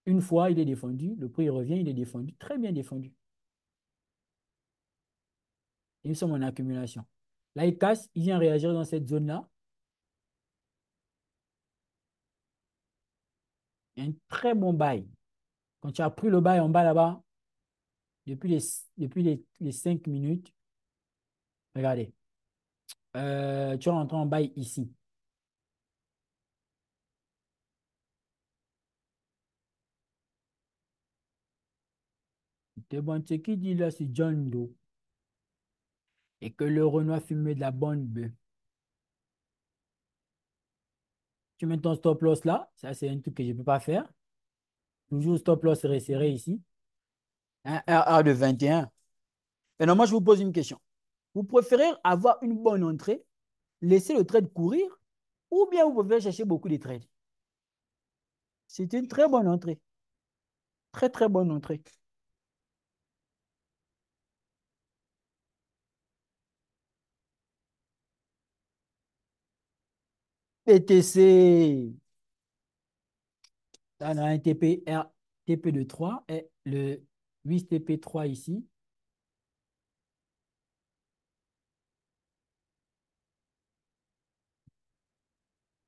Speaker 1: Une fois, il est défendu, le prix revient, il est défendu, très bien défendu. Et nous sommes en accumulation. Là, il casse, il vient réagir dans cette zone-là. Il y a un très bon buy. Quand tu as pris le buy en bas là-bas, depuis les 5 minutes, regardez, tu rentres en buy ici. C'est bon, ce qui dit là, c'est John Doe. Et que le Renoir fumait de la bonne bœuf. Tu mets ton stop loss là, ça c'est un truc que je ne peux pas faire. Toujours stop loss resserré ici. Un RR de 21. Maintenant, moi, je vous pose une question. Vous préférez avoir une bonne entrée, laisser le trade courir, ou bien vous pouvez chercher beaucoup de trades? C'est une très bonne entrée. Très, très bonne entrée. BTC. Là, on a un TP de 3 et le 8TP3 ici.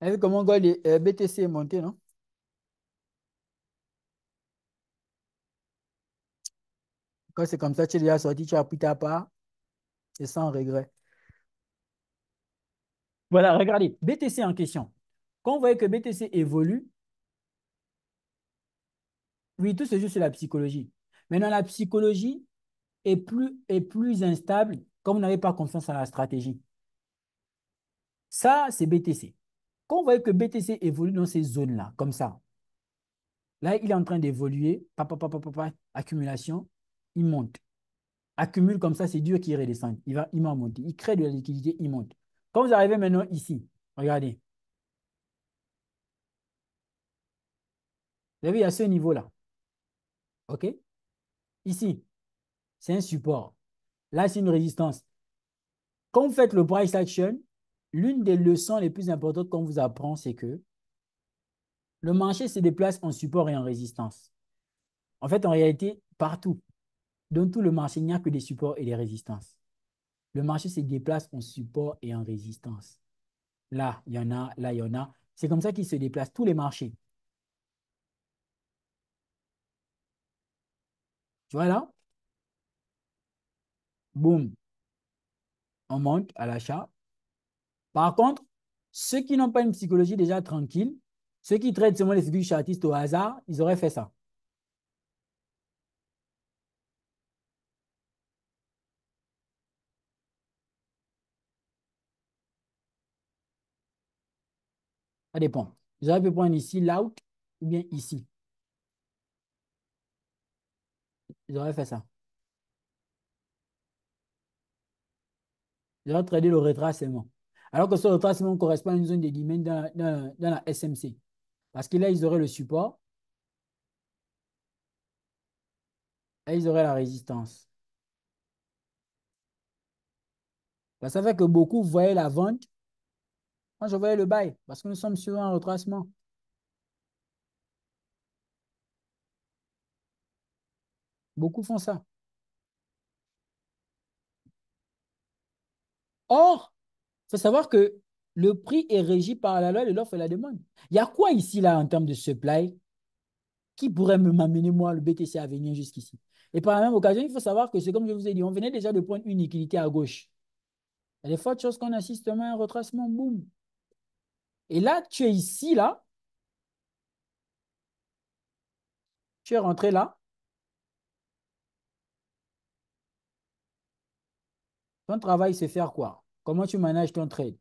Speaker 1: Vous voyez comment BTC est monté, non? Quand c'est comme ça, tu es déjà sorti, tu as pris ta part, c'est sans regret. Voilà, regardez, BTC en question. Quand vous voyez que BTC évolue, oui, tout se joue sur la psychologie. Maintenant, la psychologie est plus instable quand vous n'avez pas confiance en la stratégie. Ça, c'est BTC. Quand vous voyez que BTC évolue dans ces zones-là, comme ça, là, il est en train d'évoluer, accumulation, il monte. Accumule comme ça, c'est dur qu'il redescende. Il va monter. Il crée de la liquidité, il monte. Quand vous arrivez maintenant ici, regardez. Vous avez vu, il y a ce niveau-là. OK? Ici, c'est un support. Là, c'est une résistance. Quand vous faites le price action, l'une des leçons les plus importantes qu'on vous apprend, c'est que le marché se déplace en support et en résistance. En fait, en réalité, partout, dans tout le marché, il n'y a que des supports et des résistances. Le marché se déplace en support et en résistance. Là, il y en a, là, il y en a. C'est comme ça qu'il se déplace, tous les marchés. Tu vois là? Boum, on monte à l'achat. Par contre, ceux qui n'ont pas une psychologie déjà tranquille, ceux qui traitent seulement les figures chartistes au hasard, ils auraient fait ça. Ça dépend. Ils auraient pu prendre ici l'out ou bien ici. Ils auraient fait ça. Ils auraient tradé le retracement. Alors que ce retracement correspond à une zone de demand dans la SMC. Parce que là, ils auraient le support. Là, ils auraient la résistance. Là, ça fait que beaucoup voyaient la vente. Moi, je voyais le buy parce que nous sommes sur un retracement. Beaucoup font ça. Or, il faut savoir que le prix est régi par la loi de l'offre et la demande. Il y a quoi ici, là, en termes de supply, qui pourrait m'amener, moi, le BTC à venir jusqu'ici? Et par la même occasion, il faut savoir que c'est comme je vous ai dit, on venait déjà de prendre une liquidité à gauche. Il y a des fortes choses qu'on assiste à un retracement, boum. Et là, tu es ici, là. Tu es rentré là. Ton travail, c'est faire quoi? Comment tu manages ton trade?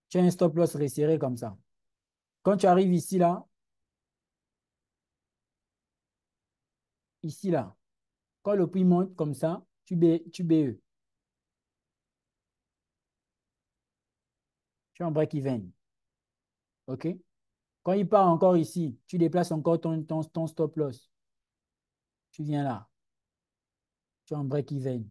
Speaker 1: Tu as un stop loss resserré comme ça. Quand tu arrives ici, là, ici, là, quand le prix monte comme ça, tu BE. Tu es en break-even. OK? Quand il part encore ici, tu déplaces encore ton stop loss. Tu viens là. Tu es en break-even.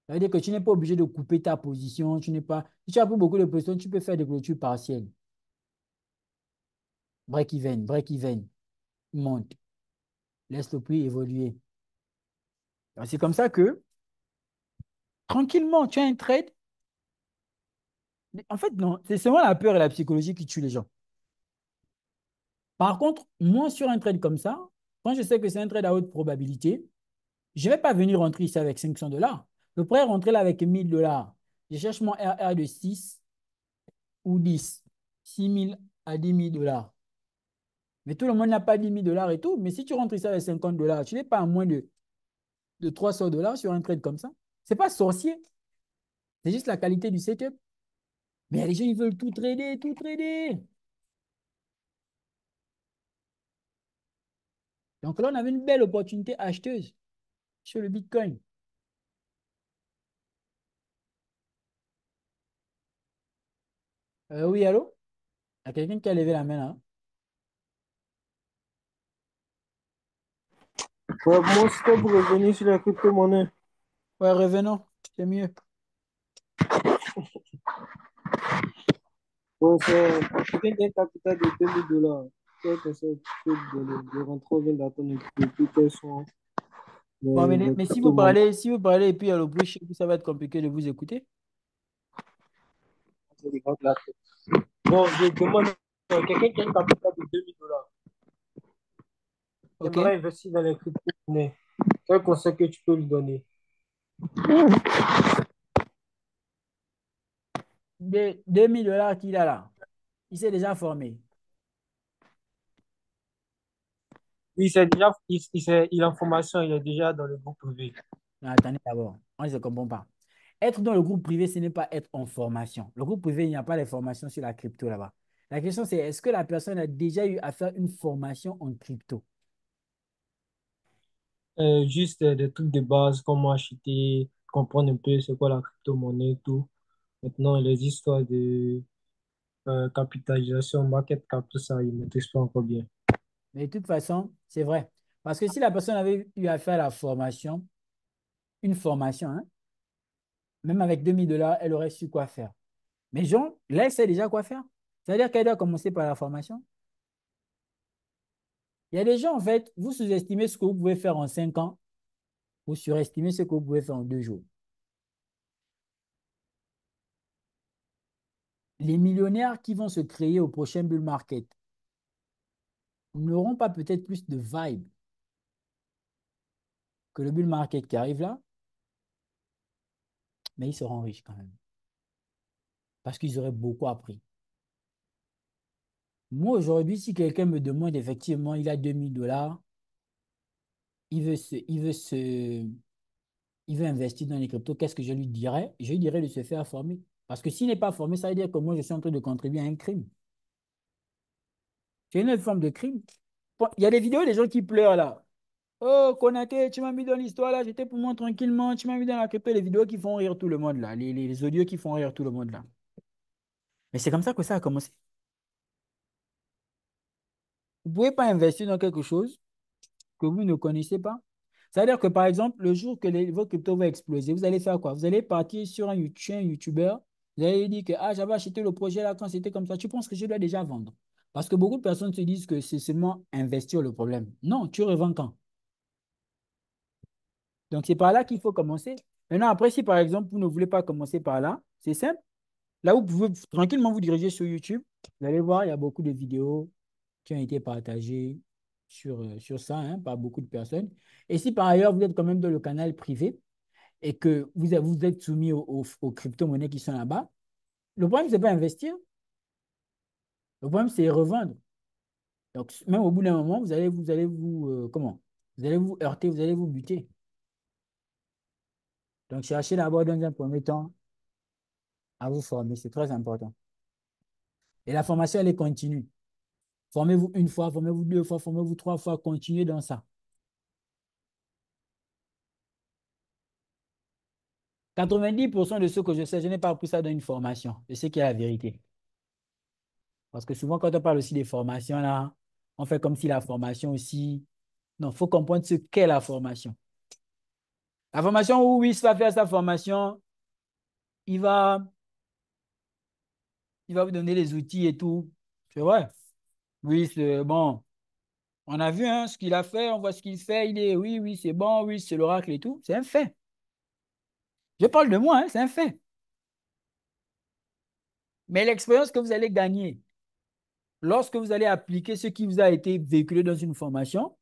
Speaker 1: Ça veut dire que tu n'es pas obligé de couper ta position. Tu n'es pas... Si tu as pris beaucoup de positions, tu peux faire des clôtures partielles. Break-even, break-even. Monte. Laisse le prix évoluer. C'est comme ça que, tranquillement, tu as un trade. En fait, non, c'est seulement la peur et la psychologie qui tuent les gens. Par contre, moi, sur un trade comme ça, quand je sais que c'est un trade à haute probabilité, je ne vais pas venir rentrer ici avec 500 $. Je pourrais rentrer là avec 1000 $. Je cherche mon RR de 6 ou 10. 6 000 à 10 000 $. Mais tout le monde n'a pas 10 000 $ et tout. Mais si tu rentres ici avec 50 $, tu n'es pas à moins de 300 $ sur un trade comme ça. Ce n'est pas sorcier. C'est juste la qualité du setup. Mais les gens, ils veulent tout trader, tout trader. Donc là, on avait une belle opportunité acheteuse sur le Bitcoin. Oui, allô? Il y a quelqu'un qui a levé la main là.
Speaker 5: Ouais, moi, c'était pour revenir sur la crypto-monnaie.
Speaker 1: Ouais, revenons. C'est mieux.
Speaker 5: Bon, c'est quelqu'un qui a un capital de 2000 $. Quel conseil tu peux lui donner de rentrer au vient d'attendre et puis quels sont
Speaker 1: Bon,
Speaker 5: les
Speaker 1: mais
Speaker 5: crypto-monnaies?
Speaker 1: si vous parlez et puis il y a le bruit chez vous, ça va être compliqué de vous écouter.
Speaker 5: C'est des grandes lattes. Bon, je demande à quelqu'un qui a un capital de 2000 $.
Speaker 1: OK?
Speaker 5: J'aimerais investir dans les crypto-monnaies. Quel conseil que tu peux lui donner?
Speaker 1: 2000 $ qu'il a là. Il s'est déjà formé.
Speaker 5: Oui, c'est déjà, il est en formation, il est déjà dans le groupe privé.
Speaker 1: Non, attendez d'abord. Moi, je ne comprends pas. Être dans le groupe privé, ce n'est pas être en formation. Le groupe privé, il n'y a pas de formation sur la crypto là-bas. La question, c'est est-ce que la personne a déjà eu à faire une formation en crypto?
Speaker 5: Juste des trucs de base, comment acheter, comprendre un peu c'est quoi la crypto-monnaie, tout. Maintenant, les histoires de capitalisation, market cap, tout ça, ils ne maîtrisent pas encore bien.
Speaker 1: Mais de toute façon, c'est vrai. Parce que si la personne avait eu à faire la formation, une formation, hein, même avec 2000 $, elle aurait su quoi faire. Mais Jean, là, elle sait déjà quoi faire. C'est-à-dire qu'elle doit commencer par la formation. Il y a des gens, en fait, vous sous-estimez ce que vous pouvez faire en 5 ans, vous surestimez ce que vous pouvez faire en 2 jours. Les millionnaires qui vont se créer au prochain bull market n'auront pas peut-être plus de vibe que le bull market qui arrive là, mais ils seront riches quand même. Parce qu'ils auraient beaucoup appris. Moi, aujourd'hui, si quelqu'un me demande effectivement, il a 2000 $, il veut se, il veut se, il veut investir dans les cryptos, qu'est-ce que je lui dirais? Je lui dirais de se faire former. Parce que s'il n'est pas formé, ça veut dire que moi, je suis en train de contribuer à un crime. C'est une autre forme de crime. Bon, il y a des vidéos des gens qui pleurent là. Oh, Konaté, tu m'as mis dans l'histoire là, j'étais pour moi tranquillement, tu m'as mis dans la crypto, les vidéos qui font rire tout le monde là, les audios qui font rire tout le monde là. Mais c'est comme ça que ça a commencé. Vous ne pouvez pas investir dans quelque chose que vous ne connaissez pas. C'est-à-dire que, par exemple, le jour que vos cryptos vont exploser, vous allez faire quoi? Vous allez partir sur un YouTuber, vous allez dire que ah, j'avais acheté le projet là quand c'était comme ça. Tu penses que je dois déjà vendre? Parce que beaucoup de personnes se disent que c'est seulement investir le problème. Non, tu revends quand? Donc, c'est par là qu'il faut commencer. Maintenant, après, si par exemple, vous ne voulez pas commencer par là, c'est simple. Là, vous pouvez tranquillement vous diriger sur YouTube. Vous allez voir, il y a beaucoup de vidéos qui ont été partagées sur ça, hein, par beaucoup de personnes. Et si par ailleurs, vous êtes quand même dans le canal privé et que vous êtes soumis aux crypto-monnaies qui sont là-bas, le problème, ce n'est pas investir. Le problème, c'est revendre. Donc, même au bout d'un moment, comment? Vous allez vous heurter, vous allez vous buter. Donc, cherchez d'abord dans un premier temps à vous former. C'est très important. Et la formation, elle est continue. Formez-vous une fois, formez-vous deux fois, formez-vous trois fois, continuez dans ça. 90% de ce que je sais, je n'ai pas appris ça dans une formation. Je sais qu'il y a la vérité. Parce que souvent, quand on parle aussi des formations, là, on fait comme si la formation aussi. Non, il faut comprendre ce qu'est la formation. La formation, où oui, va faire sa formation, il va, il va vous donner les outils et tout. C'est vrai. Oui, c'est bon. On a vu hein, ce qu'il a fait, on voit ce qu'il fait. Il est, oui, oui, c'est bon, oui, c'est l'oracle et tout. C'est un fait. Je parle de moi, hein, c'est un fait. Mais l'expérience que vous allez gagner lorsque vous allez appliquer ce qui vous a été véhiculé dans une formation,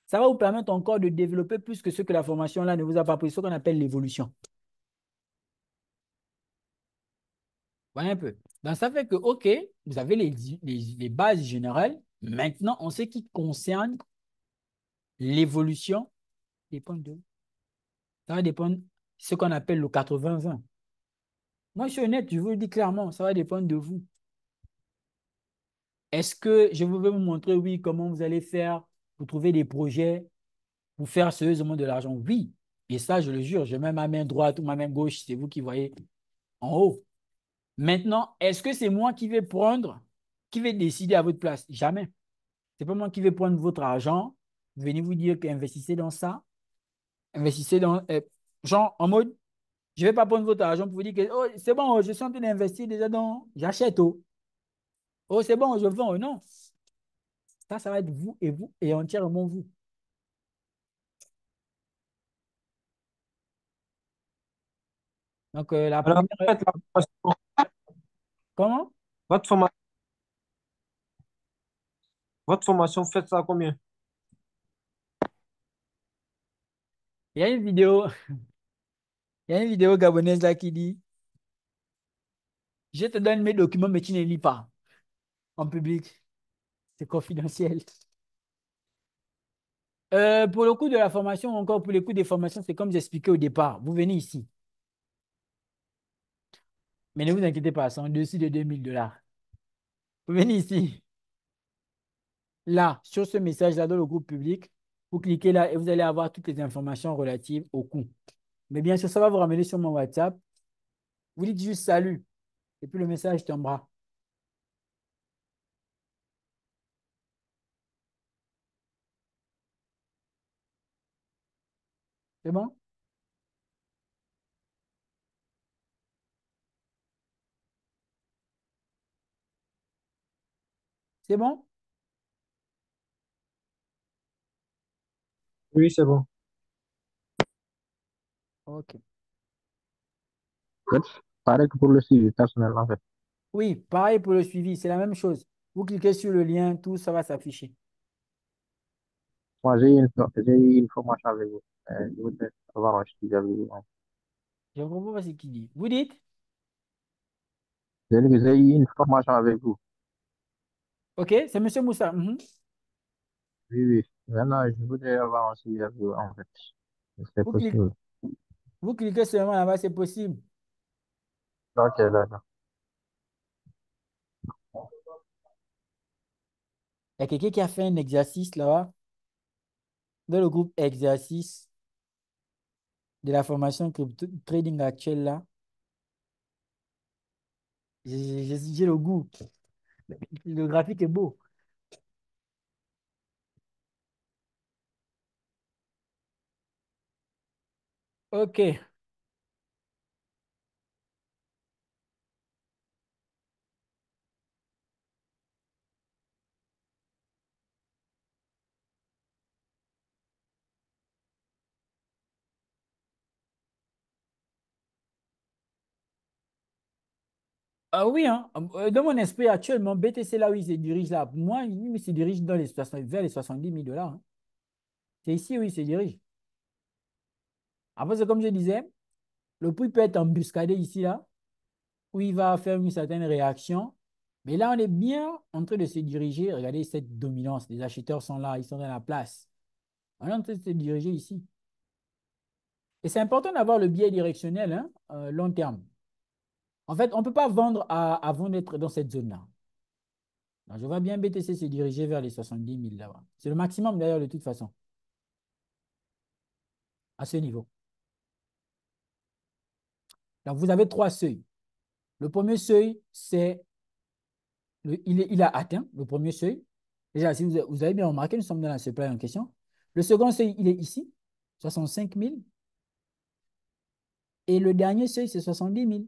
Speaker 1: ça va vous permettre encore de développer plus que ce que la formation là ne vous a pas appris, ce qu'on appelle l'évolution. Voyez un peu. Donc, ça fait que, OK, vous avez les bases générales. Maintenant, en ce qui concerne l'évolution, dépend de, ça va dépendre de ce qu'on appelle le 80-20. Moi, je suis honnête, je vous le dis clairement, ça va dépendre de vous. Est-ce que je vais vous montrer, oui, comment vous allez faire pour trouver des projets, pour faire sérieusement de l'argent? Oui. Et ça, je le jure, je mets ma main droite ou ma main gauche, c'est vous qui voyez en haut. Maintenant, est-ce que c'est moi qui vais prendre, qui vais décider à votre place? Jamais. C'est pas moi qui vais prendre votre argent, venez vous dire qu'investissez dans ça, investissez dans, genre, en mode, je ne vais pas prendre votre argent pour vous dire que oh, c'est bon, je suis en train d'investir déjà dans, j'achète, oh, oh c'est bon, je vends, oh, non. Ça va être vous et entièrement vous. Donc, la
Speaker 5: Alors,
Speaker 1: première,
Speaker 5: en fait, la formation,
Speaker 1: comment?
Speaker 5: votre formation, votre formation, vous faites ça à combien?
Speaker 1: Il y a une vidéo, il y a une vidéo gabonaise là qui dit, je te donne mes documents, mais tu ne les lis pas en public. C'est confidentiel. Pour le coût de la formation, encore pour les coûts des formations, c'est comme j'expliquais au départ. Vous venez ici. Mais ne vous inquiétez pas, c'est en dessus de 2000 $. Vous venez ici. Là, sur ce message-là, dans le groupe public, vous cliquez là et vous allez avoir toutes les informations relatives au coût. Mais bien sûr, ça va vous ramener sur mon WhatsApp. Vous dites juste salut et puis le message tombera. C'est bon? C'est bon?
Speaker 5: Oui, c'est bon.
Speaker 1: OK.
Speaker 8: En fait, pareil que pour le suivi personnel, en fait.
Speaker 1: Oui, pareil pour le suivi, c'est la même chose. Vous cliquez sur le lien, tout ça va s'afficher.
Speaker 8: Moi, j'ai eu une formation avec vous. Je voudrais avoir un suivi avec vous.
Speaker 1: Je ne comprends pas ce qu'il dit. Vous dites?
Speaker 8: J'ai dit que j'ai eu une formation avec vous.
Speaker 1: OK, c'est M. Moussa. Mhm.
Speaker 8: Oui, oui. Maintenant, je voudrais avoir un suivi avec vous, en fait. C'est
Speaker 1: Vous cliquez,
Speaker 8: possible.
Speaker 1: vous cliquez seulement là-bas, c'est possible.
Speaker 8: Ok, d'accord.
Speaker 1: Il y a quelqu'un qui a fait un exercice là-bas, dans le groupe exercice de la formation crypto trading actuelle là. J'ai le goût. Le graphique est beau. OK. Ah oui, hein. Dans mon esprit, actuellement, BTC, là où il se dirige là, moi, il se dirige dans les 60 vers les 70 000 $. Hein. C'est ici où il se dirige. Après, c'est comme je disais, le prix peut être embuscadé ici, là, où il va faire une certaine réaction. Mais là, on est bien en train de se diriger. Regardez cette dominance. Les acheteurs sont là, ils sont dans la place. On est en train de se diriger ici. Et c'est important d'avoir le biais directionnel, hein, long terme. En fait, on ne peut pas vendre avant d'être dans cette zone-là. Donc, je vois bien BTC se diriger vers les 70 000 là-bas. C'est le maximum d'ailleurs de toute façon, à ce niveau. Donc, vous avez trois seuils. Le premier seuil, il a atteint le premier seuil. Déjà, si vous avez bien remarqué, nous sommes dans la supply en question. Le second seuil, il est ici, 65 000. Et le dernier seuil, c'est 70 000.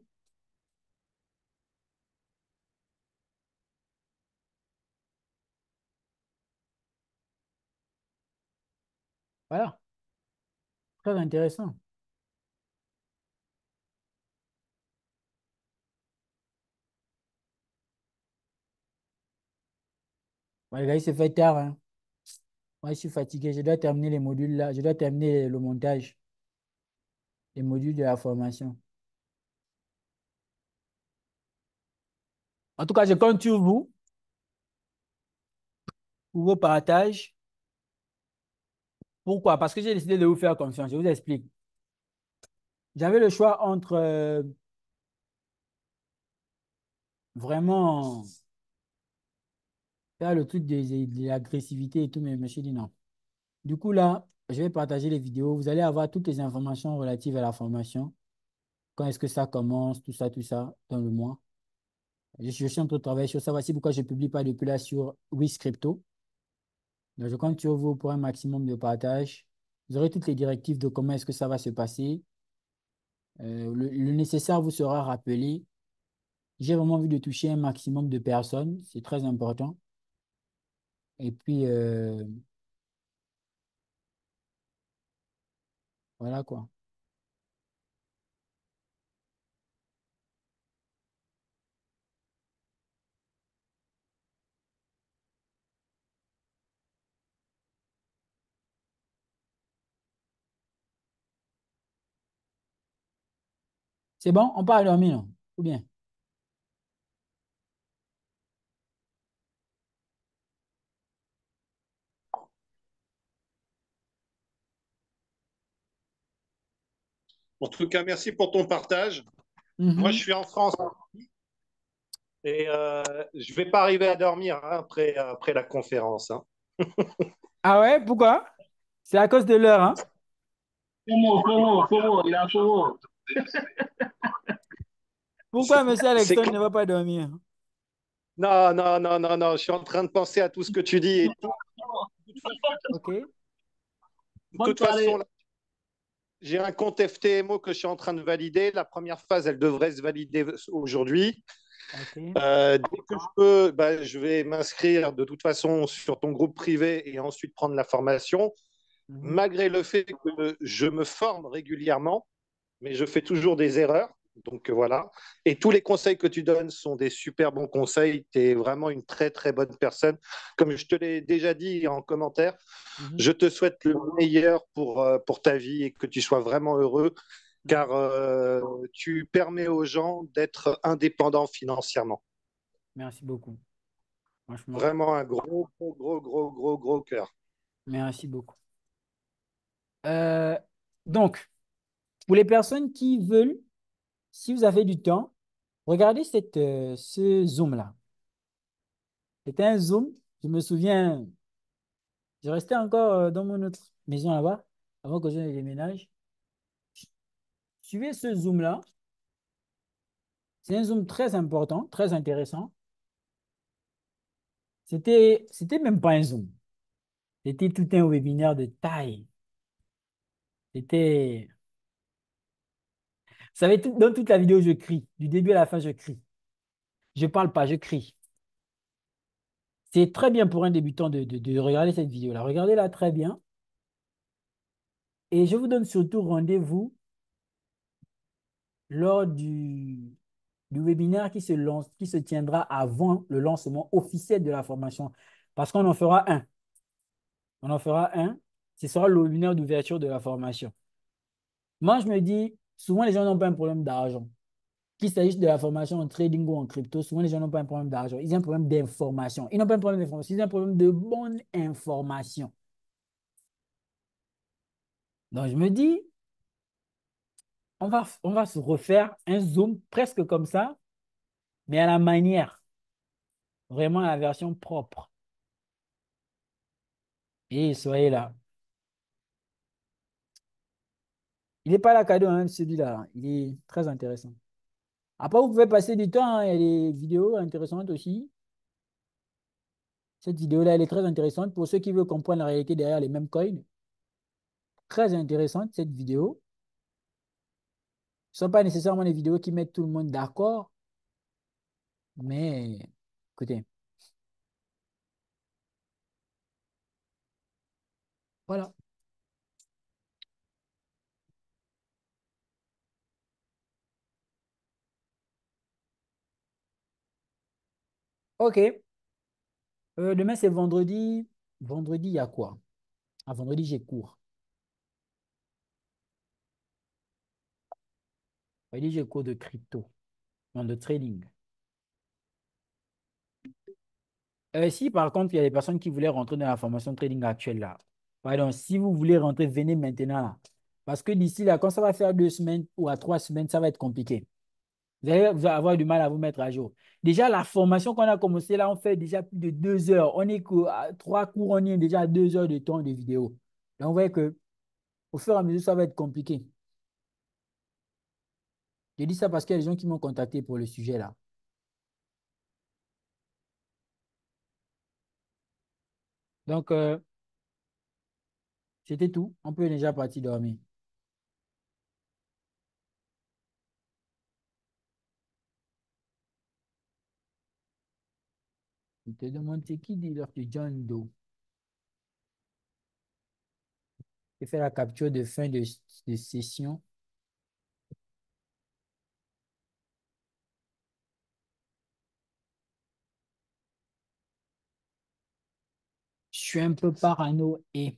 Speaker 1: Voilà, très intéressant. Ouais, les gars, il se fait tard. Hein. Moi, je suis fatigué. Je dois terminer les modules là. Je dois terminer le montage, les modules de la formation. En tout cas, je compte sur vous pour vos partages. Pourquoi? Parce que j'ai décidé de vous faire confiance. Je vous explique. J'avais le choix entre vraiment faire le truc de l'agressivité et tout, mais je me suis dit non. Du coup, là, je vais partager les vidéos. Vous allez avoir toutes les informations relatives à la formation. Quand est-ce que ça commence, tout ça, dans le mois. Je suis en train de travailler sur ça. Voici pourquoi je ne publie pas depuis là sur WizCrypto. Donc, je compte sur vous pour un maximum de partage. Vous aurez toutes les directives de comment est-ce que ça va se passer. Le nécessaire vous sera rappelé. J'ai vraiment envie de toucher un maximum de personnes. C'est très important. Et puis, voilà quoi. C'est bon? On part à dormir, non? Ou bien?
Speaker 3: En tout cas, merci pour ton partage. Moi, je suis en France et je ne vais pas arriver à dormir hein, après la conférence. Hein.
Speaker 1: Ah ouais, pourquoi? C'est à cause de l'heure, hein?
Speaker 4: FOMO, il a FOMO.
Speaker 1: Pourquoi monsieur
Speaker 3: C'est
Speaker 1: Alexandre
Speaker 3: que-
Speaker 1: ne va pas dormir?
Speaker 3: Non, non, non, non, non, je suis en train de penser à tout ce que tu dis. Et tout.
Speaker 1: Ok.
Speaker 3: De
Speaker 4: Bonne
Speaker 3: toute façon,
Speaker 4: soirée.
Speaker 3: là, j'ai un compte FTMO que je suis en train de valider. La première phase, elle devrait se valider aujourd'hui.
Speaker 1: Ok.
Speaker 3: Dès que je peux, bah, je vais m'inscrire de toute façon sur ton groupe privé et ensuite prendre la formation.
Speaker 1: Mhm.
Speaker 3: Malgré le fait que je me forme régulièrement, mais je fais toujours des erreurs. Donc voilà. Et tous les conseils que tu donnes sont des super bons conseils. Tu es vraiment une très, très bonne personne. Comme je te l'ai déjà dit en commentaire,
Speaker 1: Mhm.
Speaker 3: je te souhaite le meilleur pour ta vie et que tu sois vraiment heureux, car tu permets aux gens d'être indépendants financièrement.
Speaker 1: Merci beaucoup. Franchement,
Speaker 3: Vraiment un gros, gros, gros, gros, gros, gros cœur.
Speaker 1: merci beaucoup. Euh, donc, pour les personnes qui veulent, si vous avez du temps, regardez ce Zoom-là. C'était un Zoom. Je me souviens, je restais encore dans mon autre maison là-bas, avant que je ne déménage. Suivez ce Zoom-là. C'est un Zoom très important, très intéressant. C'était même pas un Zoom. C'était tout un webinaire de taille. C'était, vous savez, dans toute la vidéo, je crie. Du début à la fin, je crie. Je parle pas, je crie. C'est très bien pour un débutant de regarder cette vidéo-là. Regardez-la très bien. Et je vous donne surtout rendez-vous lors du webinaire qui se tiendra avant le lancement officiel de la formation. Parce qu'on en fera un. On en fera un. Ce sera le webinaire d'ouverture de la formation. Moi, je me dis, souvent les gens n'ont pas un problème d'argent. Qu'il s'agisse de la formation en trading ou en crypto, souvent les gens n'ont pas un problème d'argent. Ils ont un problème d'information. Ils n'ont pas un problème d'information, ils ont un problème de bonne information. Donc, je me dis, on va se refaire un Zoom presque comme ça, mais à la manière, vraiment à la version propre. Et soyez là. Il n'est pas là cadeau, hein, celui-là. Il est très intéressant. Après, vous pouvez passer du temps, hein, il y a des vidéos intéressantes aussi. Cette vidéo-là, elle est très intéressante pour ceux qui veulent comprendre la réalité derrière les mêmes coins. Très intéressante, cette vidéo. Ce ne sont pas nécessairement des vidéos qui mettent tout le monde d'accord, mais écoutez, voilà. OK. Demain, c'est vendredi. Vendredi, il y a quoi? Ah, vendredi, j'ai cours. Vendredi, j'ai cours de crypto, non, de trading. Si par contre, il y a des personnes qui voulaient rentrer dans la formation trading actuelle là, pardon, si vous voulez rentrer, venez maintenant là. Parce que d'ici là, quand ça va faire 2 semaines ou à 3 semaines, ça va être compliqué. Vous allez avoir du mal à vous mettre à jour. Déjà, la formation qu'on a commencé là, on fait déjà plus de 2 heures. On est à 3 cours, on est déjà à 2 heures de temps de vidéo. Donc, vous voyez que au fur et à mesure, ça va être compliqué. Je dis ça parce qu'il y a des gens qui m'ont contacté pour le sujet là. Donc, c'était tout. On peut déjà partir dormir. Il te demande c'est qui dit l'heure de John Doe. Et fait la capture de fin de session. Je suis un peu parano et